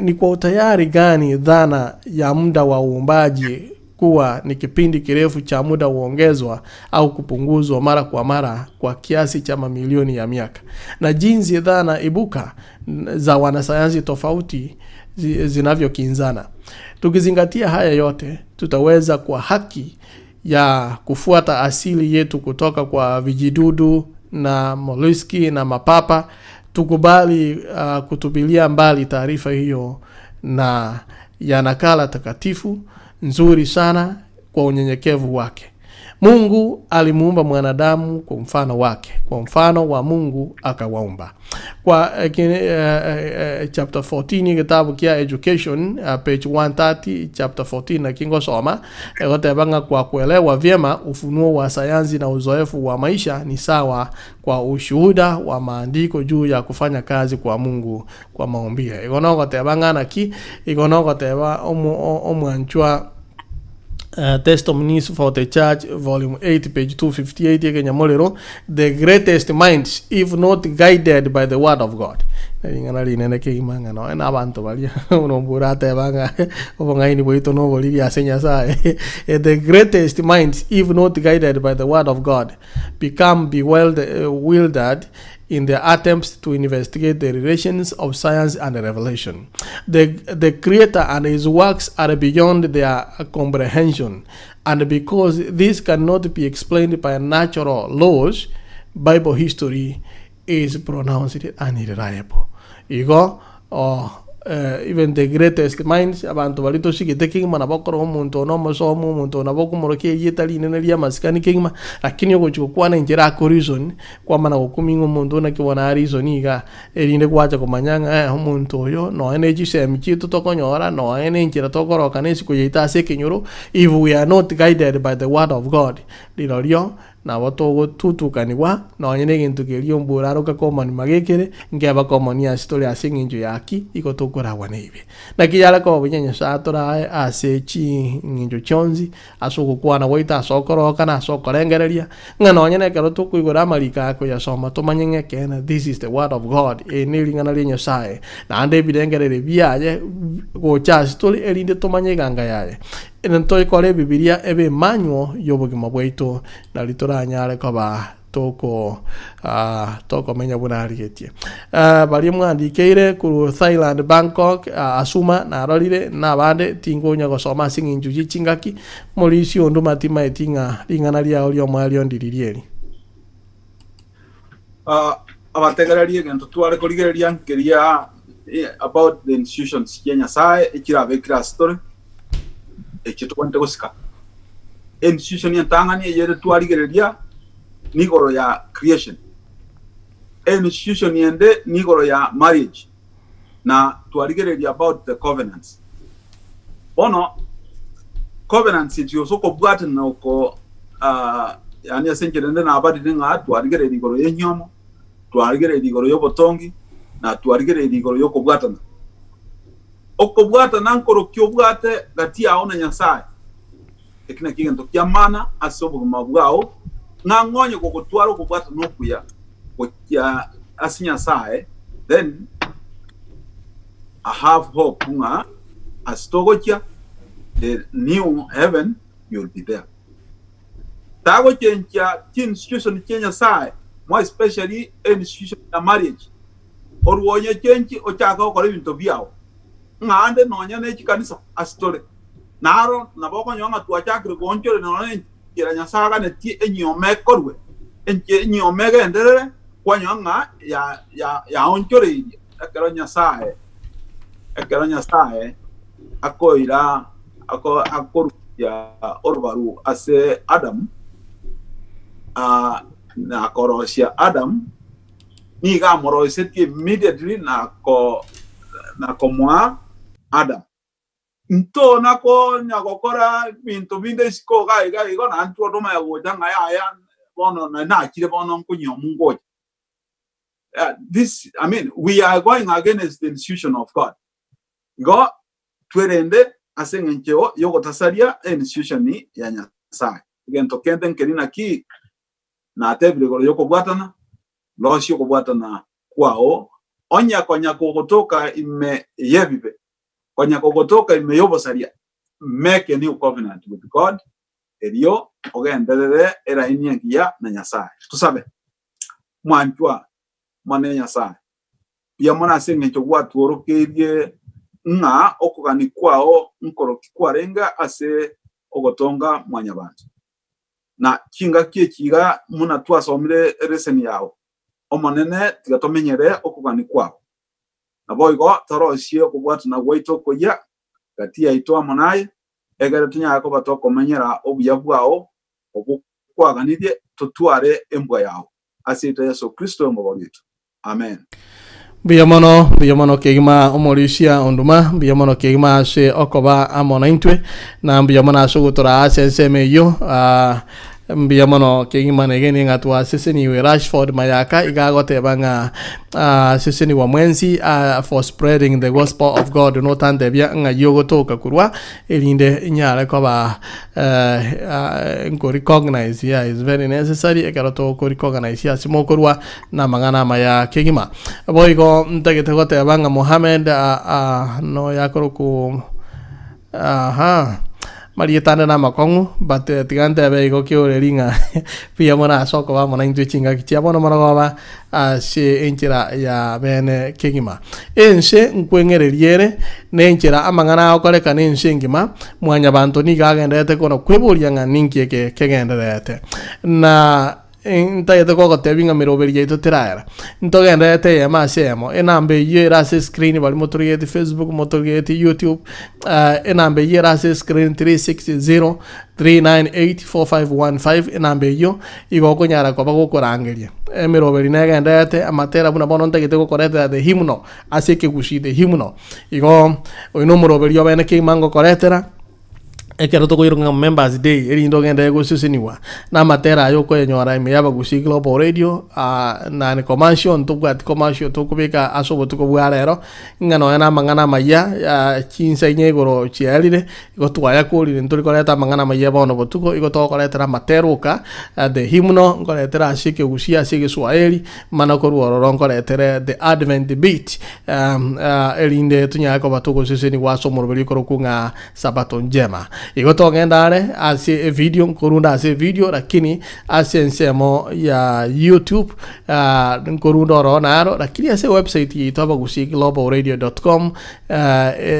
ni kwa utayari gani dhana ya muda wa uumbaji kuwa ni kipindi kirefu cha muda uongezwa au kupunguzwa mara kwa mara kwa kiasi cha mamilioni ya miaka, na jinsi dhana ibuka za wanasayansi tofauti zinavyokinzana. Tukizingatia haya yote, tutaweza kwa haki ya kufuata asili yetu kutoka kwa vijidudu na molluski na mapapa, tukubali kutupilia mbali taarifa hiyo na ya nakala takatifu nzuri sana kwa unyenyekevu wake. Mungu alimuumba mwanadamu kwa mfano wake, kwa mfano wa Mungu akawaumba. Kwa chapter 14 kitabu kia Education, page 130, chapter 14 na kingo soma ekotebanga kwa kuelewa vyema ufunuo wa sayansi na uzoefu wa maisha ni sawa kwa ushuhuda wa maandiko juu ya kufanya kazi kwa Mungu kwa maumbile. Ikonokotebanga naki ikonokoteba omwanchwa Testimonies for the Church, volume 8, page 258, Kenya Molero, the greatest minds, if not guided by the word of God. The greatest minds, if not guided by the word of God, become bewildered in their attempts to investigate the relations of science and revelation. The Creator and His works are beyond their comprehension, and because this cannot be explained by natural laws, Bible history is pronounced unreliable. Even the greatest minds abantu balito shikite kingma na bakoro omuntu no masomo omuntu na bokumoroke yetali nenelia maskani kingma lakini ogochukwa na njira ko reason kwa mana okumingo omuntu na kibona reason iga erinde kwacha komanyanga omuntu oyo no energy sem chitu tokonyora no energy tokoroka nesi kuyita sekenyoro if we are not guided by the word of God lilorio na watogo tutukaniwa no nyene gintu kelio mburaro ka komani magekere ngeba komani asitole asinginjo yaki ikotokora wanebe na kiyala ko binyanya satora asechi nginjo chonzi asoko kwana waita asokoro kana asokorengereria ngano nyene kero tukuigora malika ko ya soma to manyenge kena this is the word of God enilingana linyo sae na ande bidengerere biaje go chastole elinde to manyeganga yaye entoy kole bibilia ebe manyo yobogima bwaito na litoranyale koba toko menya bunarigetie bali mwandikeire ku Thailand Bangkok asuma na rolire na bande tingonya gosoma singinjuji chingaki molisi ondu matima etinga lingana lia olio mwalio ndiririeri abategerarie gento twale koligereria nkeria about the institutions Kenya sae ikirave story ekitu kwante gusika institution ya tangani yere twaligereria nigoro ya creation institution yende nigoro ya marriage na twaligereria about the covenants ono covenants itio soko bwate na uko yani asenjerende na abadi ninga twaligereria nigoro yenyomo twaligereria nigoro yobotongi na twaligereria nigoro yokobwatana okobwata nankoro kyobwate gati aona nyasaye ekina kigento kyamana asobo mabwao ngangonye kokotwaro kubwata nokuya kokya asinya sae then I have hope nga astogokya the new heaven you'll be there tago chencha institution Kenya sae more especially institution of marriage orwonye chenchi ochaka okore bintu byao ngande nonya neki kanisa astore naro naboko nyonga tuachakire gonchore none kiranya saga neti enyome korwe enyome gendere kwanyonga ya onchore akaranya sae akoira akor ya orbaru ase Adam na korosia Adam ni ga moroiseti immediately na komwa Adam nto nako nyakokora bintu binde siko ga igona antu odoma ya gojanga ya bono na kire bono nkunyo mungoje this I mean we are going against the institution of God go twerende asengencheo yogotasaria institution ni ya Nyasaye gento kenden kerina ki na tebre go yokobwatana loshi yokobwatana kwao onya konya kogotoka ime yebibe konya kogotoka ime yobosaria make a new covenant with God elio ogenderere era inyengia na Nyasaye tusabe mwanjwa mwana Nyasaye pia mwana asengencho watu orokerie nga okugani kwao nkoroki kwarenga ase ogotonga mwanyabantu na kinga kiga muna twasomire reseni yao omonene tigatomenyere okugani kwao naboigo toroshie okubwatu na gwaito koya gati yaito amonaye egere tunya yako batoko menyera obuya bwao kwa ganidie tutuare embwa yao asita Yesu Kristo mbobitu amen. Biyamono kegima omorisia onduma biyamono kegima ase okoba amona intwe na biyamono asugutora asenseme yo biyamono kegima negeni ngatwa seseni we Rashford Mayaka igagote banga seseni wa mwenzi for spreading the gospel of God no tande bya nga yogo toka kurwa elinde nyale koba recognize is very necessary ekaroto ko recognize ya simo kurwa na mangana maya kegima boygo ntagete gote banga Mohamed no yakoroku Marietana na makongu but tigante be go kiore ringa pia mona soko ba mona intu chinga kitia bona mona ba se enchira ya bene kegima ense nkwengereriere nenchira amangana okoreka nense ngima mwanya bantu ni gagendete kono kweburia nga ninkieke kegenderete na intayete ko gotebinga miroberi yeto tiraera ntogenda yete ya masemo enambe yera se screen bali motoriyete Facebook motoriyete YouTube enambe yera se screen 360 3984515 enambe yo igoko nyara ko bagokorangeria emiroberi negenda yete amatera buna bono ntagete ko korete the hymno aseke gushide hymno igo oino moroberi yo bene ke mango koretera ekero to koyirunga members day erindo genda ego sisiniwa na matera yo ko nyora ime yaba gusi Global Radio na ne commercial to gat commercial to kubika asobo to kubwarero ngano yana mangana maya chinsa nyegoro chialire go twaya kuli ntori koleta mangana maya bono botuko igo to koleta materuka the hymno koleta ashike gusi ashike Swahili manako ruoro koleta the Advent beat erinde tunya ko batuko sisiniwa so morobeli ko kunga sabato njema igoto gendare ase video korunda ase video lakini ase nsemo ya YouTube korunda ronaro lakini ase website yetu abagusi globalradio.com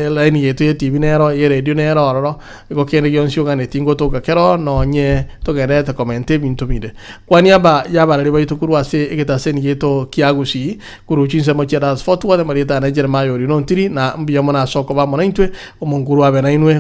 line yetu ya TV nero ye radio nero ro go kende yonshuga netingo toka kero no nye to gereta comment bintu mide kwani aba yaba riba yitu kuru ase egeta ni yeto kiagusi kuru chinse mo chera foto wa marita na jermayo rinontiri na mbiyamona soko ba mona intwe omonguru abe na inwe